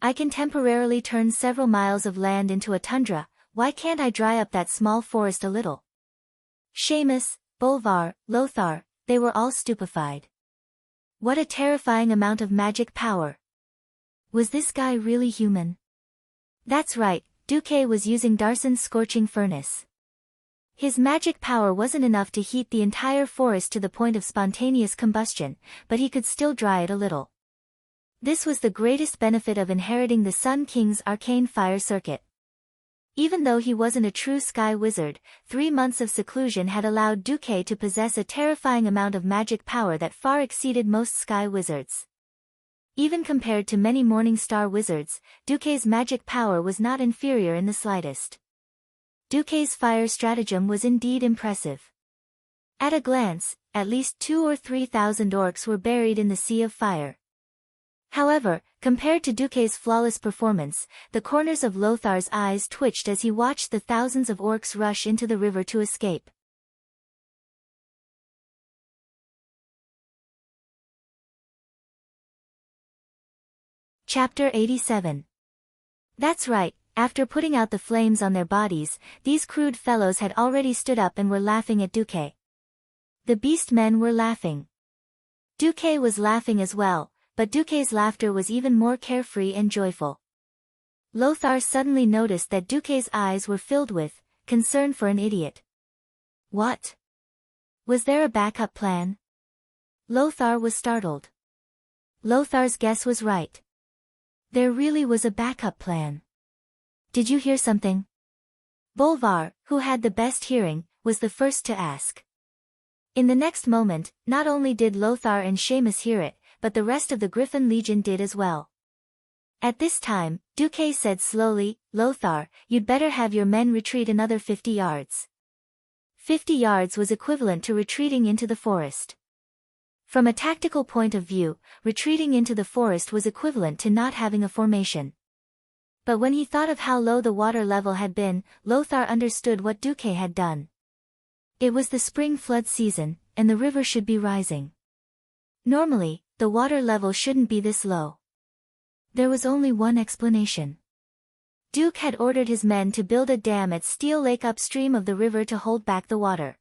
[SPEAKER 1] I can temporarily turn several miles of land into a tundra, why can't I dry up that small forest a little? Seamus, Bolvar, Lothar, they were all stupefied. What a terrifying amount of magic power. Was this guy really human? That's right, Duque was using Darson's scorching furnace. His magic power wasn't enough to heat the entire forest to the point of spontaneous combustion, but he could still dry it a little. This was the greatest benefit of inheriting the Sun King's arcane fire circuit. Even though he wasn't a true sky wizard, 3 months of seclusion had allowed Duque to possess a terrifying amount of magic power that far exceeded most sky wizards. Even compared to many Morning Star wizards, Duque's magic power was not inferior in the slightest. Duque's fire stratagem was indeed impressive. At a glance, at least 2,000 or 3,000 orcs were buried in the sea of fire. However, compared to Duque's flawless performance, the corners of Lothar's eyes twitched as he watched the thousands of orcs rush into the river to escape. Chapter 87. That's right, after putting out the flames on their bodies, these crude fellows had already stood up and were laughing at Duque. The beast men were laughing. Duque was laughing as well, but Duque's laughter was even more carefree and joyful. Lothar suddenly noticed that Duque's eyes were filled with concerned for an idiot. What? Was there a backup plan? Lothar was startled. Lothar's guess was right. There really was a backup plan. Did you hear something? Bolvar, who had the best hearing, was the first to ask. In the next moment, not only did Lothar and Seamus hear it, but the rest of the Griffin Legion did as well. At this time, Duque said slowly, Lothar, you'd better have your men retreat another 50 yards. 50 yards was equivalent to retreating into the forest. From a tactical point of view, retreating into the forest was equivalent to not having a formation. But when he thought of how low the water level had been, Lothar understood what Duque had done. It was the spring flood season, and the river should be rising. Normally, the water level shouldn't be this low. There was only one explanation. Duke had ordered his men to build a dam at Steel Lake upstream of the river to hold back the water.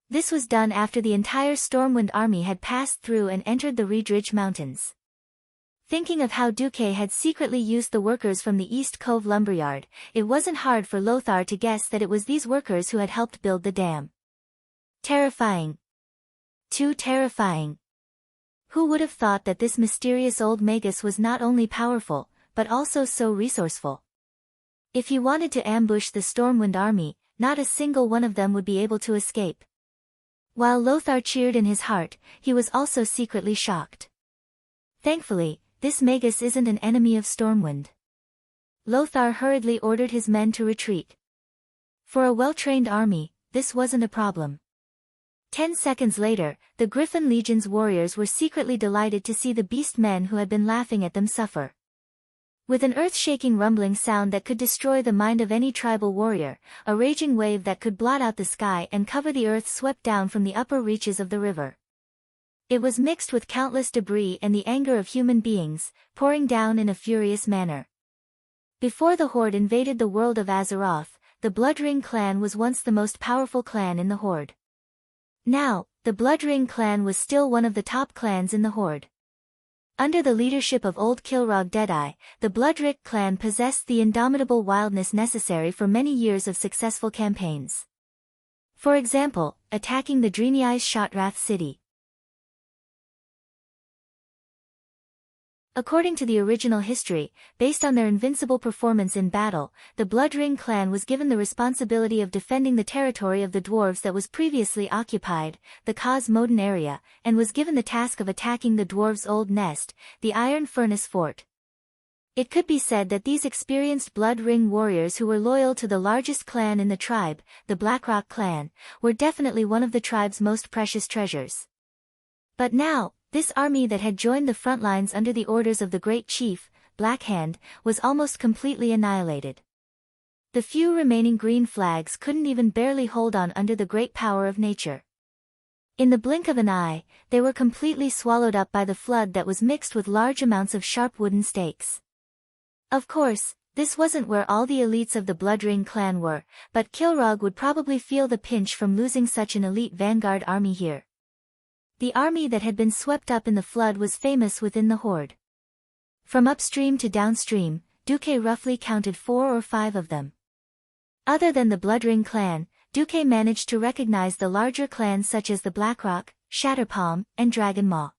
[SPEAKER 1] This was done after the entire Stormwind army had passed through and entered the Reedridge Mountains. Thinking of how Duque had secretly used the workers from the East Cove lumberyard, it wasn't hard for Lothar to guess that it was these workers who had helped build the dam. Terrifying. Too terrifying. Who would have thought that this mysterious old magus was not only powerful, but also so resourceful? If he wanted to ambush the Stormwind army, not a single one of them would be able to escape. While Lothar cheered in his heart, he was also secretly shocked. Thankfully, this magus isn't an enemy of Stormwind. Lothar hurriedly ordered his men to retreat. For a well-trained army, this wasn't a problem. 10 seconds later, the Griffin Legion's warriors were secretly delighted to see the beast men who had been laughing at them suffer. With an earth-shaking rumbling sound that could destroy the mind of any tribal warrior, a raging wave that could blot out the sky and cover the earth swept down from the upper reaches of the river. It was mixed with countless debris and the anger of human beings, pouring down in a furious manner. Before the Horde invaded the world of Azeroth, the Bloodring clan was once the most powerful clan in the Horde. Now, the Bloodring clan was still one of the top clans in the Horde. Under the leadership of Old Kilrog Deadeye, the Bloodring clan possessed the indomitable wildness necessary for many years of successful campaigns. For example, attacking the Dreenei's Shotrath city. According to the original history, based on their invincible performance in battle, the Bloodring clan was given the responsibility of defending the territory of the dwarves that was previously occupied, the Cos Moden area, and was given the task of attacking the dwarves' old nest, the Iron Furnace Fort. It could be said that these experienced Bloodring warriors who were loyal to the largest clan in the tribe, the Blackrock clan, were definitely one of the tribe's most precious treasures. But now, this army that had joined the front lines under the orders of the great chief, Blackhand, was almost completely annihilated. The few remaining green flags couldn't even barely hold on under the great power of nature. In the blink of an eye, they were completely swallowed up by the flood that was mixed with large amounts of sharp wooden stakes. Of course, this wasn't where all the elites of the Bloodring clan were, but Kilrog would probably feel the pinch from losing such an elite vanguard army here. The army that had been swept up in the flood was famous within the Horde. From upstream to downstream, Duque roughly counted 4 or 5 of them. Other than the Bloodring clan, Duque managed to recognize the larger clans such as the Blackrock, Shatterpalm, and Dragonmaw.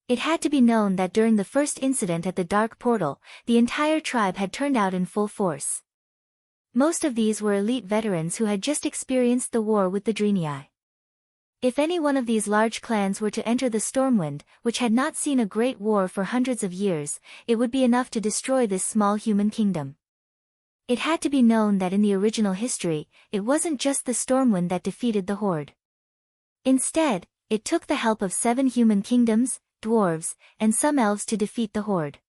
[SPEAKER 1] It had to be known that during the first incident at the Dark Portal, the entire tribe had turned out in full force. Most of these were elite veterans who had just experienced the war with the Dreenei. If any one of these large clans were to enter the Stormwind, which had not seen a great war for hundreds of years, it would be enough to destroy this small human kingdom. It had to be known that in the original history, it wasn't just the Stormwind that defeated the Horde. Instead, it took the help of 7 human kingdoms, dwarves, and some elves to defeat the Horde.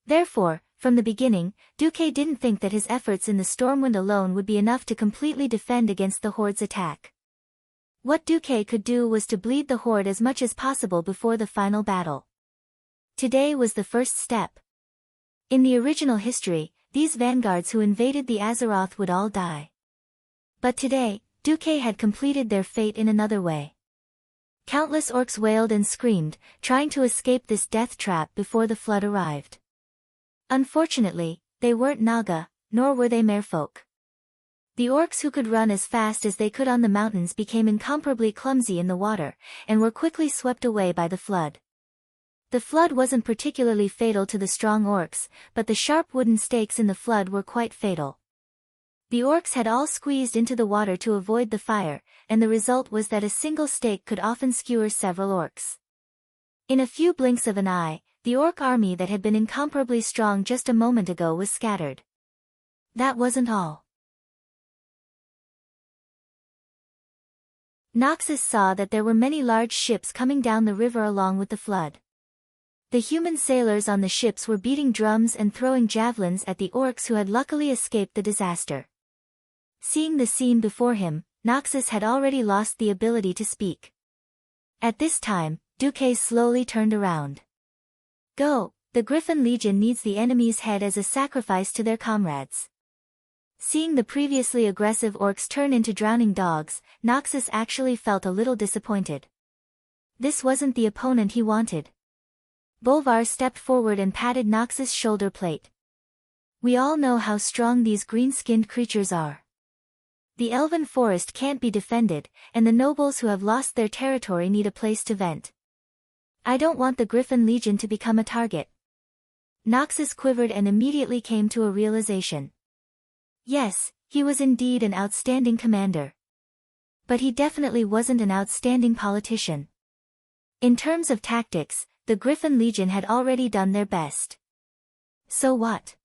[SPEAKER 1] Therefore, from the beginning, Duque didn't think that his efforts in the Stormwind alone would be enough to completely defend against the Horde's attack. What Duque could do was to bleed the Horde as much as possible before the final battle. Today was the first step. In the original history, these vanguards who invaded the Azeroth would all die. But today, Duque had completed their fate in another way. Countless orcs wailed and screamed, trying to escape this death trap before the flood arrived. Unfortunately, they weren't Naga, nor were they merfolk. The orcs who could run as fast as they could on the mountains became incomparably clumsy in the water, and were quickly swept away by the flood. The flood wasn't particularly fatal to the strong orcs, but the sharp wooden stakes in the flood were quite fatal. The orcs had all squeezed into the water to avoid the fire, and the result was that a single stake could often skewer several orcs. In a few blinks of an eye, the orc army that had been incomparably strong just a moment ago was scattered. That wasn't all. Noxus saw that there were many large ships coming down the river along with the flood. The human sailors on the ships were beating drums and throwing javelins at the orcs who had luckily escaped the disaster. Seeing the scene before him, Noxus had already lost the ability to speak. At this time, Duque slowly turned around. Go, the Griffin Legion needs the enemy's head as a sacrifice to their comrades. Seeing the previously aggressive orcs turn into drowning dogs, Noxus actually felt a little disappointed. This wasn't the opponent he wanted. Bolvar stepped forward and patted Noxus' shoulder plate. We all know how strong these green-skinned creatures are. The elven forest can't be defended, and the nobles who have lost their territory need a place to vent. I don't want the Griffin Legion to become a target. Noxus quivered and immediately came to a realization. Yes, he was indeed an outstanding commander. But he definitely wasn't an outstanding politician. In terms of tactics, the Griffin Legion had already done their best. So what?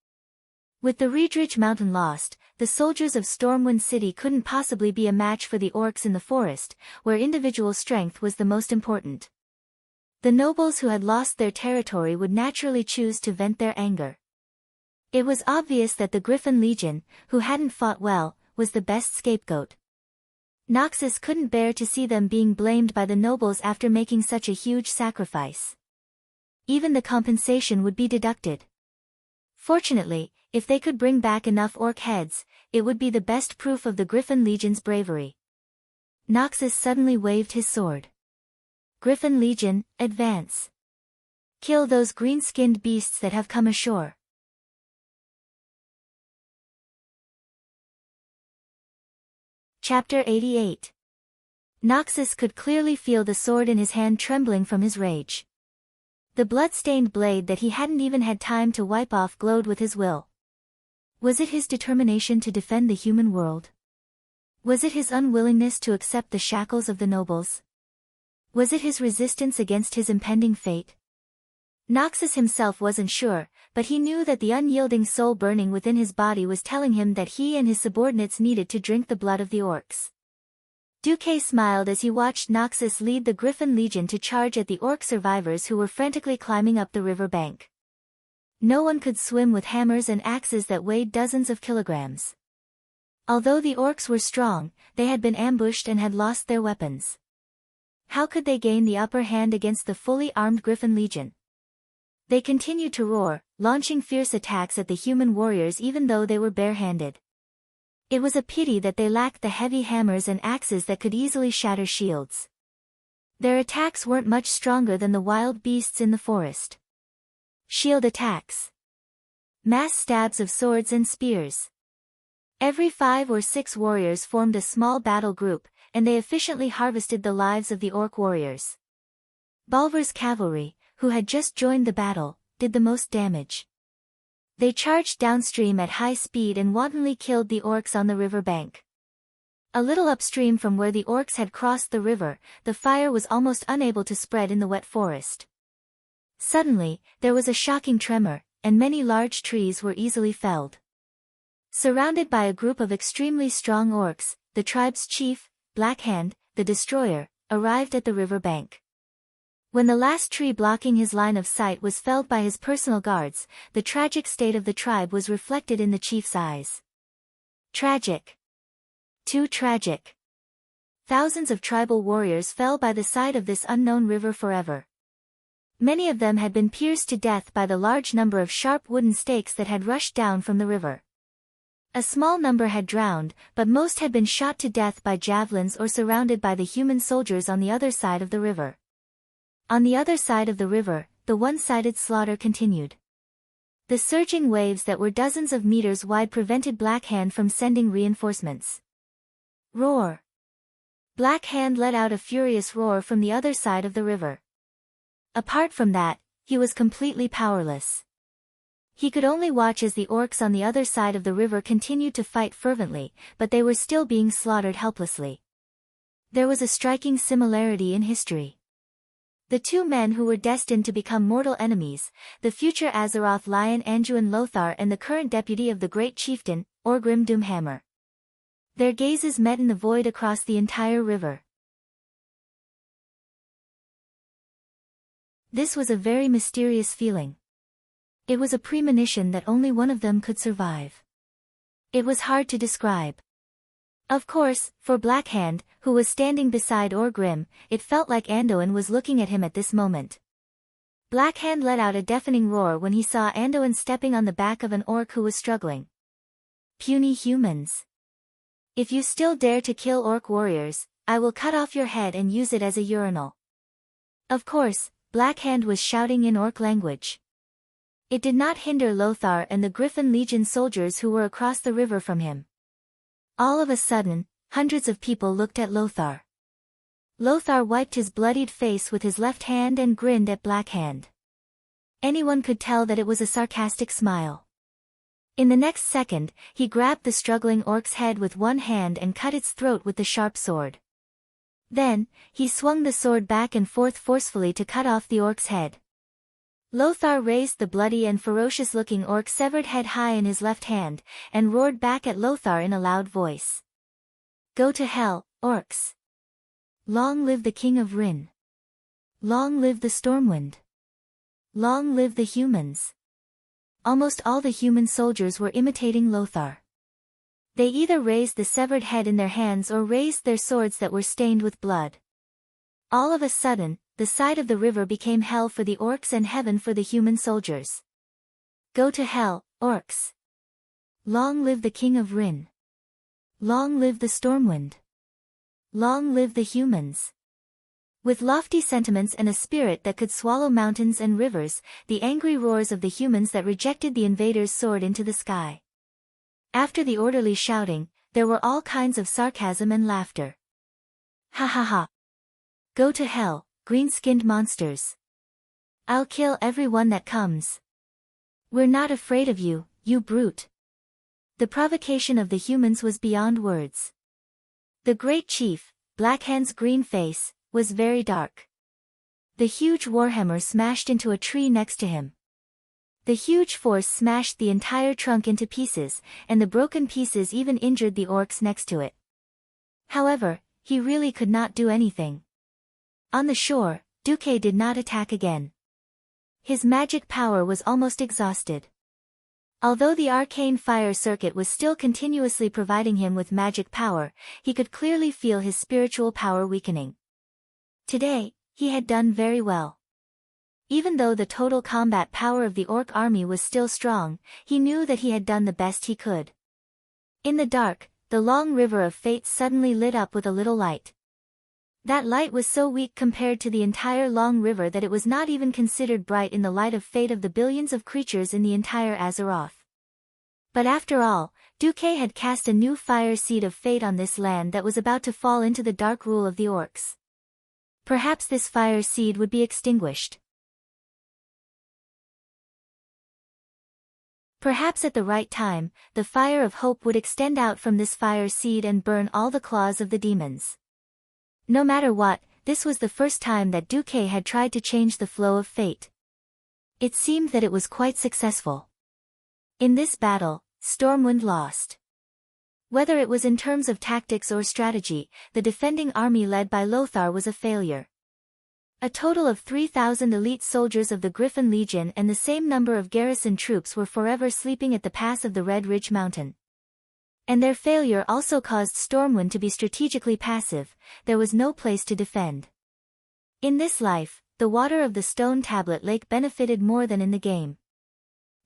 [SPEAKER 1] With the Riedrich Mountain lost, the soldiers of Stormwind City couldn't possibly be a match for the orcs in the forest, where individual strength was the most important. The nobles who had lost their territory would naturally choose to vent their anger. It was obvious that the Griffin Legion, who hadn't fought well, was the best scapegoat. Noxus couldn't bear to see them being blamed by the nobles after making such a huge sacrifice. Even the compensation would be deducted. Fortunately, if they could bring back enough orc heads, it would be the best proof of the Griffin Legion's bravery. Noxus suddenly waved his sword. Griffin Legion, advance. Kill those green-skinned beasts that have come ashore. Chapter 88. Noxus could clearly feel the sword in his hand trembling from his rage. The blood-stained blade that he hadn't even had time to wipe off glowed with his will. Was it his determination to defend the human world? Was it his unwillingness to accept the shackles of the nobles? Was it his resistance against his impending fate? Noxus himself wasn't sure, but he knew that the unyielding soul burning within his body was telling him that he and his subordinates needed to drink the blood of the orcs. Duque smiled as he watched Noxus lead the Griffin Legion to charge at the orc survivors who were frantically climbing up the river bank. No one could swim with hammers and axes that weighed dozens of kilograms. Although the orcs were strong, they had been ambushed and had lost their weapons. How could they gain the upper hand against the fully armed Griffin Legion? They continued to roar, launching fierce attacks at the human warriors even though they were barehanded. It was a pity that they lacked the heavy hammers and axes that could easily shatter shields. Their attacks weren't much stronger than the wild beasts in the forest. Shield attacks. Mass stabs of swords and spears. Every 5 or 6 warriors formed a small battle group, and they efficiently harvested the lives of the orc warriors. Bolvar's cavalry, who had just joined the battle, did the most damage. They charged downstream at high speed and wantonly killed the orcs on the river bank. A little upstream from where the orcs had crossed the river, the fire was almost unable to spread in the wet forest. Suddenly, there was a shocking tremor, and many large trees were easily felled. Surrounded by a group of extremely strong orcs, the tribe's chief, Blackhand, the Destroyer, arrived at the river bank. When the last tree blocking his line of sight was felled by his personal guards, the tragic state of the tribe was reflected in the chief's eyes. Tragic. Too tragic. Thousands of tribal warriors fell by the side of this unknown river forever. Many of them had been pierced to death by the large number of sharp wooden stakes that had rushed down from the river. A small number had drowned, but most had been shot to death by javelins or surrounded by the human soldiers on the other side of the river. On the other side of the river, the one-sided slaughter continued. The surging waves that were dozens of meters wide prevented Black Hand from sending reinforcements. Roar! Black Hand let out a furious roar from the other side of the river. Apart from that, he was completely powerless. He could only watch as the orcs on the other side of the river continued to fight fervently, but they were still being slaughtered helplessly. There was a striking similarity in history. The two men who were destined to become mortal enemies, the future Azeroth Lion Anduin Lothar and the current deputy of the great chieftain, Orgrim Doomhammer. Their gazes met in the void across the entire river. This was a very mysterious feeling. It was a premonition that only one of them could survive. It was hard to describe. Of course, for Black Hand, who was standing beside Orgrim, it felt like Anduin was looking at him at this moment. Black Hand let out a deafening roar when he saw Anduin stepping on the back of an orc who was struggling. Puny humans! If you still dare to kill orc warriors, I will cut off your head and use it as a urinal. Of course, Black Hand was shouting in orc language. It did not hinder Lothar and the Griffin Legion soldiers who were across the river from him. All of a sudden, hundreds of people looked at Lothar. Lothar wiped his bloodied face with his left hand and grinned at Black Hand. Anyone could tell that it was a sarcastic smile. In the next second, he grabbed the struggling orc's head with one hand and cut its throat with the sharp sword. Then, he swung the sword back and forth forcefully to cut off the orc's head. Lothar raised the bloody and ferocious-looking orc's severed head high in his left hand, and roared back at Lothar in a loud voice. Go to hell, orcs! Long live the King of Rin! Long live the Stormwind! Long live the humans! Almost all the human soldiers were imitating Lothar. They either raised the severed head in their hands or raised their swords that were stained with blood. All of a sudden, the side of the river became hell for the orcs and heaven for the human soldiers. Go to hell, orcs! Long live the King of Rin! Long live the Stormwind! Long live the humans! With lofty sentiments and a spirit that could swallow mountains and rivers, the angry roars of the humans that rejected the invaders soared into the sky. After the orderly shouting, there were all kinds of sarcasm and laughter. Ha ha ha! Go to hell, green-skinned monsters! I'll kill everyone that comes. We're not afraid of you, you brute! The provocation of the humans was beyond words. The great chief, Black Hand's green face, was very dark. The huge warhammer smashed into a tree next to him. The huge force smashed the entire trunk into pieces, and the broken pieces even injured the orcs next to it. However, he really could not do anything. On the shore, Duque did not attack again. His magic power was almost exhausted. Although the arcane fire circuit was still continuously providing him with magic power, he could clearly feel his spiritual power weakening. Today, he had done very well. Even though the total combat power of the orc army was still strong, he knew that he had done the best he could. In the dark, the long river of fate suddenly lit up with a little light. That light was so weak compared to the entire long river that it was not even considered bright in the light of fate of the billions of creatures in the entire Azeroth. But after all, Duque had cast a new fire seed of fate on this land that was about to fall into the dark rule of the orcs. Perhaps this fire seed would be extinguished. Perhaps at the right time, the fire of hope would extend out from this fire seed and burn all the claws of the demons. No matter what, this was the first time that Duque had tried to change the flow of fate. It seemed that it was quite successful. In this battle, Stormwind lost. Whether it was in terms of tactics or strategy, the defending army led by Lothar was a failure. A total of 3,000 elite soldiers of the Griffin Legion and the same number of garrison troops were forever sleeping at the pass of the Red Ridge Mountain. And their failure also caused Stormwind to be strategically passive. There was no place to defend. In this life, the water of the stone tablet lake benefited more than in the game.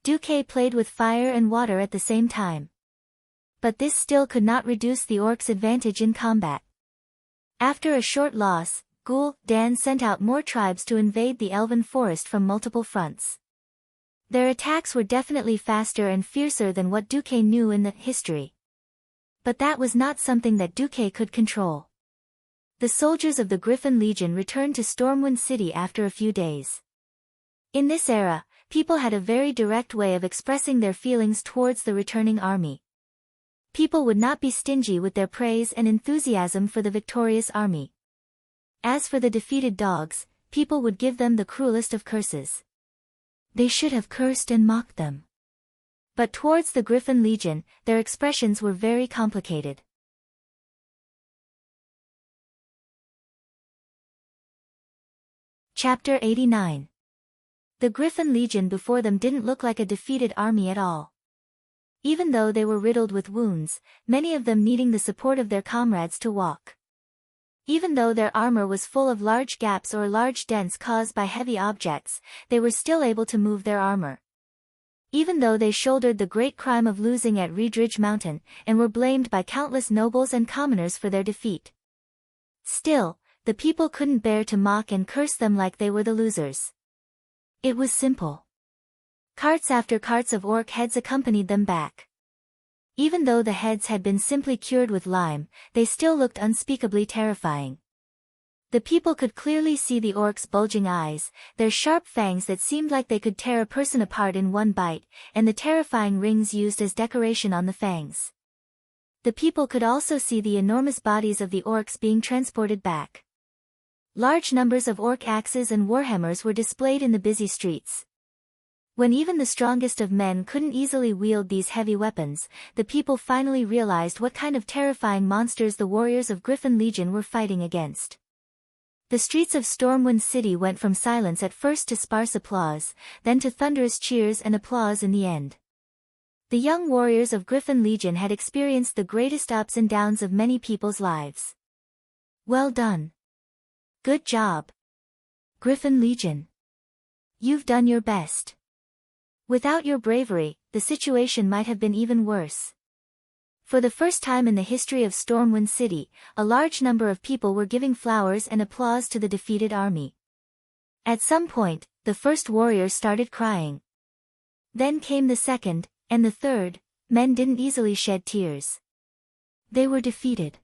[SPEAKER 1] Duque played with fire and water at the same time. But this still could not reduce the orcs' advantage in combat. After a short loss, Gul'dan sent out more tribes to invade the Elven Forest from multiple fronts. Their attacks were definitely faster and fiercer than what Duque knew in the history. But that was not something that Duque could control. The soldiers of the Griffin Legion returned to Stormwind City after a few days. In this era, people had a very direct way of expressing their feelings towards the returning army. People would not be stingy with their praise and enthusiasm for the victorious army. As for the defeated dogs, people would give them the cruelest of curses. They should have cursed and mocked them. But towards the Griffin Legion, their expressions were very complicated. Chapter 89. The Griffin Legion before them didn't look like a defeated army at all. Even though they were riddled with wounds, many of them needing the support of their comrades to walk. Even though their armor was full of large gaps or large dents caused by heavy objects, they were still able to move their armor. Even though they shouldered the great crime of losing at Reedridge Mountain, and were blamed by countless nobles and commoners for their defeat. Still, the people couldn't bear to mock and curse them like they were the losers. It was simple. Carts after carts of orc heads accompanied them back. Even though the heads had been simply cured with lime, they still looked unspeakably terrifying. The people could clearly see the orcs' bulging eyes, their sharp fangs that seemed like they could tear a person apart in one bite, and the terrifying rings used as decoration on the fangs. The people could also see the enormous bodies of the orcs being transported back. Large numbers of orc axes and warhammers were displayed in the busy streets. When even the strongest of men couldn't easily wield these heavy weapons, the people finally realized what kind of terrifying monsters the warriors of Griffin Legion were fighting against. The streets of Stormwind City went from silence at first to sparse applause, then to thunderous cheers and applause in the end. The young warriors of Griffin Legion had experienced the greatest ups and downs of many people's lives. Well done. Good job. Griffin Legion. You've done your best. Without your bravery, the situation might have been even worse. For the first time in the history of Stormwind City, a large number of people were giving flowers and applause to the defeated army. At some point, the first warrior started crying. Then came the second, and the third. Men didn't easily shed tears. They were defeated.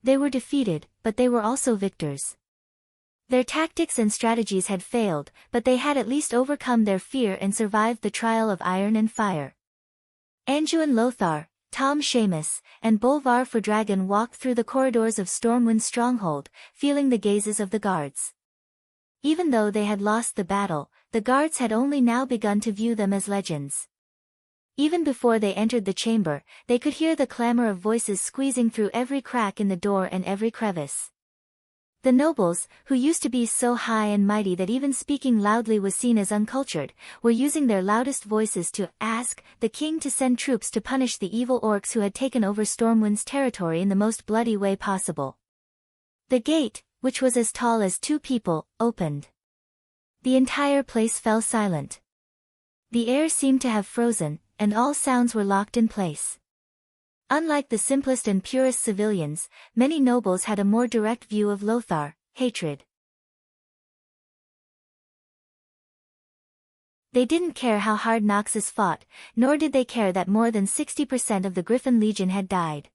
[SPEAKER 1] They were defeated, but they were also victors. Their tactics and strategies had failed, but they had at least overcome their fear and survived the trial of iron and fire. Anduin Lothar, Tom Seamus, and Bolvar Fordragon walked through the corridors of Stormwind's stronghold, feeling the gazes of the guards. Even though they had lost the battle, the guards had only now begun to view them as legends. Even before they entered the chamber, they could hear the clamor of voices squeezing through every crack in the door and every crevice. The nobles, who used to be so high and mighty that even speaking loudly was seen as uncultured, were using their loudest voices to ask the king to send troops to punish the evil orcs who had taken over Stormwind's territory in the most bloody way possible. The gate, which was as tall as two people, opened. The entire place fell silent. The air seemed to have frozen, and all sounds were locked in place. Unlike the simplest and purest civilians, many nobles had a more direct view of Lothar, hatred. They didn't care how hard Noxus fought, nor did they care that more than 60% of the Griffin Legion had died.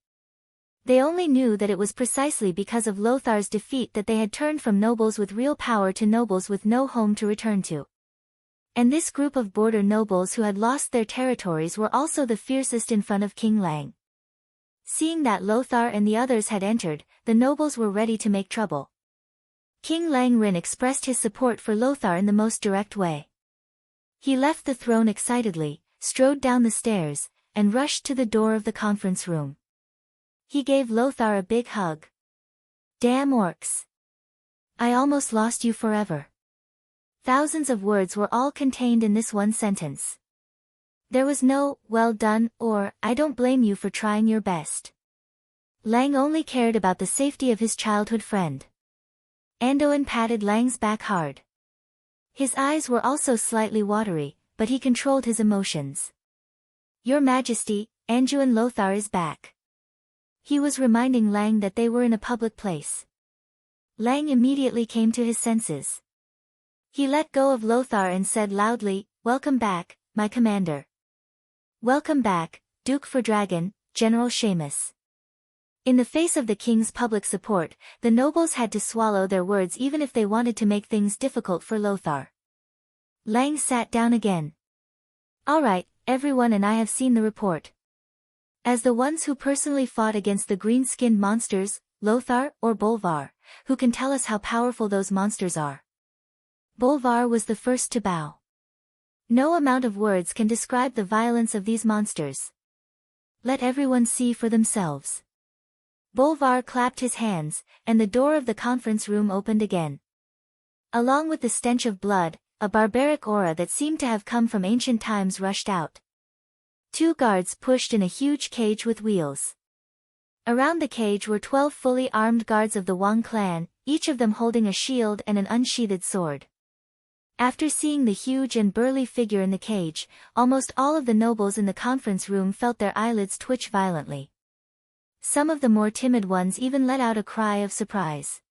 [SPEAKER 1] They only knew that it was precisely because of Lothar's defeat that they had turned from nobles with real power to nobles with no home to return to. And this group of border nobles who had lost their territories were also the fiercest in front of King Lang. Seeing that Lothar and the others had entered, the nobles were ready to make trouble. King Langren expressed his support for Lothar in the most direct way. He left the throne excitedly, strode down the stairs, and rushed to the door of the conference room. He gave Lothar a big hug. Damn orcs. I almost lost you forever. Thousands of words were all contained in this one sentence. There was no, well done, or, I don't blame you for trying your best. Lang only cared about the safety of his childhood friend. Anduin patted Lang's back hard. His eyes were also slightly watery, but he controlled his emotions. Your Majesty, Anduin Lothar is back. He was reminding Lang that they were in a public place. Lang immediately came to his senses. He let go of Lothar and said loudly, welcome back, my commander. Welcome back, Duke for Dragon, General Seamus. In the face of the king's public support, the nobles had to swallow their words even if they wanted to make things difficult for Lothar. Lang sat down again. All right, everyone, and I have seen the report. As the ones who personally fought against the green-skinned monsters, Lothar or Bolvar, who can tell us how powerful those monsters are? Bolvar was the first to bow. No amount of words can describe the violence of these monsters. Let everyone see for themselves. Bolvar clapped his hands, and the door of the conference room opened again. Along with the stench of blood, a barbaric aura that seemed to have come from ancient times rushed out. 2 guards pushed in a huge cage with wheels. Around the cage were 12 fully armed guards of the Wang clan, each of them holding a shield and an unsheathed sword. After seeing the huge and burly figure in the cage, almost all of the nobles in the conference room felt their eyelids twitch violently. Some of the more timid ones even let out a cry of surprise.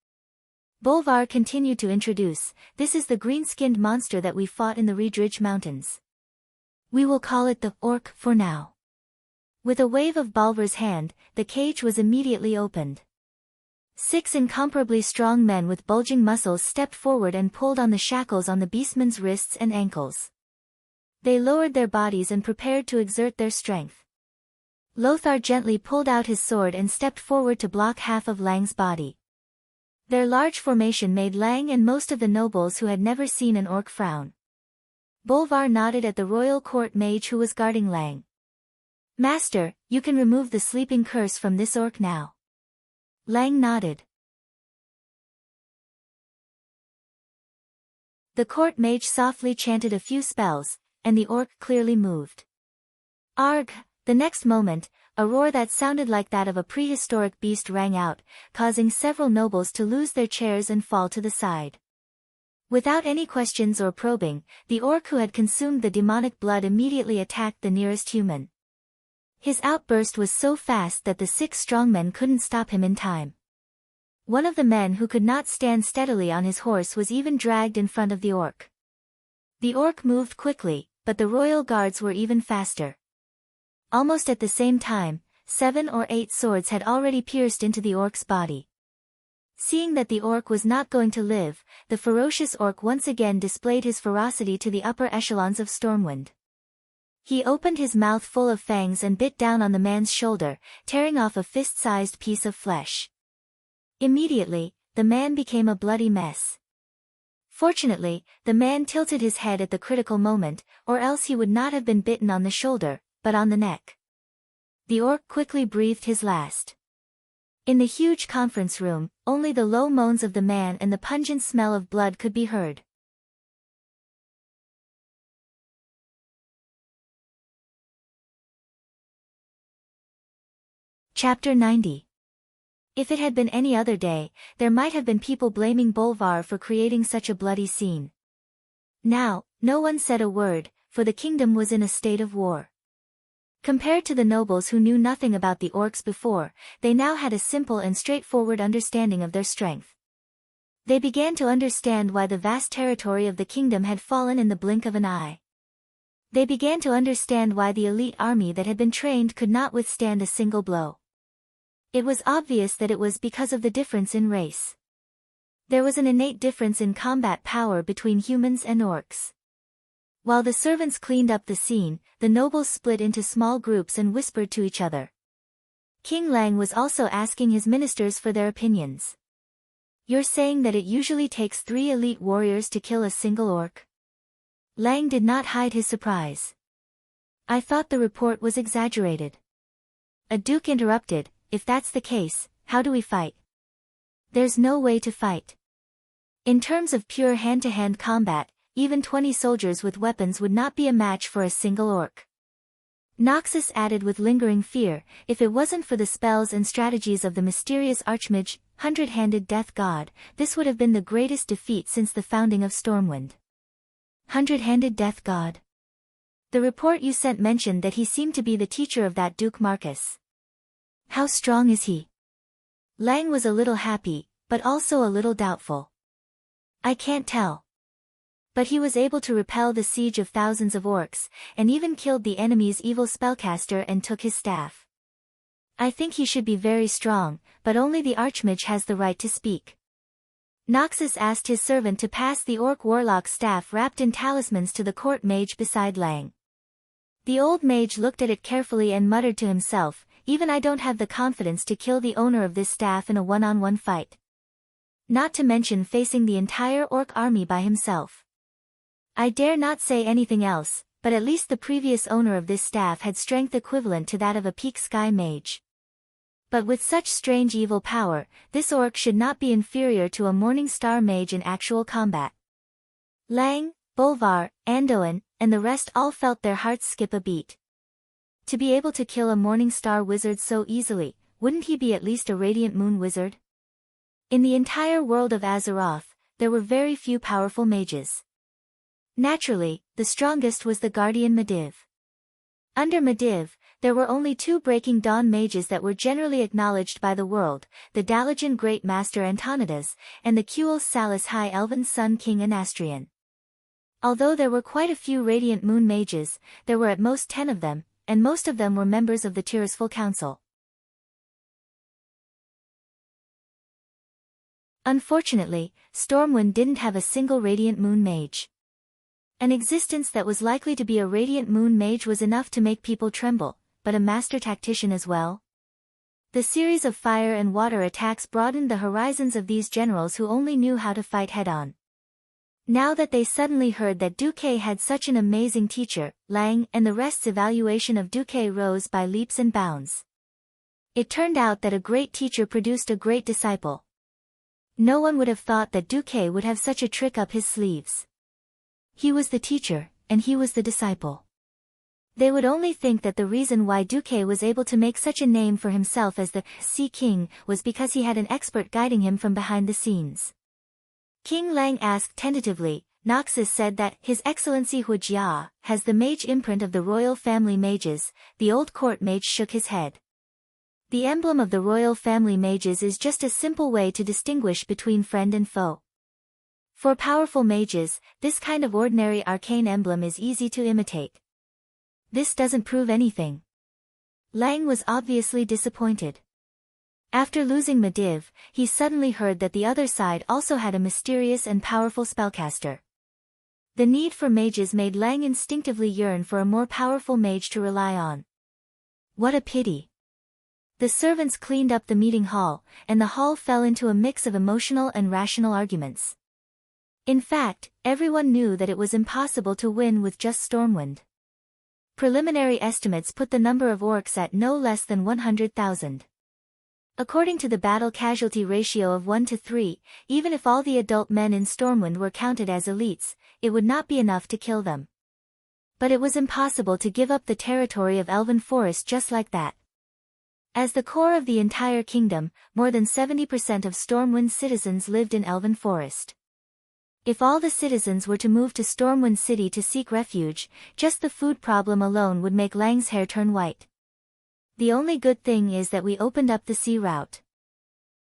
[SPEAKER 1] Bolvar continued to introduce, "This is the green-skinned monster that we fought in the Riedridge Mountains. We will call it the Orc for now." With a wave of Bolvar's hand, the cage was immediately opened. 6 incomparably strong men with bulging muscles stepped forward and pulled on the shackles on the beastman's wrists and ankles. They lowered their bodies and prepared to exert their strength. Lothar gently pulled out his sword and stepped forward to block half of Lang's body. Their large formation made Lang and most of the nobles who had never seen an orc frown. Bolvar nodded at the royal court mage who was guarding Lang. "Master, you can remove the sleeping curse from this orc now." Lang nodded. The court mage softly chanted a few spells, and the orc clearly moved. Arg! The next moment, a roar that sounded like that of a prehistoric beast rang out, causing several nobles to lose their chairs and fall to the side. Without any questions or probing, the orc who had consumed the demonic blood immediately attacked the nearest human. His outburst was so fast that the 6 strong men couldn't stop him in time. One of the men who could not stand steadily on his horse was even dragged in front of the orc. The orc moved quickly, but the royal guards were even faster. Almost at the same time, 7 or 8 swords had already pierced into the orc's body. Seeing that the orc was not going to live, the ferocious orc once again displayed his ferocity to the upper echelons of Stormwind. He opened his mouth full of fangs and bit down on the man's shoulder, tearing off a fist-sized piece of flesh. Immediately, the man became a bloody mess. Fortunately, the man tilted his head at the critical moment, or else he would not have been bitten on the shoulder, but on the neck. The orc quickly breathed his last. In the huge conference room, only the low moans of the man and the pungent smell of blood could be heard. Chapter 90. If it had been any other day, there might have been people blaming Bolvar for creating such a bloody scene. Now, no one said a word, for the kingdom was in a state of war. Compared to the nobles who knew nothing about the orcs before, they now had a simple and straightforward understanding of their strength. They began to understand why the vast territory of the kingdom had fallen in the blink of an eye. They began to understand why the elite army that had been trained could not withstand a single blow. It was obvious that it was because of the difference in race. There was an innate difference in combat power between humans and orcs. While the servants cleaned up the scene, the nobles split into small groups and whispered to each other. King Lang was also asking his ministers for their opinions. "You're saying that it usually takes 3 elite warriors to kill a single orc?" Lang did not hide his surprise. "I thought the report was exaggerated." A duke interrupted, "If that's the case, how do we fight?" "There's no way to fight. In terms of pure hand-to-hand combat, even 20 soldiers with weapons would not be a match for a single orc." Noxus added with lingering fear, "If it wasn't for the spells and strategies of the mysterious Archmage, Hundred-Handed Death God, this would have been the greatest defeat since the founding of Stormwind." Hundred-Handed Death God. The report you sent mentioned that he seemed to be the teacher of that Duke Marcus. How strong is he? Lang was a little happy, but also a little doubtful. "I can't tell. But he was able to repel the siege of thousands of orcs, and even killed the enemy's evil spellcaster and took his staff. I think he should be very strong, but only the Archmage has the right to speak. Noxus asked his servant to pass the orc warlock's staff wrapped in talismans to the court mage beside Lang. The old mage looked at it carefully and muttered to himself, "Even I don't have the confidence to kill the owner of this staff in a one-on-one fight. Not to mention facing the entire orc army by himself. I dare not say anything else, but at least the previous owner of this staff had strength equivalent to that of a peak sky mage. But with such strange evil power, this orc should not be inferior to a Morning Star mage in actual combat." Lang, Bolvar, Andoin, and the rest all felt their hearts skip a beat. To be able to kill a Morning Star wizard so easily, wouldn't he be at least a Radiant Moon wizard? In the entire world of Azeroth, there were very few powerful mages. Naturally, the strongest was the Guardian Medivh. Under Medivh, there were only two Breaking Dawn mages that were generally acknowledged by the world, the Dalajan Great Master Antonidas, and the Kuel Salis High Elven Sun King Anastrian. Although there were quite a few Radiant Moon mages, there were at most 10 of them, and most of them were members of the Tirisfal Council. Unfortunately, Stormwind didn't have a single Radiant Moon mage. An existence that was likely to be a Radiant Moon mage was enough to make people tremble, but a master tactician as well? The series of fire and water attacks broadened the horizons of these generals who only knew how to fight head-on. Now that they suddenly heard that Duque had such an amazing teacher, Lang and the rest's evaluation of Duque rose by leaps and bounds. It turned out that a great teacher produced a great disciple. No one would have thought that Duque would have such a trick up his sleeves. He was the teacher, and he was the disciple. They would only think that the reason why Duque was able to make such a name for himself as the Sea King was because he had an expert guiding him from behind the scenes. King Lang asked tentatively. Noxus said that His Excellency Huijia has the mage imprint of the royal family mages. The old court mage shook his head. The emblem of the royal family mages is just a simple way to distinguish between friend and foe. For powerful mages, this kind of ordinary arcane emblem is easy to imitate. This doesn't prove anything. Lang was obviously disappointed. After losing Medivh, he suddenly heard that the other side also had a mysterious and powerful spellcaster. The need for mages made Lang instinctively yearn for a more powerful mage to rely on. What a pity. The servants cleaned up the meeting hall, and the hall fell into a mix of emotional and rational arguments. In fact, everyone knew that it was impossible to win with just Stormwind. Preliminary estimates put the number of orcs at no less than 100,000. According to the battle casualty ratio of 1 to 3, even if all the adult men in Stormwind were counted as elites, it would not be enough to kill them. But it was impossible to give up the territory of Elven Forest just like that. As the core of the entire kingdom, more than 70% of Stormwind's citizens lived in Elven Forest. If all the citizens were to move to Stormwind City to seek refuge, just the food problem alone would make Lang's hair turn white. The only good thing is that we opened up the sea route.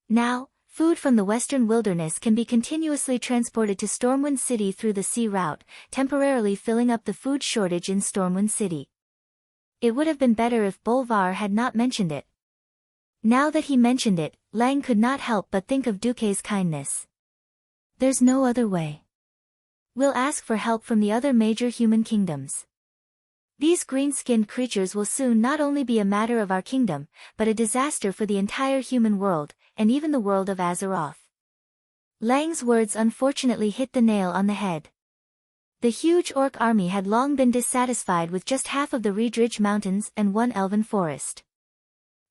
[SPEAKER 1] Now, food from the western wilderness can be continuously transported to Stormwind City through the sea route, temporarily filling up the food shortage in Stormwind City. It would have been better if Bolvar had not mentioned it. Now that he mentioned it, Lang could not help but think of Duque's kindness. There's no other way. We'll ask for help from the other major human kingdoms. These green-skinned creatures will soon not only be a matter of our kingdom, but a disaster for the entire human world, and even the world of Azeroth. Lang's words unfortunately hit the nail on the head. The huge orc army had long been dissatisfied with just half of the Riedridge Mountains and one elven forest.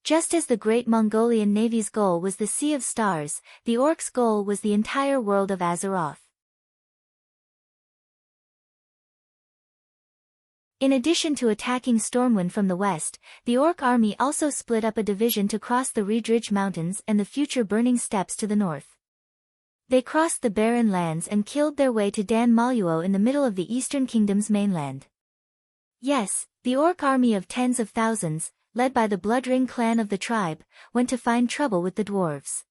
[SPEAKER 1] Just as the great Mongolian navy's goal was the Sea of Stars, the orcs' goal was the entire world of Azeroth. In addition to attacking Stormwind from the west, the orc army also split up a division to cross the Riedridge Mountains and the future Burning Steppes to the north. They crossed the barren lands and killed their way to Dan Maluo in the middle of the Eastern Kingdom's mainland. Yes, the orc army of tens of thousands, led by the Bloodring clan of the tribe, went to find trouble with the dwarves.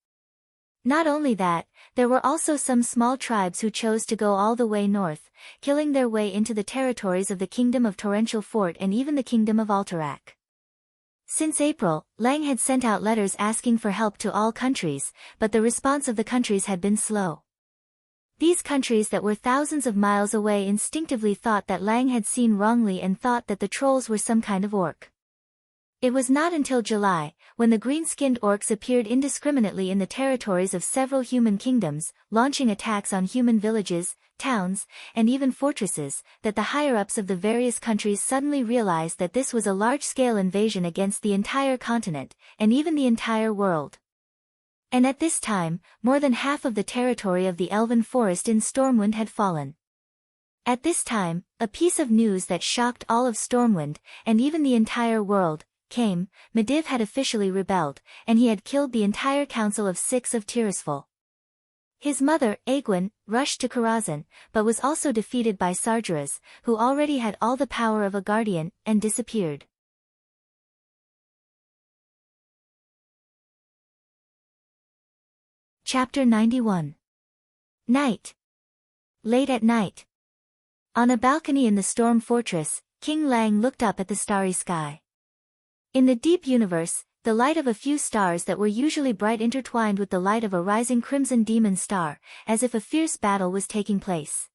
[SPEAKER 1] Not only that, there were also some small tribes who chose to go all the way north, killing their way into the territories of the Kingdom of Torrential Fort and even the Kingdom of Alterac. Since April, Lang had sent out letters asking for help to all countries, but the response of the countries had been slow. These countries that were thousands of miles away instinctively thought that Lang had seen wrongly and thought that the trolls were some kind of orc. It was not until July, when the green-skinned orcs appeared indiscriminately in the territories of several human kingdoms, launching attacks on human villages, towns, and even fortresses, that the higher-ups of the various countries suddenly realized that this was a large-scale invasion against the entire continent, and even the entire world. And at this time, more than half of the territory of the Elven Forest in Stormwind had fallen. At this time, a piece of news that shocked all of Stormwind, and even the entire world, came. Medivh had officially rebelled, and he had killed the entire council of 6 of Tirisfal. His mother, Aegwyn, rushed to Karazhan, but was also defeated by Sargeras, who already had all the power of a guardian, and disappeared. Chapter 91. Night. Late at night. On a balcony in the Storm Fortress, King Lang looked up at the starry sky. In the deep universe, the light of a few stars that were usually bright intertwined with the light of a rising crimson demon star, as if a fierce battle was taking place.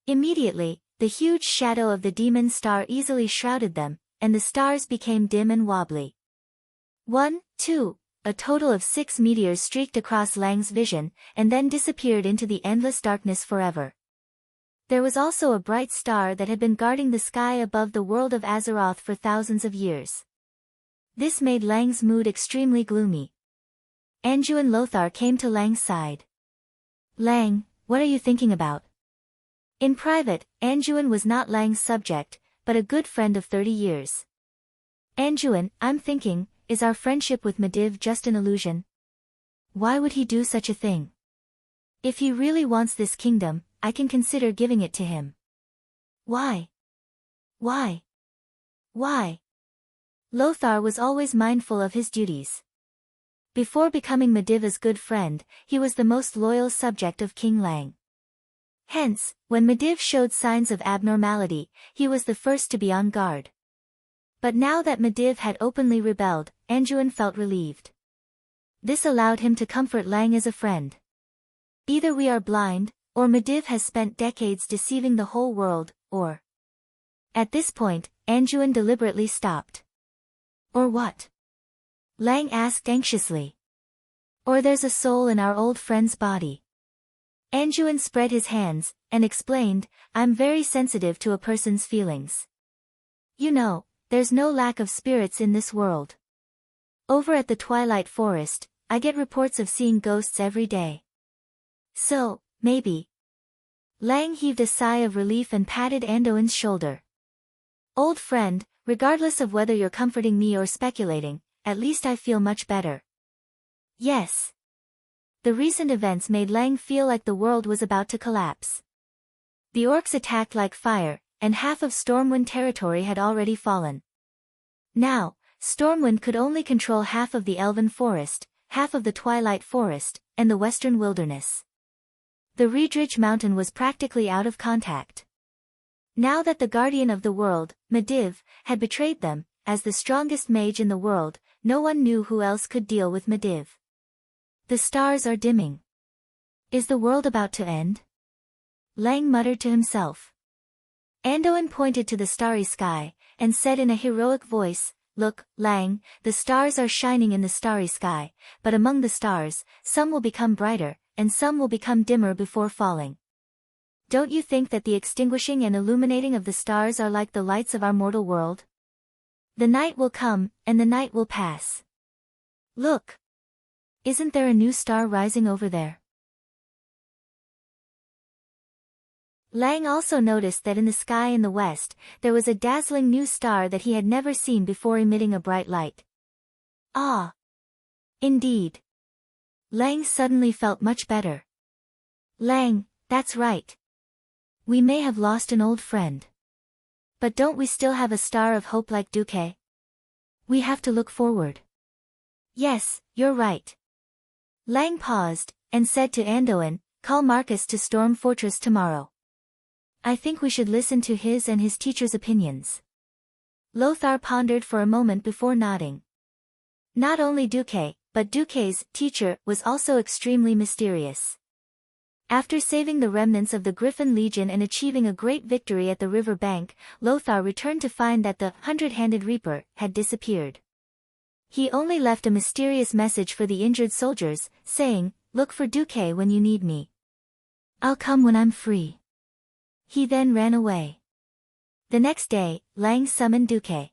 [SPEAKER 1] Immediately, the huge shadow of the demon star easily shrouded them, and the stars became dim and wobbly. 1, 2, a total of 6 meteors streaked across Lang's vision, and then disappeared into the endless darkness forever. There was also a bright star that had been guarding the sky above the world of Azeroth for thousands of years. This made Lang's mood extremely gloomy. Anduin Lothar came to Lang's side. "Lang, what are you thinking about?" In private, Anduin was not Lang's subject, but a good friend of 30 years. "Anduin, I'm thinking, is our friendship with Medivh just an illusion? Why would he do such a thing? If he really wants this kingdom, I can consider giving it to him." "Why? Why? Why?" Lothar was always mindful of his duties. Before becoming Medivh's good friend, he was the most loyal subject of King Lang. Hence, when Medivh showed signs of abnormality, he was the first to be on guard. But now that Medivh had openly rebelled, Anduin felt relieved. This allowed him to comfort Lang as a friend. Either we are blind, or Medivh has spent decades deceiving the whole world, or... At this point, Anduin deliberately stopped. "Or what?" Lang asked anxiously. "Or there's a soul in our old friend's body." Anduin spread his hands, and explained, "I'm very sensitive to a person's feelings. You know, there's no lack of spirits in this world. Over at the Twilight Forest, I get reports of seeing ghosts every day. So, maybe." Lang heaved a sigh of relief and patted Anduin's shoulder. "Old friend, regardless of whether you're comforting me or speculating, at least I feel much better." Yes. The recent events made Lang feel like the world was about to collapse. The orcs attacked like fire, and half of Stormwind territory had already fallen. Now, Stormwind could only control half of the Elven Forest, half of the Twilight Forest, and the Western Wilderness. The Riedrich Mountain was practically out of contact. Now that the Guardian of the World, Medivh, had betrayed them, as the strongest mage in the world, no one knew who else could deal with Medivh. "The stars are dimming. Is the world about to end?" Lang muttered to himself. Anduin pointed to the starry sky, and said in a heroic voice, "Look, Lang, the stars are shining in the starry sky, but among the stars, some will become brighter, and some will become dimmer before falling. Don't you think that the extinguishing and illuminating of the stars are like the lights of our mortal world? The night will come, and the night will pass. Look! Isn't there a new star rising over there?" Lang also noticed that in the sky in the west, there was a dazzling new star that he had never seen before emitting a bright light. Ah! Indeed. Lang suddenly felt much better. "Lang, that's right. We may have lost an old friend. But don't we still have a star of hope like Duque? We have to look forward." "Yes, you're right. Lang paused, and said to Andoin, "Call Marcus to Storm Fortress tomorrow. I think we should listen to his and his teacher's opinions." Lothar pondered for a moment before nodding. Not only Duque, but Duque's teacher was also extremely mysterious. After saving the remnants of the Griffin Legion and achieving a great victory at the river bank, Lothar returned to find that the Hundred-Handed Reaper had disappeared. He only left a mysterious message for the injured soldiers, saying, "Look for Duque when you need me. I'll come when I'm free." He then ran away. The next day, Lang summoned Duque.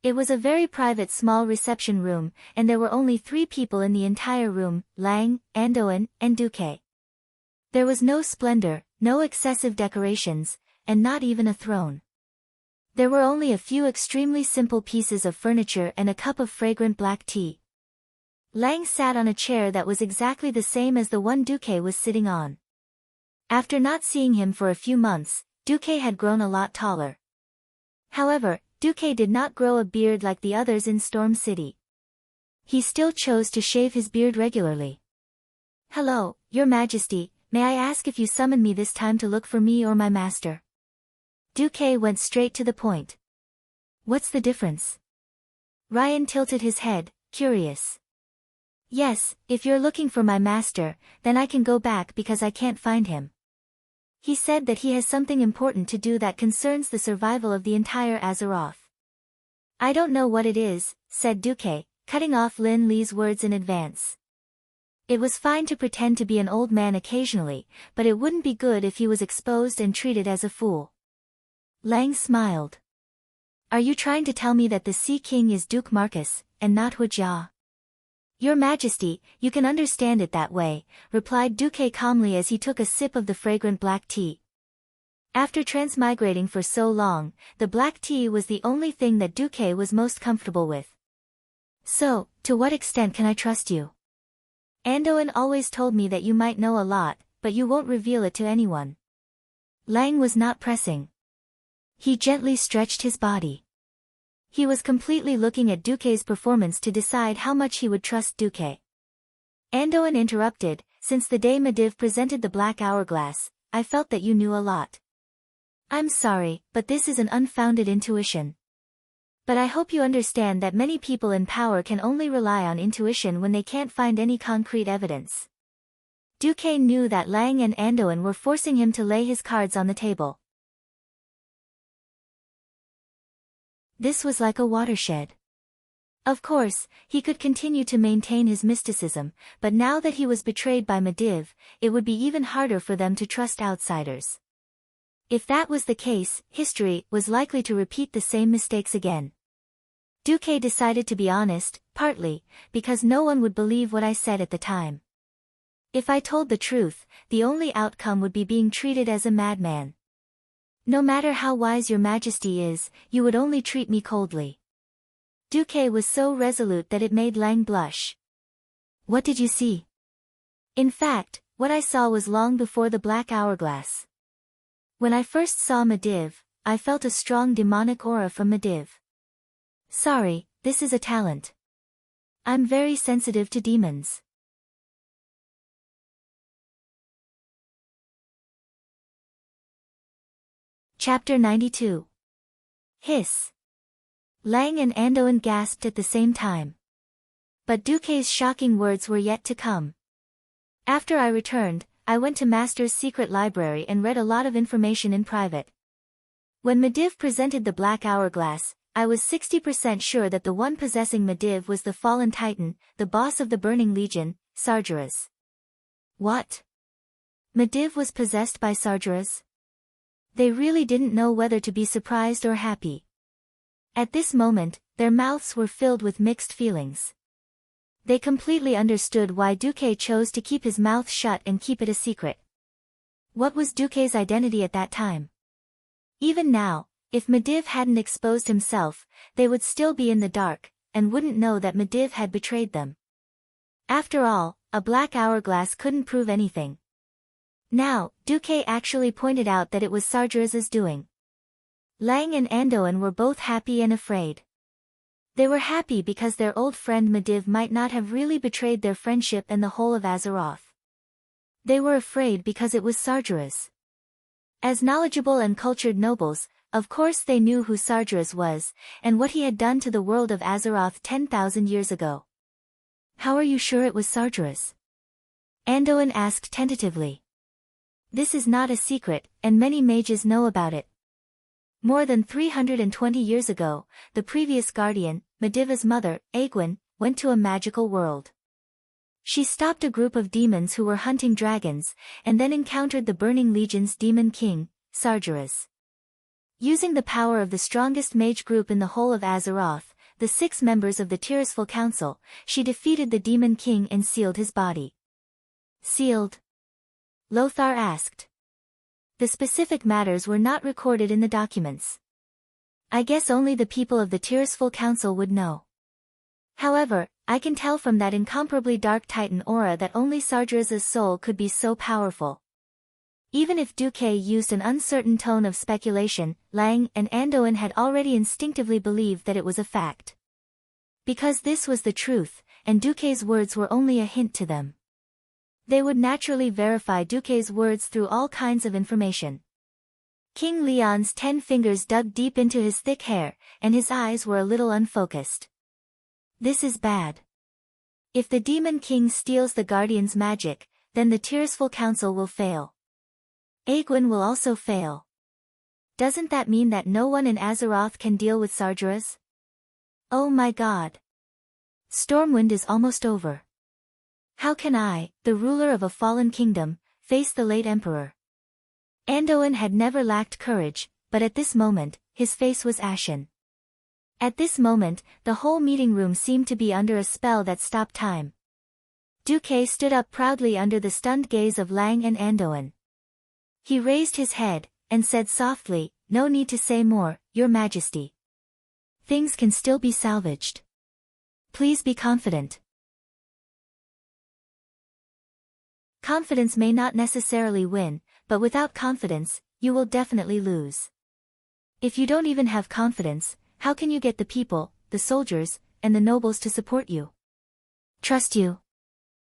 [SPEAKER 1] It was a very private small reception room, and there were only 3 people in the entire room: Lang, Andoin, and Duque. There was no splendor, no excessive decorations, and not even a throne. There were only a few extremely simple pieces of furniture and a cup of fragrant black tea. Lang sat on a chair that was exactly the same as the one Duque was sitting on. After not seeing him for a few months, Duque had grown a lot taller. However, Duque did not grow a beard like the others in Storm City. He still chose to shave his beard regularly. "Hello, Your Majesty, may I ask if you summoned me this time to look for me or my master?" Duque went straight to the point. "What's the difference?" Ryan tilted his head, curious. "Yes, if you're looking for my master, then I can go back because I can't find him. He said that he has something important to do that concerns the survival of the entire Azeroth." "I don't know what it is," said Duque, cutting off Lin Li's words in advance. It was fine to pretend to be an old man occasionally, but it wouldn't be good if he was exposed and treated as a fool. Lang smiled. "Are you trying to tell me that the Sea King is Duke Marcus, and not Huijia?" "Your Majesty, you can understand it that way," replied Duque calmly as he took a sip of the fragrant black tea. After transmigrating for so long, the black tea was the only thing that Duque was most comfortable with. "So, to what extent can I trust you? Andoin always told me that you might know a lot, but you won't reveal it to anyone." Lang was not pressing. He gently stretched his body. He was completely looking at Duque's performance to decide how much he would trust Duque. Andoin interrupted, "Since the day Medivh presented the Black Hourglass, I felt that you knew a lot. I'm sorry, but this is an unfounded intuition. But I hope you understand that many people in power can only rely on intuition when they can't find any concrete evidence." Duque knew that Lang and Andoin were forcing him to lay his cards on the table. This was like a watershed. Of course, he could continue to maintain his mysticism, but now that he was betrayed by Medivh, it would be even harder for them to trust outsiders. If that was the case, history was likely to repeat the same mistakes again. Duque decided to be honest, partly, because no one would believe what I said at the time. If I told the truth, the only outcome would be being treated as a madman. No matter how wise Your Majesty is, you would only treat me coldly. Duque was so resolute that it made Lang blush. "What did you see?" "In fact, what I saw was long before the Black Hourglass. When I first saw Medivh, I felt a strong demonic aura from Medivh. Sorry, this is a talent. I'm very sensitive to demons." Chapter 92. Hiss. Lang and Andoin gasped at the same time. But Duque's shocking words were yet to come. "After I returned, I went to Master's secret library and read a lot of information in private. When Medivh presented the Black Hourglass, I was 60% sure that the one possessing Medivh was the fallen titan, the boss of the Burning Legion, Sargeras." "What? Medivh was possessed by Sargeras?" They really didn't know whether to be surprised or happy. At this moment, their mouths were filled with mixed feelings. They completely understood why Duque chose to keep his mouth shut and keep it a secret. What was Duque's identity at that time? Even now, if Medivh hadn't exposed himself, they would still be in the dark, and wouldn't know that Medivh had betrayed them. After all, a Black Hourglass couldn't prove anything. Now, Duque actually pointed out that it was Sargeras's doing. Lang and Andoin were both happy and afraid. They were happy because their old friend Medivh might not have really betrayed their friendship and the whole of Azeroth. They were afraid because it was Sargeras. As knowledgeable and cultured nobles, of course they knew who Sargeras was, and what he had done to the world of Azeroth 10,000 years ago. How are you sure it was Sargeras? Anduin asked tentatively. This is not a secret, and many mages know about it. More than 320 years ago, the previous guardian, Medivh's mother, Aegwynn, went to a magical world. She stopped a group of demons who were hunting dragons, and then encountered the Burning Legion's demon king, Sargeras. Using the power of the strongest mage group in the whole of Azeroth, the 6 members of the Tirisfal Council, she defeated the demon king and sealed his body. Sealed? Lothar asked. The specific matters were not recorded in the documents. I guess only the people of the Tirisfal Council would know. However, I can tell from that incomparably dark titan aura that only Sargeras' soul could be so powerful. Even if Duque used an uncertain tone of speculation, Lang and Anduin had already instinctively believed that it was a fact. Because this was the truth, and Duque's words were only a hint to them. They would naturally verify Duque's words through all kinds of information. King Leon's 10 fingers dug deep into his thick hair, and his eyes were a little unfocused. This is bad. If the Demon King steals the Guardian's magic, then the Tirisfal Council will fail. Aegwynn will also fail. Doesn't that mean that no one in Azeroth can deal with Sargeras? Oh my god. Stormwind is almost over. How can I, the ruler of a fallen kingdom, face the late emperor? Anduin had never lacked courage, but at this moment, his face was ashen. At this moment, the whole meeting room seemed to be under a spell that stopped time. Duque stood up proudly under the stunned gaze of Lang and Anduin. He raised his head, and said softly, "No need to say more, Your Majesty. Things can still be salvaged. Please be confident." Confidence may not necessarily win, but without confidence, you will definitely lose. If you don't even have confidence, how can you get the people, the soldiers, and the nobles to support you? Trust you.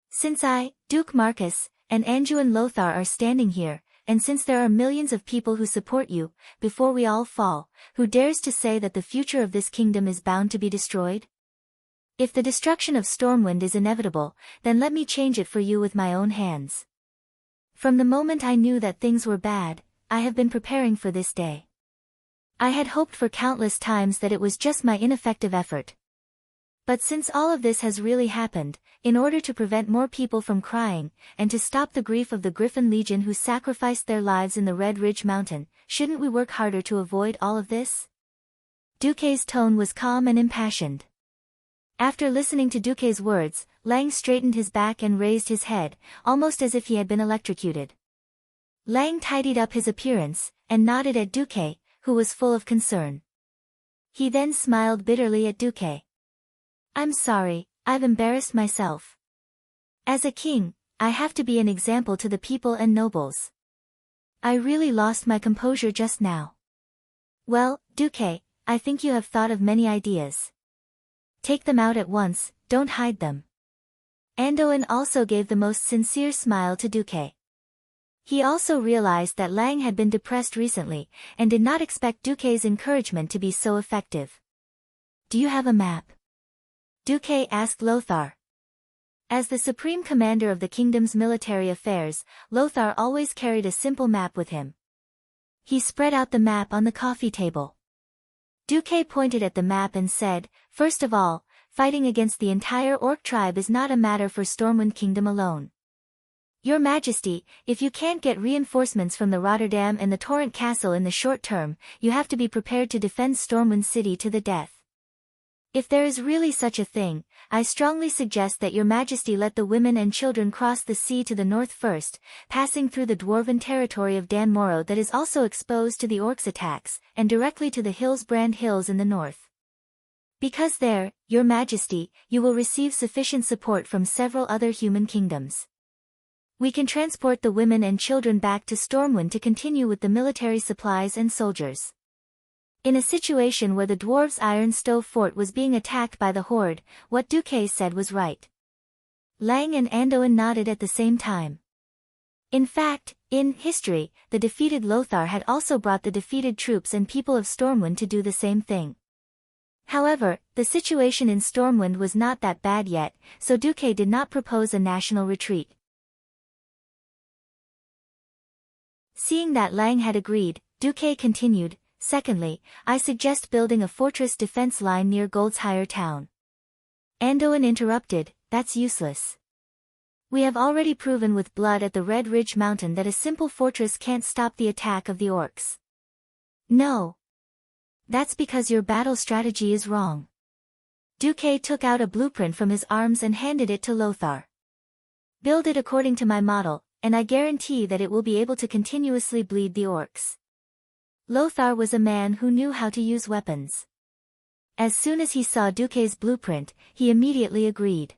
[SPEAKER 1] Since I, Duke Marcus, and Anduin Lothar are standing here, and since there are millions of people who support you, before we all fall, who dares to say that the future of this kingdom is bound to be destroyed? If the destruction of Stormwind is inevitable, then let me change it for you with my own hands. From the moment I knew that things were bad, I have been preparing for this day. I had hoped for countless times that it was just my ineffective effort. But since all of this has really happened, in order to prevent more people from crying, and to stop the grief of the Griffin Legion who sacrificed their lives in the Red Ridge Mountain, shouldn't we work harder to avoid all of this? Duque's tone was calm and impassioned. After listening to Duque's words, Lang straightened his back and raised his head, almost as if he had been electrocuted. Lang tidied up his appearance, and nodded at Duque, who was full of concern. He then smiled bitterly at Duque. "I'm sorry, I've embarrassed myself. As a king, I have to be an example to the people and nobles. I really lost my composure just now." "Well, Duque, I think you have thought of many ideas. Take them out at once, don't hide them." Anduin also gave the most sincere smile to Duque. He also realized that Lang had been depressed recently, and did not expect Duque's encouragement to be so effective. "Do you have a map?" Duque asked Lothar. As the supreme commander of the kingdom's military affairs, Lothar always carried a simple map with him. He spread out the map on the coffee table. Duque pointed at the map and said, "First of all, fighting against the entire Orc tribe is not a matter for Stormwind Kingdom alone. Your Majesty, if you can't get reinforcements from the Rotterdam and the Torrent Castle in the short term, you have to be prepared to defend Stormwind City to the death. If there is really such a thing, I strongly suggest that Your Majesty let the women and children cross the sea to the north first, passing through the dwarven territory of Dan Moro that is also exposed to the Orcs' attacks, and directly to the Hillsbrand Hills in the north. Because there, Your Majesty, you will receive sufficient support from several other human kingdoms. We can transport the women and children back to Stormwind to continue with the military supplies and soldiers. In a situation where the dwarves' iron stove fort was being attacked by the horde, what Duque said was right. Lang and Anduin nodded at the same time. In fact, in history, the defeated Lothar had also brought the defeated troops and people of Stormwind to do the same thing. However, the situation in Stormwind was not that bad yet, so Duque did not propose a national retreat. Seeing that Lang had agreed, Duque continued, "Secondly, I suggest building a fortress defense line near Goldshire town." Anduin interrupted, "That's useless. We have already proven with blood at the Red Ridge Mountain that a simple fortress can't stop the attack of the orcs." "No. That's because your battle strategy is wrong." Duque took out a blueprint from his arms and handed it to Lothar. "Build it according to my model, and I guarantee that it will be able to continuously bleed the orcs." Lothar was a man who knew how to use weapons. As soon as he saw Duque's blueprint, he immediately agreed.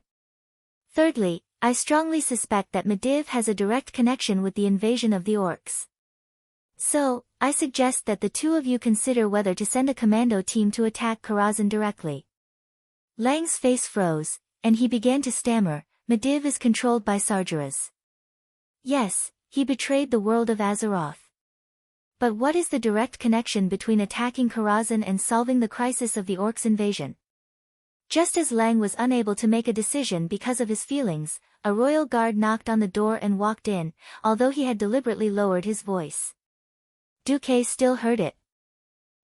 [SPEAKER 1] "Thirdly, I strongly suspect that Medivh has a direct connection with the invasion of the orcs. So, I suggest that the two of you consider whether to send a commando team to attack Karazhan directly." Lang's face froze, and he began to stammer, "Medivh is controlled by Sargeras." "Yes, he betrayed the world of Azeroth. But what is the direct connection between attacking Karazhan and solving the crisis of the orcs' invasion?" Just as Lang was unable to make a decision because of his feelings, a royal guard knocked on the door and walked in, although he had deliberately lowered his voice. Duque still heard it.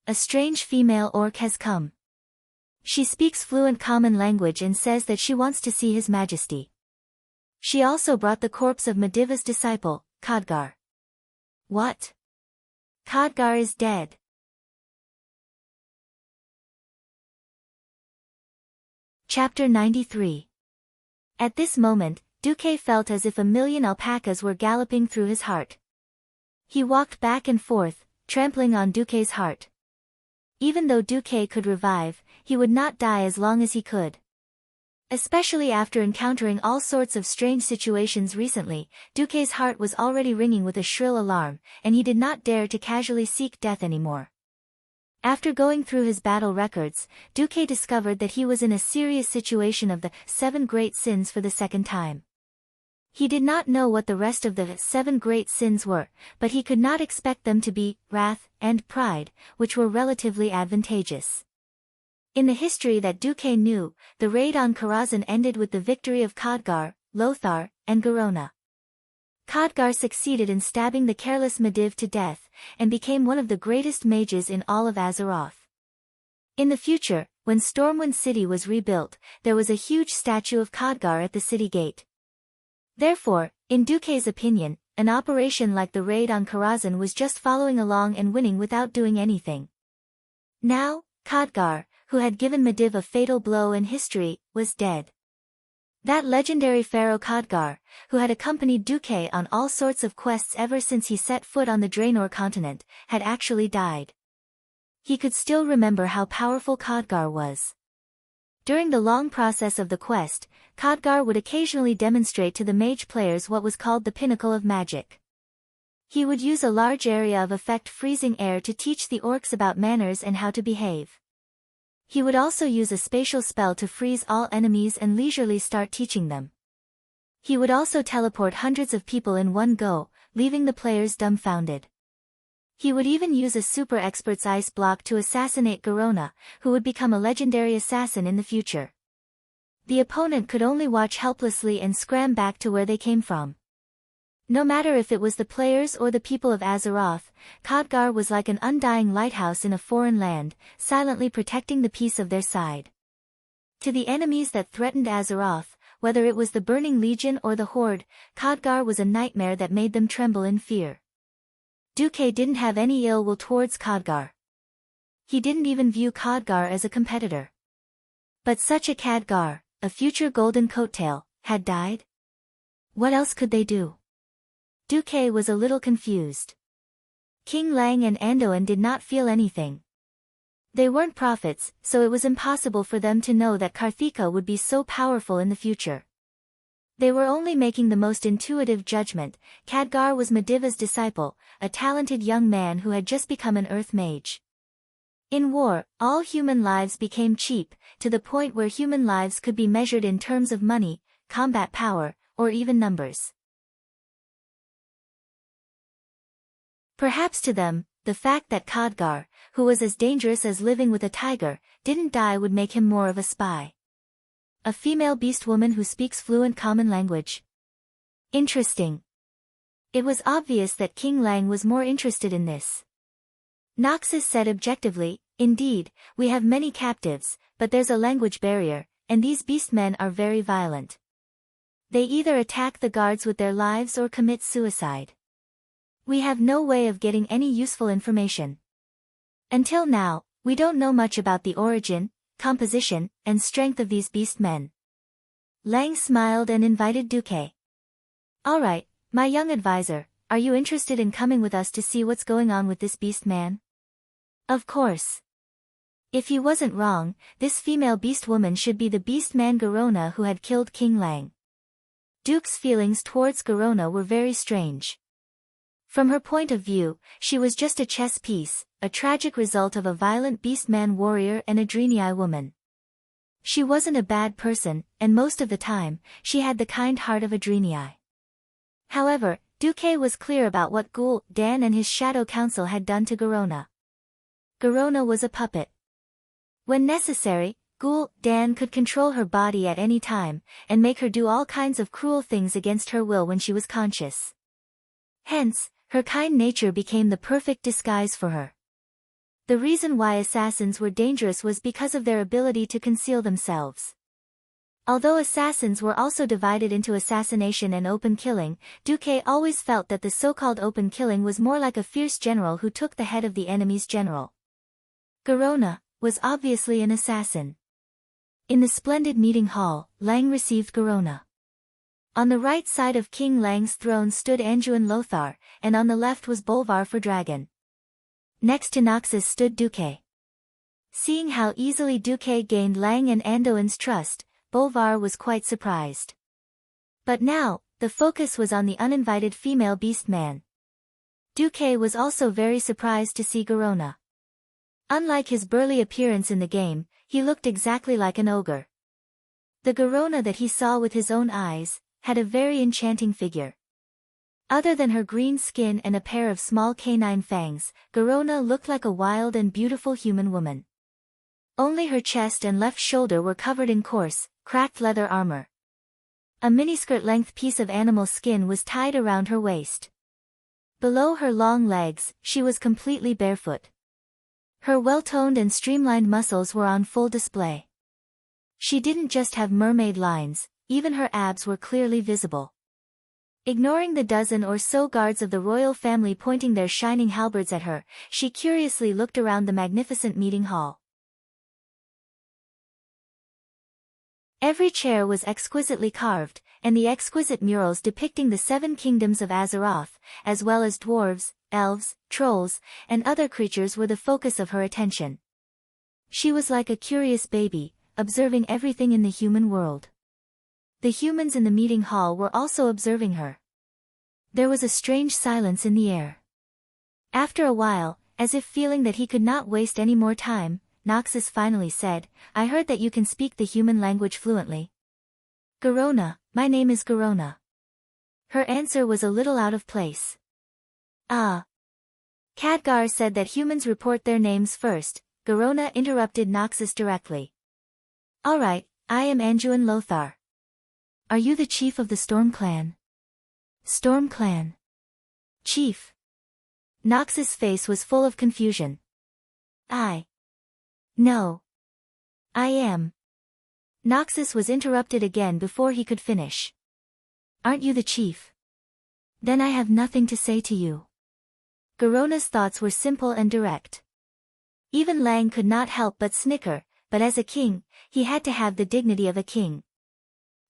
[SPEAKER 1] "A strange female orc has come. She speaks fluent common language and says that she wants to see His Majesty. She also brought the corpse of Medivh's disciple, Khadgar." "What? Khadgar is dead." Chapter 93. At this moment, Duque felt as if a million alpacas were galloping through his heart. He walked back and forth, trampling on Duque's heart. Even though Duque could revive, he would not die as long as he could. Especially after encountering all sorts of strange situations recently, Duque's heart was already ringing with a shrill alarm, and he did not dare to casually seek death anymore. After going through his battle records, Duque discovered that he was in a serious situation of the 7 great sins for the second time. He did not know what the rest of the 7 great sins were, but he could not expect them to be wrath and pride, which were relatively advantageous. In the history that Duque knew, the raid on Karazhan ended with the victory of Khadgar, Lothar, and Garona. Khadgar succeeded in stabbing the careless Medivh to death, and became one of the greatest mages in all of Azeroth. In the future, when Stormwind City was rebuilt, there was a huge statue of Khadgar at the city gate. Therefore, in Duque's opinion, an operation like the raid on Karazhan was just following along and winning without doing anything. Now, Khadgar, who had given Medivh a fatal blow in history, was dead. That legendary pharaoh Khadgar, who had accompanied Duque on all sorts of quests ever since he set foot on the Draenor continent, had actually died. He could still remember how powerful Khadgar was. During the long process of the quest, Khadgar would occasionally demonstrate to the mage players what was called the pinnacle of magic. He would use a large area of effect freezing air to teach the orcs about manners and how to behave. He would also use a spatial spell to freeze all enemies and leisurely start teaching them. He would also teleport hundreds of people in one go, leaving the players dumbfounded. He would even use a super expert's ice block to assassinate Garona, who would become a legendary assassin in the future. The opponent could only watch helplessly and scram back to where they came from. No matter if it was the players or the people of Azeroth, Khadgar was like an undying lighthouse in a foreign land, silently protecting the peace of their side. To the enemies that threatened Azeroth, whether it was the Burning Legion or the Horde, Khadgar was a nightmare that made them tremble in fear. Duque didn't have any ill will towards Khadgar. He didn't even view Khadgar as a competitor. But such a Khadgar, a future golden coattail, had died? What else could they do? Duque was a little confused. King Lang and Anduin did not feel anything. They weren't prophets, so it was impossible for them to know that Karthika would be so powerful in the future. They were only making the most intuitive judgment. Khadgar was Medivh's disciple, a talented young man who had just become an earth mage. In war, all human lives became cheap, to the point where human lives could be measured in terms of money, combat power, or even numbers. Perhaps to them, the fact that Khadgar, who was as dangerous as living with a tiger, didn't die would make him more of a spy. A female beast woman who speaks fluent common language. Interesting. It was obvious that King Lang was more interested in this. Noxus said objectively, indeed, we have many captives, but there's a language barrier, and these beastmen are very violent. They either attack the guards with their lives or commit suicide. We have no way of getting any useful information. Until now, we don't know much about the origin, composition, and strength of these beastmen. Lang smiled and invited Duque. Alright, my young advisor, are you interested in coming with us to see what's going on with this beastman? Of course. If he wasn't wrong, this female beast woman should be the beastman Garona who had killed King Lang. Duke's feelings towards Garona were very strange. From her point of view, she was just a chess piece, a tragic result of a violent beastman warrior and a Drenii woman. She wasn't a bad person, and most of the time, she had the kind heart of a Drenii. However, Duque was clear about what Gul Dan and his Shadow Council had done to Garona. Garona was a puppet. When necessary, Gul Dan could control her body at any time, and make her do all kinds of cruel things against her will when she was conscious. Hence, her kind nature became the perfect disguise for her. The reason why assassins were dangerous was because of their ability to conceal themselves. Although assassins were also divided into assassination and open killing, Duque always felt that the so-called open killing was more like a fierce general who took the head of the enemy's general. Garona was obviously an assassin. In the splendid meeting hall, Lang received Garona. On the right side of King Lang's throne stood Anduin Lothar, and on the left was Bolvar for Dragon. Next to Noxus stood Duque. Seeing how easily Duque gained Lang and Anduin's trust, Bolvar was quite surprised. But now, the focus was on the uninvited female beastman. Duque was also very surprised to see Garona. Unlike his burly appearance in the game, he looked exactly like an ogre. The Garona that he saw with his own eyes had a very enchanting figure. Other than her green skin and a pair of small canine fangs, Garona looked like a wild and beautiful human woman. Only her chest and left shoulder were covered in coarse, cracked leather armor. A miniskirt-length piece of animal skin was tied around her waist. Below her long legs, she was completely barefoot. Her well-toned and streamlined muscles were on full display. She didn't just have mermaid lines, even her abs were clearly visible. Ignoring the dozen or so guards of the royal family pointing their shining halberds at her, she curiously looked around the magnificent meeting hall. Every chair was exquisitely carved, and the exquisite murals depicting the 7 kingdoms of Azeroth, as well as dwarves, elves, trolls, and other creatures were the focus of her attention. She was like a curious baby, observing everything in the human world. The humans in the meeting hall were also observing her. There was a strange silence in the air. After a while, as if feeling that he could not waste any more time, Noxus finally said, "I heard that you can speak the human language fluently." "Garona, my name is Garona." Her answer was a little out of place. "Ah." Khadgar said that humans report their names first. Garona interrupted Noxus directly. "Alright, I am Anduin Lothar." "Are you the chief of the Storm Clan?" "Storm Clan? Chief?" Noxus' face was full of confusion. No. I am." Noxus was interrupted again before he could finish. "Aren't you the chief? Then I have nothing to say to you." Garona's thoughts were simple and direct. Even Lang could not help but snicker, but as a king, he had to have the dignity of a king.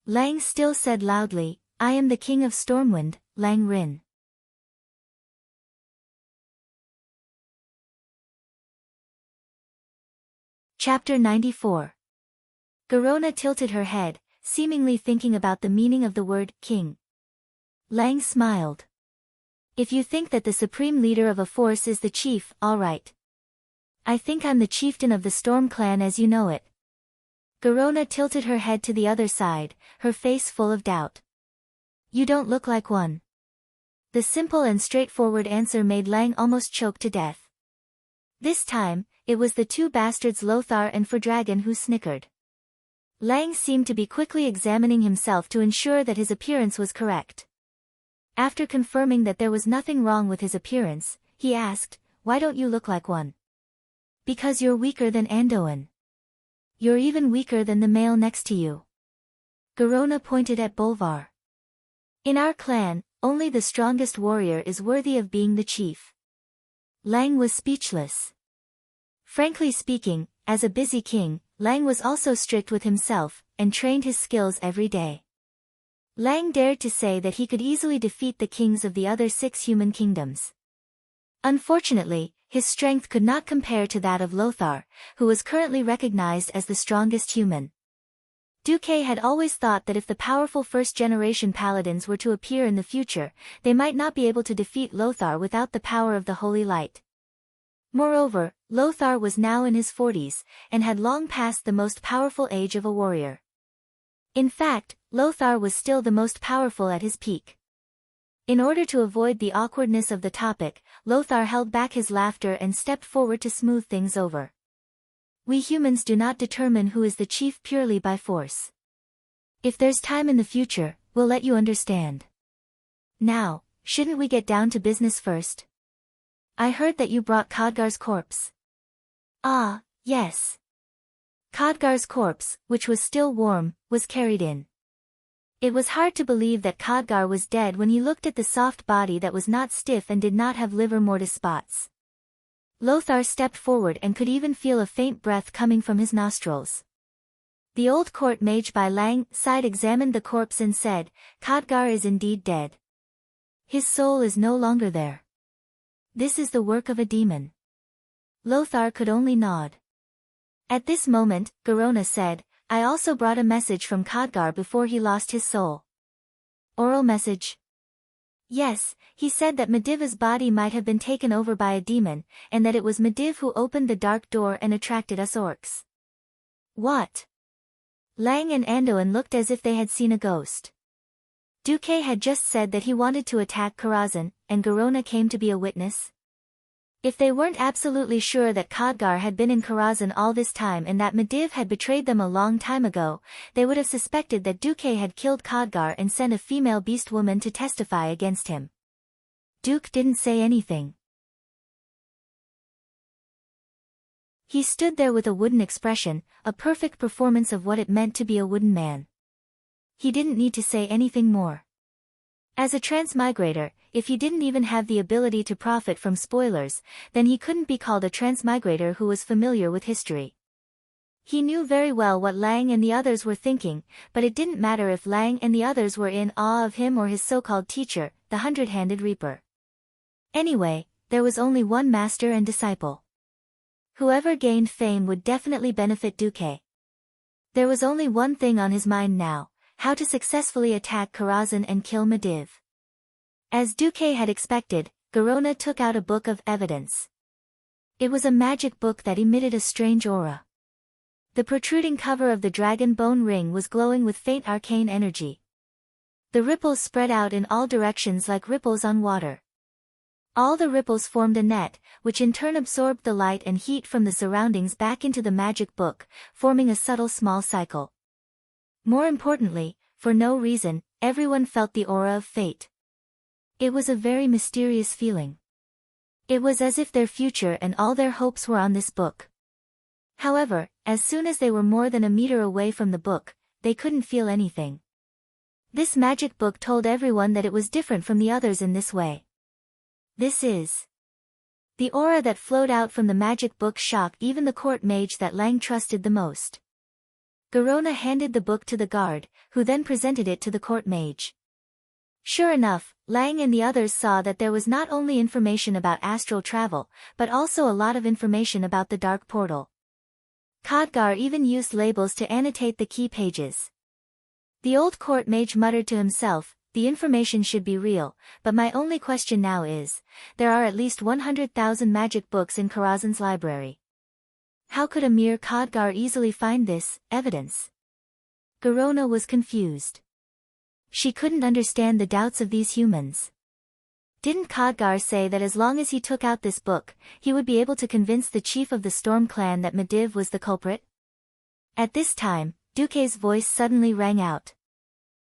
[SPEAKER 1] Lang still said loudly, "I am the king of Stormwind, Lang Rin." Chapter 94. Garona tilted her head, seemingly thinking about the meaning of the word king. Lang smiled. "If you think that the supreme leader of a force is the chief, all right. I think I'm the chieftain of the Storm clan as you know it. Garona tilted her head to the other side, her face full of doubt. You don't look like one. The simple and straightforward answer made Lang almost choke to death. This time, it was the two bastards Lothar and Fordragon who snickered. Lang seemed to be quickly examining himself to ensure that his appearance was correct. After confirming that there was nothing wrong with his appearance, he asked, "Why don't you look like one?" "Because you're weaker than Andoin. You're even weaker than the male next to you." Garona pointed at Bolvar. "In our clan, only the strongest warrior is worthy of being the chief." Lang was speechless. Frankly speaking, as a busy king, Lang was also strict with himself, and trained his skills every day. Lang dared to say that he could easily defeat the kings of the other 6 human kingdoms. Unfortunately, his strength could not compare to that of Lothar, who was currently recognized as the strongest human. Duque had always thought that if the powerful first-generation paladins were to appear in the future, they might not be able to defeat Lothar without the power of the Holy Light. Moreover, Lothar was now in his 40s, and had long passed the most powerful age of a warrior. In fact, Lothar was still the most powerful at his peak. In order to avoid the awkwardness of the topic, Lothar held back his laughter and stepped forward to smooth things over. "We humans do not determine who is the chief purely by force. If there's time in the future, we'll let you understand. Now, shouldn't we get down to business first? I heard that you brought Khadgar's corpse." "Ah, yes." Khadgar's corpse, which was still warm, was carried in. It was hard to believe that Khadgar was dead when he looked at the soft body that was not stiff and did not have livor mortis spots. Lothar stepped forward and could even feel a faint breath coming from his nostrils. The old court mage by Lang side examined the corpse and said, "Khadgar is indeed dead. His soul is no longer there. This is the work of a demon." Lothar could only nod. At this moment, Garona said, "I also brought a message from Khadgar before he lost his soul." "Oral message?" "Yes, he said that Medivh's body might have been taken over by a demon, and that it was Medivh who opened the dark door and attracted us orcs." "What?" Lang and Andoin looked as if they had seen a ghost. Duque had just said that he wanted to attack Karazhan, and Garona came to be a witness. If they weren't absolutely sure that Khadgar had been in Karazhan all this time and that Medivh had betrayed them a long time ago, they would have suspected that Duque had killed Khadgar and sent a female beast woman to testify against him. Duke didn't say anything. He stood there with a wooden expression, a perfect performance of what it meant to be a wooden man. He didn't need to say anything more. As a transmigrator, if he didn't even have the ability to profit from spoilers, then he couldn't be called a transmigrator who was familiar with history. He knew very well what Lang and the others were thinking, but it didn't matter if Lang and the others were in awe of him or his so-called teacher, the Hundred-Handed Reaper. Anyway, there was only one master and disciple. Whoever gained fame would definitely benefit Duque. There was only one thing on his mind now: how to successfully attack Karazhan and kill Medivh. As Duque had expected, Garona took out a book of evidence. It was a magic book that emitted a strange aura. The protruding cover of the dragon bone ring was glowing with faint arcane energy. The ripples spread out in all directions like ripples on water. All the ripples formed a net, which in turn absorbed the light and heat from the surroundings back into the magic book, forming a subtle small cycle. More importantly, for no reason, everyone felt the aura of fate. It was a very mysterious feeling. It was as if their future and all their hopes were on this book. However, as soon as they were more than a meter away from the book, they couldn't feel anything. This magic book told everyone that it was different from the others in this way. This is. The aura that flowed out from the magic book shocked even the court mage that Lang trusted the most. Garona handed the book to the guard, who then presented it to the court mage. Sure enough, Lang and the others saw that there was not only information about astral travel, but also a lot of information about the dark portal. Khadgar even used labels to annotate the key pages. The old court mage muttered to himself, "The information should be real, but my only question now is, there are at least 100,000 magic books in Karazhan's library. How could a mere Khadgar easily find this evidence? Garona was confused. She couldn't understand the doubts of these humans. Didn't Khadgar say that as long as he took out this book, he would be able to convince the chief of the Storm clan that Medivh was the culprit? At this time, Duque's voice suddenly rang out.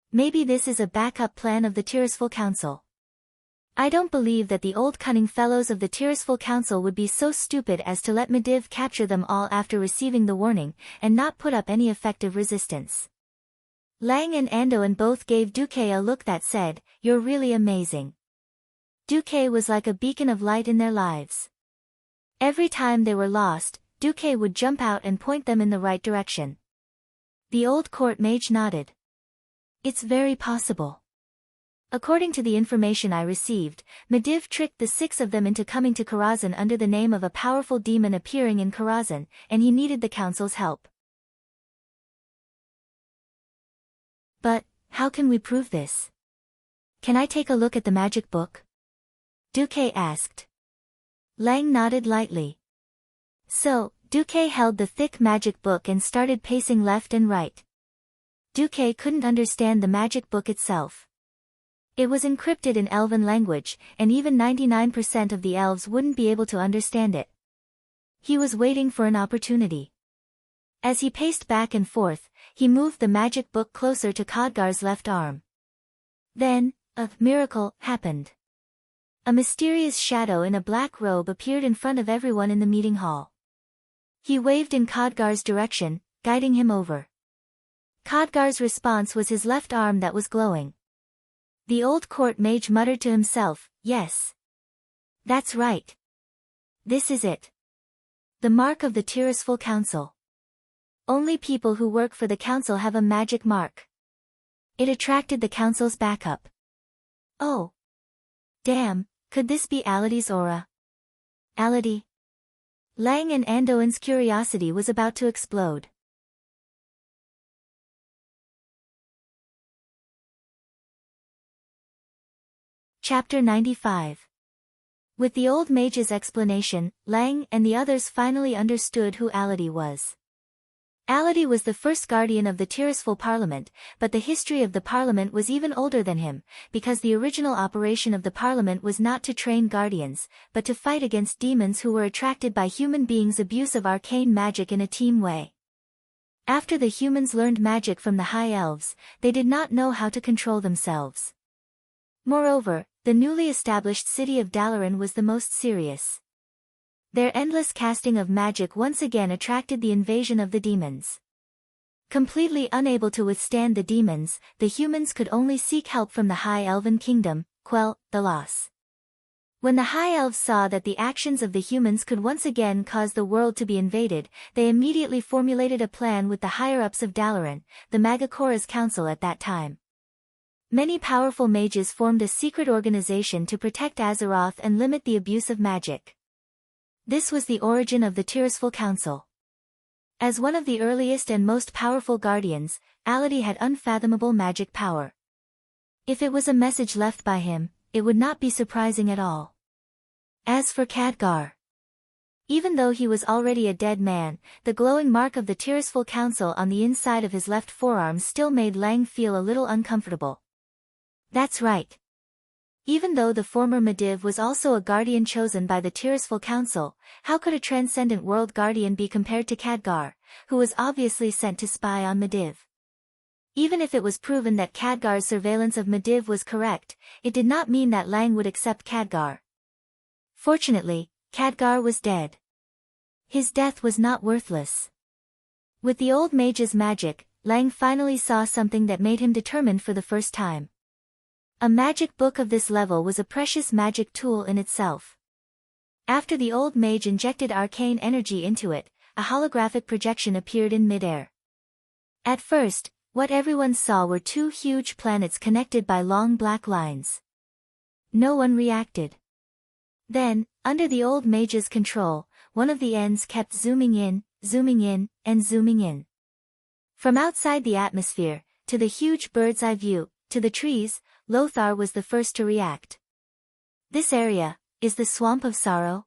[SPEAKER 1] Maybe this is a backup plan of the Tirisful Council. I don't believe that the old cunning fellows of the Tirisful Council would be so stupid as to let Medivh capture them all after receiving the warning, and not put up any effective resistance. Lang and Andoin both gave Duque a look that said, "You're really amazing." Duque was like a beacon of light in their lives. Every time they were lost, Duque would jump out and point them in the right direction. The old court mage nodded. It's very possible. According to the information I received, Medivh tricked the 6 of them into coming to Karazhan under the name of a powerful demon appearing in Karazhan, and he needed the council's help. But, how can we prove this? Can I take a look at the magic book? Duque asked. Lang nodded lightly. So, Duque held the thick magic book and started pacing left and right. Duque couldn't understand the magic book itself. It was encrypted in Elven language, and even 99% of the elves wouldn't be able to understand it. He was waiting for an opportunity. As he paced back and forth, he moved the magic book closer to Khadgar's left arm. Then, a miracle happened. A mysterious shadow in a black robe appeared in front of everyone in the meeting hall. He waved in Khadgar's direction, guiding him over. Khadgar's response was his left arm that was glowing. The old court mage muttered to himself, "Yes. That's right. This is it. The mark of the Tirisful Council. Only people who work for the council have a magic mark." It attracted the council's backup. Oh. Damn, could this be Aladi's aura? Aladi? Lang and Andoin's curiosity was about to explode. Chapter 95. With the old mage's explanation, Lang and the others finally understood who Aladi was. Aladi was the first guardian of the Tirisful Parliament, but the history of the Parliament was even older than him, because the original operation of the Parliament was not to train guardians, but to fight against demons who were attracted by human beings' abuse of arcane magic in a team way. After the humans learned magic from the High Elves, they did not know how to control themselves. Moreover, the newly established city of Dalaran was the most serious. Their endless casting of magic once again attracted the invasion of the demons. Completely unable to withstand the demons, the humans could only seek help from the High Elven Kingdom, quell the loss. When the High Elves saw that the actions of the humans could once again cause the world to be invaded, they immediately formulated a plan with the higher-ups of Dalaran, the Magakora's council at that time. Many powerful mages formed a secret organization to protect Azeroth and limit the abuse of magic. This was the origin of the Tirisful Council. As one of the earliest and most powerful guardians, Aladi had unfathomable magic power. If it was a message left by him, it would not be surprising at all. As for Khadgar, even though he was already a dead man, the glowing mark of the Tirisful Council on the inside of his left forearm still made Lang feel a little uncomfortable. That's right. Even though the former Medivh was also a guardian chosen by the Tirisful Council, how could a transcendent world guardian be compared to Khadgar, who was obviously sent to spy on Medivh? Even if it was proven that Khadgar's surveillance of Medivh was correct, it did not mean that Lang would accept Khadgar. Fortunately, Khadgar was dead. His death was not worthless. With the old mage's magic, Lang finally saw something that made him determined for the first time. A magic book of this level was a precious magic tool in itself. After the old mage injected arcane energy into it, a holographic projection appeared in midair. At first, what everyone saw were 2 huge planets connected by long black lines. No one reacted. Then, under the old mage's control, one of the ends kept zooming in, and zooming in. From outside the atmosphere, to the huge bird's eye view, to the trees, Lothar was the first to react. This area, is the Swamp of Sorrow?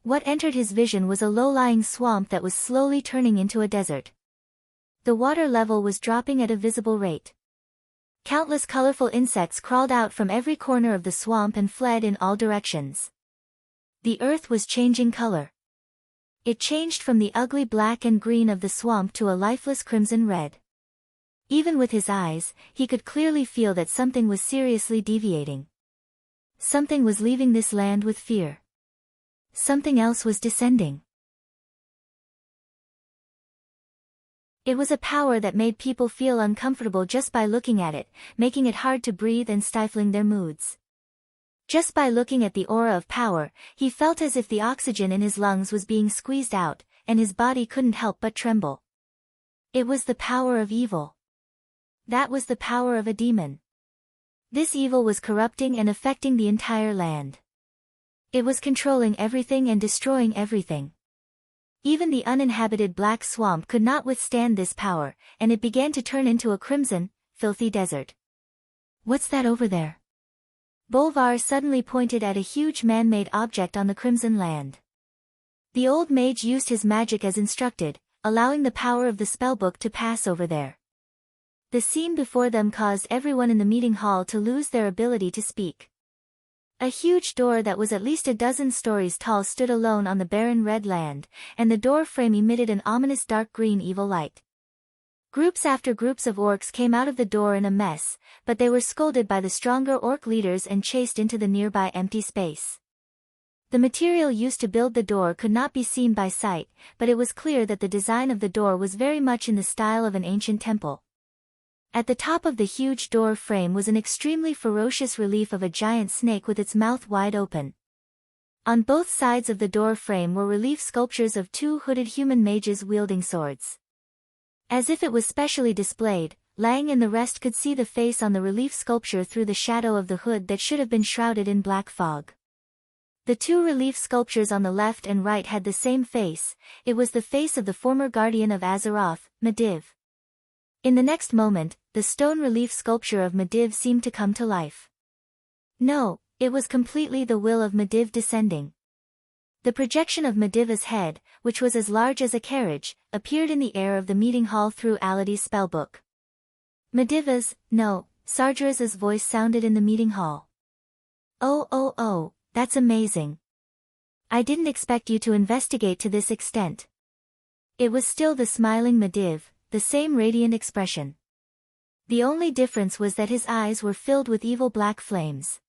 [SPEAKER 1] What entered his vision was a low-lying swamp that was slowly turning into a desert. The water level was dropping at a visible rate. Countless colorful insects crawled out from every corner of the swamp and fled in all directions. The earth was changing color. It changed from the ugly black and green of the swamp to a lifeless crimson red. Even with his eyes, he could clearly feel that something was seriously deviating. Something was leaving this land with fear. Something else was descending. It was a power that made people feel uncomfortable just by looking at it, making it hard to breathe and stifling their moods. Just by looking at the aura of power, he felt as if the oxygen in his lungs was being squeezed out, and his body couldn't help but tremble. It was the power of evil. That was the power of a demon. This evil was corrupting and affecting the entire land. It was controlling everything and destroying everything. Even the uninhabited black swamp could not withstand this power, and it began to turn into a crimson, filthy desert. What's that over there? Bolvar suddenly pointed at a huge man-made object on the crimson land. The old mage used his magic as instructed, allowing the power of the spellbook to pass over there. The scene before them caused everyone in the meeting hall to lose their ability to speak. A huge door that was at least a dozen stories tall stood alone on the barren red land, and the door frame emitted an ominous dark green evil light. Groups after groups of orcs came out of the door in a mess, but they were scolded by the stronger orc leaders and chased into the nearby empty space. The material used to build the door could not be seen by sight, but it was clear that the design of the door was very much in the style of an ancient temple. At the top of the huge door frame was an extremely ferocious relief of a giant snake with its mouth wide open. On both sides of the door frame were relief sculptures of two hooded human mages wielding swords. As if it was specially displayed, Lang and the rest could see the face on the relief sculpture through the shadow of the hood that should have been shrouded in black fog. The two relief sculptures on the left and right had the same face. It was the face of the former guardian of Azeroth, Medivh. In the next moment, the stone relief sculpture of Medivh seemed to come to life. No, it was completely the will of Medivh descending. The projection of Medivh's head, which was as large as a carriage, appeared in the air of the meeting hall through Aladi's spellbook. Sargeras' voice sounded in the meeting hall. Oh, that's amazing. I didn't expect you to investigate to this extent. It was still the smiling Medivh, the same radiant expression. The only difference was that his eyes were filled with evil black flames.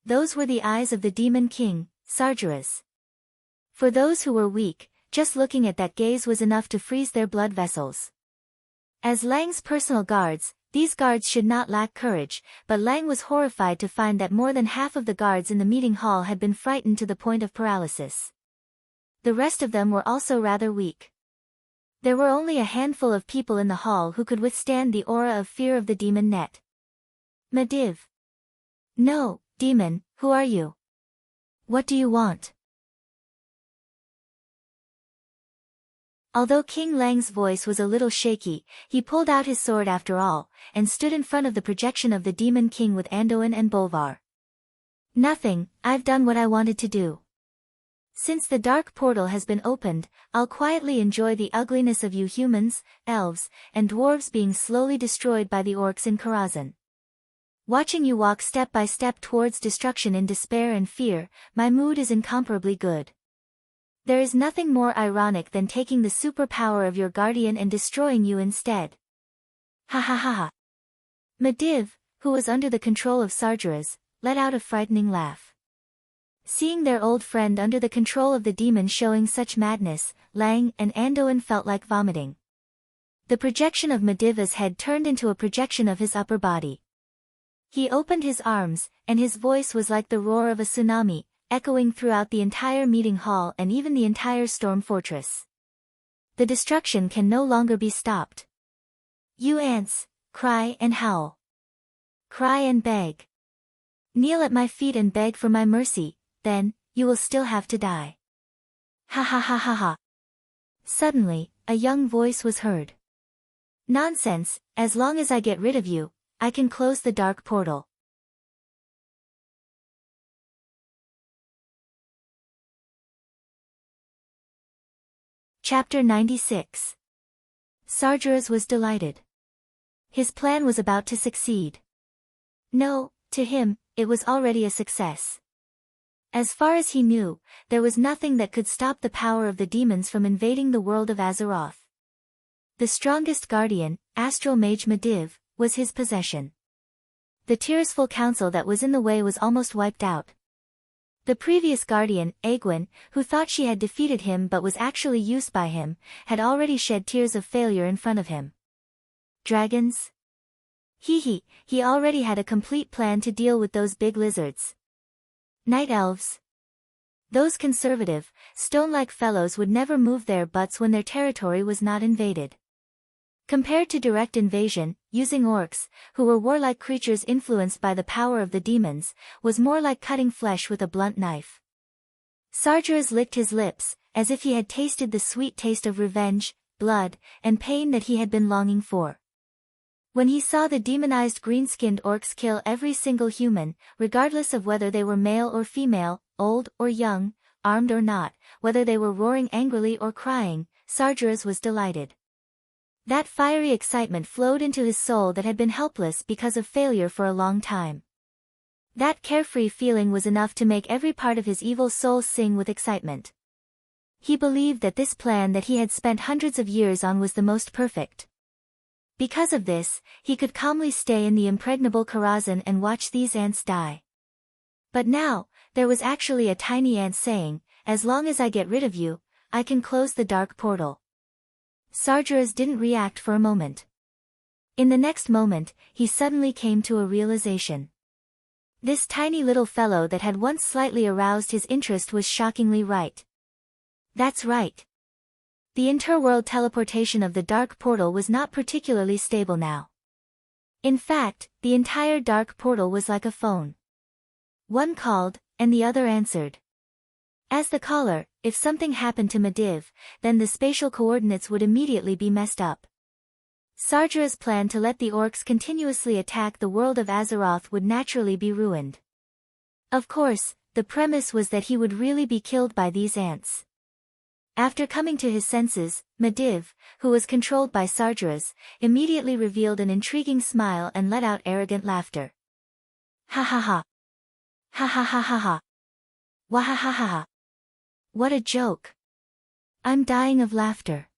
[SPEAKER 1] Those were the eyes of the demon king, Sargeras. For those who were weak, just looking at that gaze was enough to freeze their blood vessels. As Lang's personal guards, these guards should not lack courage, but Lang was horrified to find that more than half of the guards in the meeting hall had been frightened to the point of paralysis. The rest of them were also rather weak. There were only a handful of people in the hall who could withstand the aura of fear of the demon net. Medivh. No, demon, who are you? What do you want? Although King Lang's voice was a little shaky, he pulled out his sword after all, and stood in front of the projection of the demon king with Anduin and Bolvar. Nothing, I've done what I wanted to do. Since the dark portal has been opened, I'll quietly enjoy the ugliness of you humans, elves, and dwarves being slowly destroyed by the orcs in Karazhan. Watching you walk step by step towards destruction in despair and fear, my mood is incomparably good. There is nothing more ironic than taking the superpower of your guardian and destroying you instead. Ha ha ha ha. Medivh, who was under the control of Sargeras, let out a frightening laugh. Seeing their old friend under the control of the demon showing such madness, Lang and Anduin felt like vomiting. The projection of Medivh's head turned into a projection of his upper body. He opened his arms, and his voice was like the roar of a tsunami, echoing throughout the entire meeting hall and even the entire storm fortress. The destruction can no longer be stopped. You ants, cry and howl. Cry and beg. Kneel at my feet and beg for my mercy, then, you will still have to die. Ha ha ha ha ha. Suddenly, a young voice was heard. Nonsense, as long as I get rid of you, I can close the dark portal. Chapter 96. Sargeras was delighted. His plan was about to succeed. No, to him, it was already a success. As far as he knew, there was nothing that could stop the power of the demons from invading the world of Azeroth. The strongest guardian, Astral Mage Medivh, was his possession. The Tearsful Council that was in the way was almost wiped out. The previous guardian, Aegwynn, who thought she had defeated him but was actually used by him, had already shed tears of failure in front of him. Dragons? He already had a complete plan to deal with those big lizards. Night elves? Those conservative, stone-like fellows would never move their butts when their territory was not invaded. Compared to direct invasion, using orcs, who were warlike creatures influenced by the power of the demons, was more like cutting flesh with a blunt knife. Sargeras licked his lips, as if he had tasted the sweet taste of revenge, blood, and pain that he had been longing for. When he saw the demonized green-skinned orcs kill every single human, regardless of whether they were male or female, old or young, armed or not, whether they were roaring angrily or crying, Sargeras was delighted. That fiery excitement flowed into his soul that had been helpless because of failure for a long time. That carefree feeling was enough to make every part of his evil soul sing with excitement. He believed that this plan that he had spent hundreds of years on was the most perfect. Because of this, he could calmly stay in the impregnable Karazhan and watch these ants die. But now, there was actually a tiny ant saying, "As long as I get rid of you, I can close the dark portal." Sargeras didn't react for a moment. In the next moment, he suddenly came to a realization. This tiny little fellow that had once slightly aroused his interest was shockingly right. That's right. The interworld teleportation of the dark portal was not particularly stable now. In fact, the entire dark portal was like a phone. One called, and the other answered. As the caller, if something happened to Medivh, then the spatial coordinates would immediately be messed up. Sargeras' plan to let the orcs continuously attack the world of Azeroth would naturally be ruined. Of course, the premise was that he would really be killed by these ants. After coming to his senses, Medivh, who was controlled by Sargeras, immediately revealed an intriguing smile and let out arrogant laughter. Ha ha ha. Ha ha ha ha ha. Wah ha ha ha ha. What a joke. I'm dying of laughter.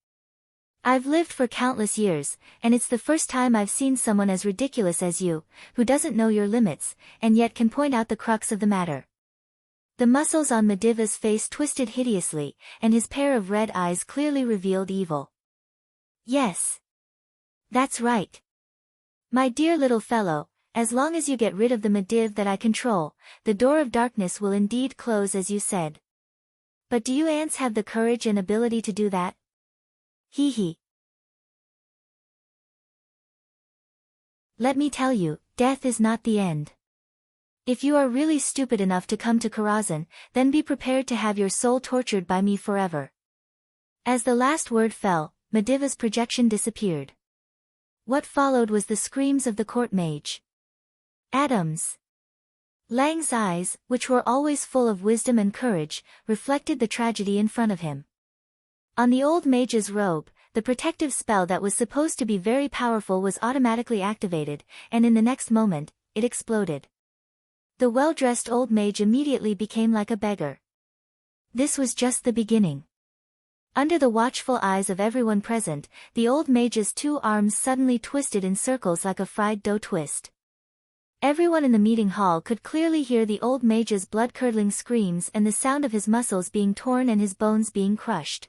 [SPEAKER 1] I've lived for countless years, and it's the first time I've seen someone as ridiculous as you, who doesn't know your limits, and yet can point out the crux of the matter. The muscles on Medivh's face twisted hideously, and his pair of red eyes clearly revealed evil. Yes. That's right. My dear little fellow, as long as you get rid of the Medivh that I control, the door of darkness will indeed close as you said. But do you ants have the courage and ability to do that? He. Let me tell you, death is not the end. If you are really stupid enough to come to Karazhan, then be prepared to have your soul tortured by me forever. As the last word fell, Medivh's projection disappeared. What followed was the screams of the court mage. Atoms. Lang's eyes, which were always full of wisdom and courage, reflected the tragedy in front of him. On the old mage's robe, the protective spell that was supposed to be very powerful was automatically activated, and in the next moment, it exploded. The well-dressed old mage immediately became like a beggar. This was just the beginning. Under the watchful eyes of everyone present, the old mage's two arms suddenly twisted in circles like a fried dough twist. Everyone in the meeting hall could clearly hear the old mage's blood-curdling screams and the sound of his muscles being torn and his bones being crushed.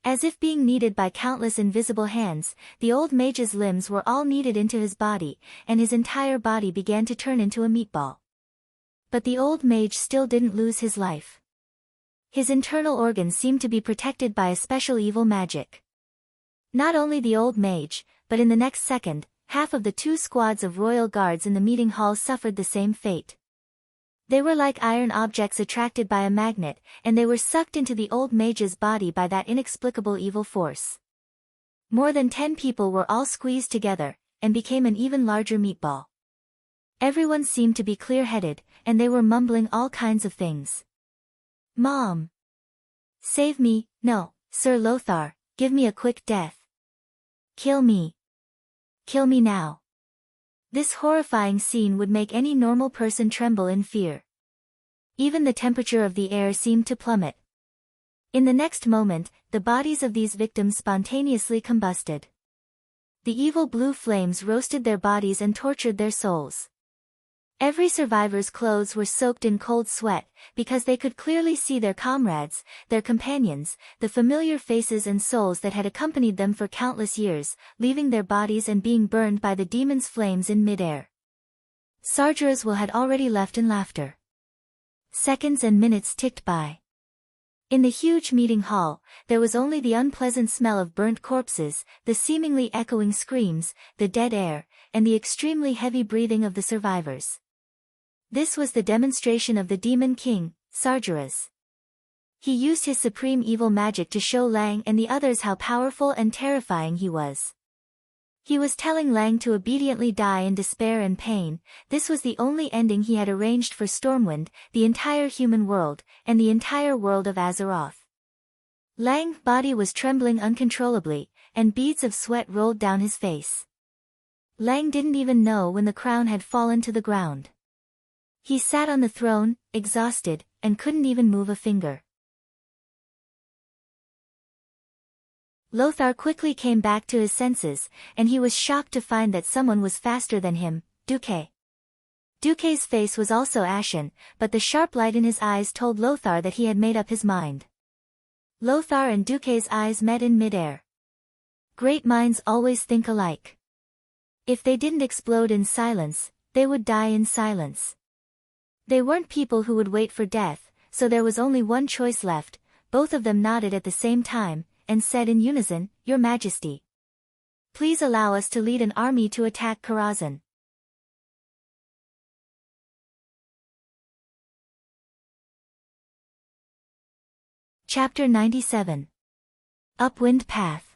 [SPEAKER 1] As if being kneaded by countless invisible hands, the old mage's limbs were all kneaded into his body, and his entire body began to turn into a meatball. But the old mage still didn't lose his life. His internal organs seemed to be protected by a special evil magic. Not only the old mage, but in the next second, half of the two squads of royal guards in the meeting hall suffered the same fate. They were like iron objects attracted by a magnet, and they were sucked into the old mage's body by that inexplicable evil force. More than 10 people were all squeezed together, and became an even larger meatball. Everyone seemed to be clear-headed, and they were mumbling all kinds of things. Mom! Save me, no, Sir Lothar, give me a quick death. Kill me. Kill me now. This horrifying scene would make any normal person tremble in fear. Even the temperature of the air seemed to plummet. In the next moment, the bodies of these victims spontaneously combusted. The evil blue flames roasted their bodies and tortured their souls. Every survivor's clothes were soaked in cold sweat, because they could clearly see their comrades, their companions, the familiar faces and souls that had accompanied them for countless years, leaving their bodies and being burned by the demon's flames in mid-air. Sargeras had already left in laughter. Seconds and minutes ticked by. In the huge meeting hall, there was only the unpleasant smell of burnt corpses, the seemingly echoing screams, the dead air, and the extremely heavy breathing of the survivors. This was the demonstration of the Demon King, Sargeras. He used his supreme evil magic to show Lang and the others how powerful and terrifying he was. He was telling Lang to obediently die in despair and pain. This was the only ending he had arranged for Stormwind, the entire human world, and the entire world of Azeroth. Lang's body was trembling uncontrollably, and beads of sweat rolled down his face. Lang didn't even know when the crown had fallen to the ground. He sat on the throne, exhausted, and couldn't even move a finger. Lothar quickly came back to his senses, and he was shocked to find that someone was faster than him, Duque. Duque's face was also ashen, but the sharp light in his eyes told Lothar that he had made up his mind. Lothar and Duque's eyes met in midair. Great minds always think alike. If they didn't explode in silence, they would die in silence. They weren't people who would wait for death, so there was only one choice left. Both of them nodded at the same time, and said in unison, "Your Majesty. Please allow us to lead an army to attack Karazhan." Chapter 97. Upwind Path.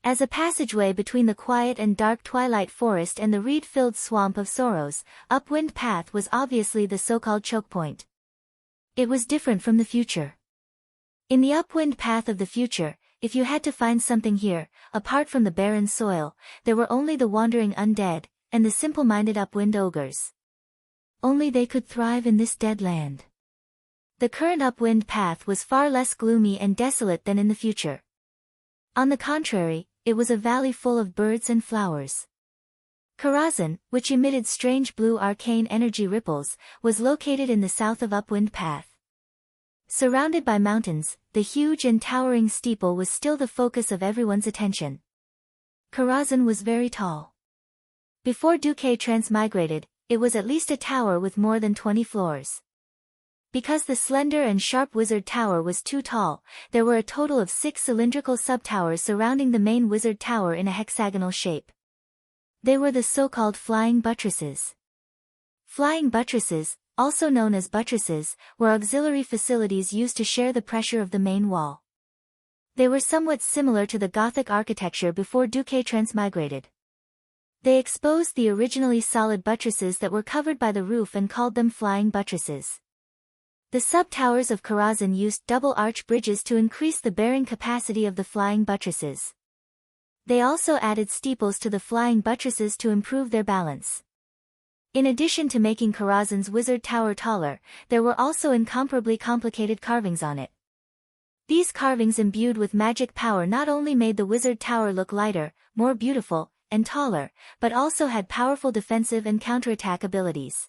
[SPEAKER 1] As a passageway between the quiet and dark twilight forest and the reed-filled swamp of Sorrows, Upwind Path was obviously the so-called choke point. It was different from the future. In the Upwind Path of the future, if you had to find something here, apart from the barren soil, there were only the wandering undead, and the simple-minded Upwind ogres. Only they could thrive in this dead land. The current Upwind Path was far less gloomy and desolate than in the future. On the contrary, it was a valley full of birds and flowers. Karazhan, which emitted strange blue arcane energy ripples, was located in the south of Upwind Path. Surrounded by mountains, the huge and towering steeple was still the focus of everyone's attention. Karazhan was very tall. Before Duque transmigrated, it was at least a tower with more than 20 floors. Because the slender and sharp wizard tower was too tall, there were a total of 6 cylindrical sub-towers surrounding the main wizard tower in a hexagonal shape. They were the so-called flying buttresses. Flying buttresses, also known as buttresses, were auxiliary facilities used to share the pressure of the main wall. They were somewhat similar to the Gothic architecture before Duque transmigrated. They exposed the originally solid buttresses that were covered by the roof and called them flying buttresses. The sub-towers of Karazhan used double-arch bridges to increase the bearing capacity of the flying buttresses. They also added steeples to the flying buttresses to improve their balance. In addition to making Karazhan's wizard tower taller, there were also incomparably complicated carvings on it. These carvings imbued with magic power not only made the wizard tower look lighter, more beautiful, and taller, but also had powerful defensive and counterattack abilities.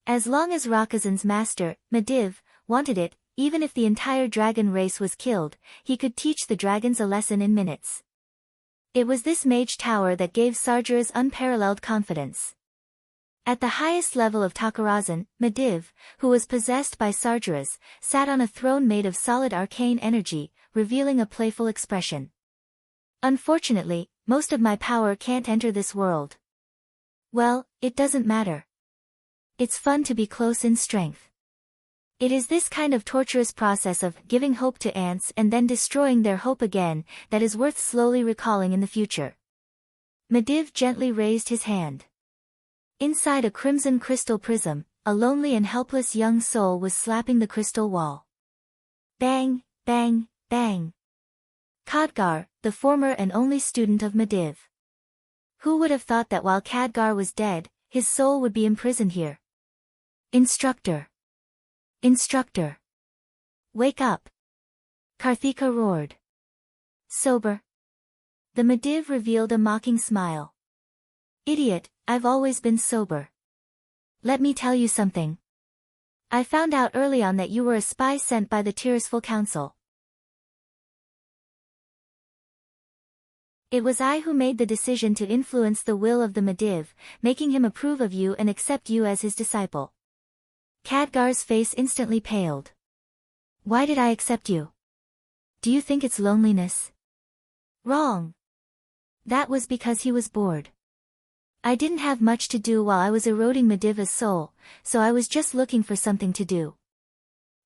[SPEAKER 1] As long as Rakazan's master, Medivh, wanted it, even if the entire dragon race was killed, he could teach the dragons a lesson in minutes. It was this mage tower that gave Sargeras unparalleled confidence. At the highest level of Karazhan, Medivh, who was possessed by Sargeras, sat on a throne made of solid arcane energy, revealing a playful expression. "Unfortunately, most of my power can't enter this world." "Well, it doesn't matter. It's fun to be close in strength." It is this kind of torturous process of giving hope to ants and then destroying their hope again that is worth slowly recalling in the future. Medivh gently raised his hand. Inside a crimson crystal prism, a lonely and helpless young soul was slapping the crystal wall. Bang, bang, bang. Khadgar, the former and only student of Mediv. Who would have thought that while Khadgar was dead, his soul would be imprisoned here? Instructor! Instructor! Wake up! Karthika roared. Sober? The Mediv revealed a mocking smile. Idiot, I've always been sober. Let me tell you something. I found out early on that you were a spy sent by the Tirisful Council. It was I who made the decision to influence the will of the Mediv, making him approve of you and accept you as his disciple. Khadgar's face instantly paled. Why did I accept you? Do you think it's loneliness? Wrong. That was because he was bored. I didn't have much to do while I was eroding Mediva's soul, so I was just looking for something to do.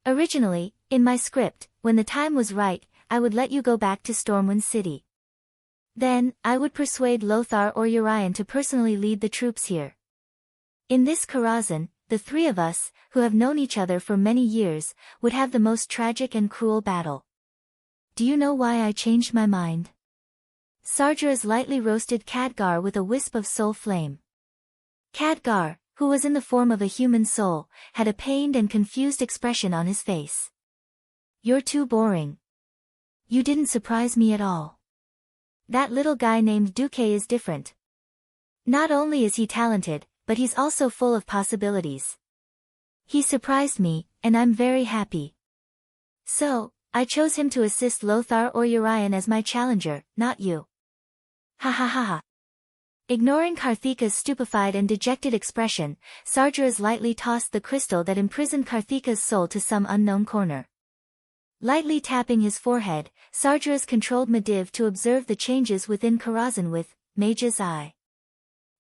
[SPEAKER 1] Originally, in my script, when the time was right, I would let you go back to Stormwind City. Then, I would persuade Lothar or Urian to personally lead the troops here. In this Karazhan, the three of us, who have known each other for many years, would have the most tragic and cruel battle. Do you know why I changed my mind? Sargeras lightly roasted Khadgar with a wisp of soul flame. Khadgar, who was in the form of a human soul, had a pained and confused expression on his face. You're too boring. You didn't surprise me at all. That little guy named Duque is different. Not only is he talented, but he's also full of possibilities. He surprised me, and I'm very happy. So, I chose him to assist Lothar or Urian as my challenger, not you. Ha ha ha ha. Ignoring Karthika's stupefied and dejected expression, Sargeras lightly tossed the crystal that imprisoned Karthika's soul to some unknown corner. Lightly tapping his forehead, Sargeras controlled Mediv to observe the changes within Karazhan with Mage's Eye.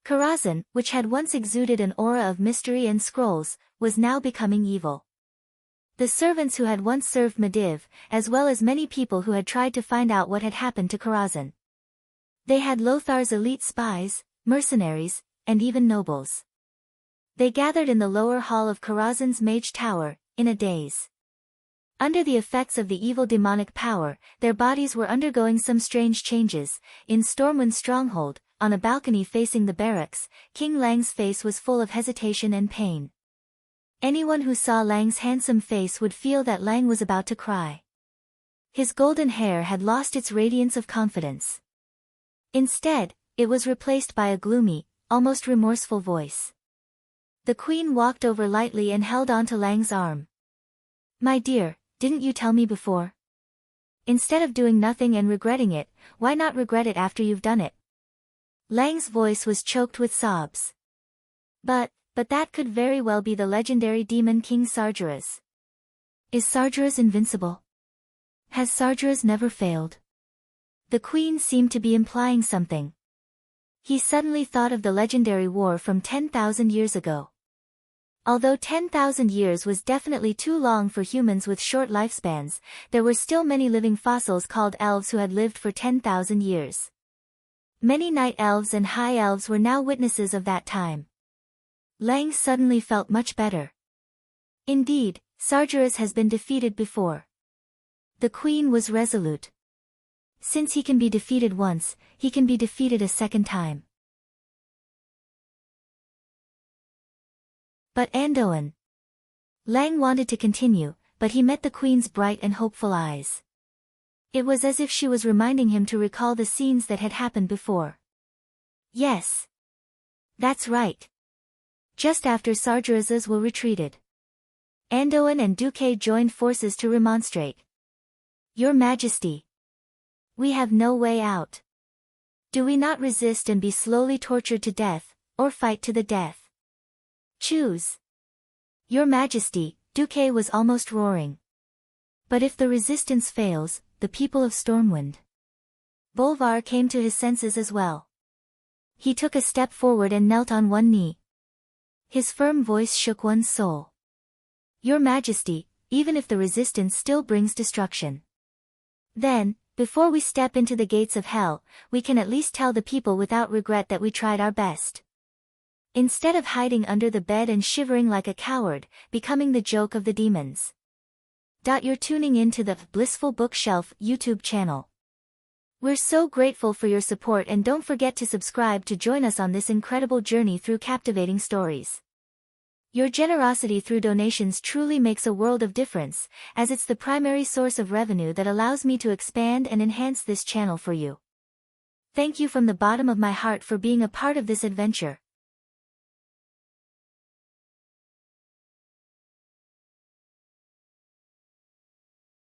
[SPEAKER 1] Karazhan, which had once exuded an aura of mystery and scrolls, was now becoming evil. The servants who had once served Mediv, as well as many people who had tried to find out what had happened to Karazhan. They had Lothar's elite spies, mercenaries, and even nobles. They gathered in the lower hall of Karazhan's Mage Tower, in a daze. Under the effects of the evil demonic power, their bodies were undergoing some strange changes. In Stormwind's stronghold, on a balcony facing the barracks, King Lang's face was full of hesitation and pain. Anyone who saw Lang's handsome face would feel that Lang was about to cry. His golden hair had lost its radiance of confidence. Instead, it was replaced by a gloomy, almost remorseful voice. The queen walked over lightly and held onto Lang's arm. My dear, didn't you tell me before? Instead of doing nothing and regretting it, why not regret it after you've done it? Lang's voice was choked with sobs. But that could very well be the legendary demon King Sargeras. Is Sargeras invincible? Has Sargeras never failed? The queen seemed to be implying something. He suddenly thought of the legendary war from 10,000 years ago. Although 10,000 years was definitely too long for humans with short lifespans, there were still many living fossils called elves who had lived for 10,000 years. Many night elves and high elves were now witnesses of that time. Lang suddenly felt much better. Indeed, Sargeras has been defeated before. The queen was resolute. Since he can be defeated once, he can be defeated a second time. But Andoan. Lang wanted to continue, but he met the queen's bright and hopeful eyes. It was as if she was reminding him to recall the scenes that had happened before. Yes. That's right. Just after Sargeras's were retreated. Andoan and Duque joined forces to remonstrate. Your Majesty. We have no way out. Do we not resist and be slowly tortured to death, or fight to the death? Choose. Your Majesty, Duque was almost roaring. But if the resistance fails, the people of Stormwind. Bolvar came to his senses as well. He took a step forward and knelt on one knee. His firm voice shook one's soul. Your Majesty, even if the resistance still brings destruction. Then, before we step into the gates of hell, we can at least tell the people without regret that we tried our best. Instead of hiding under the bed and shivering like a coward, becoming the joke of the demons. You're tuning in to the Blissful Bookshelf YouTube channel. We're so grateful for your support, and don't forget to subscribe to join us on this incredible journey through captivating stories. Your generosity through donations truly makes a world of difference, as it's the primary source of revenue that allows me to expand and enhance this channel for you. Thank you from the bottom of my heart for being a part of this adventure.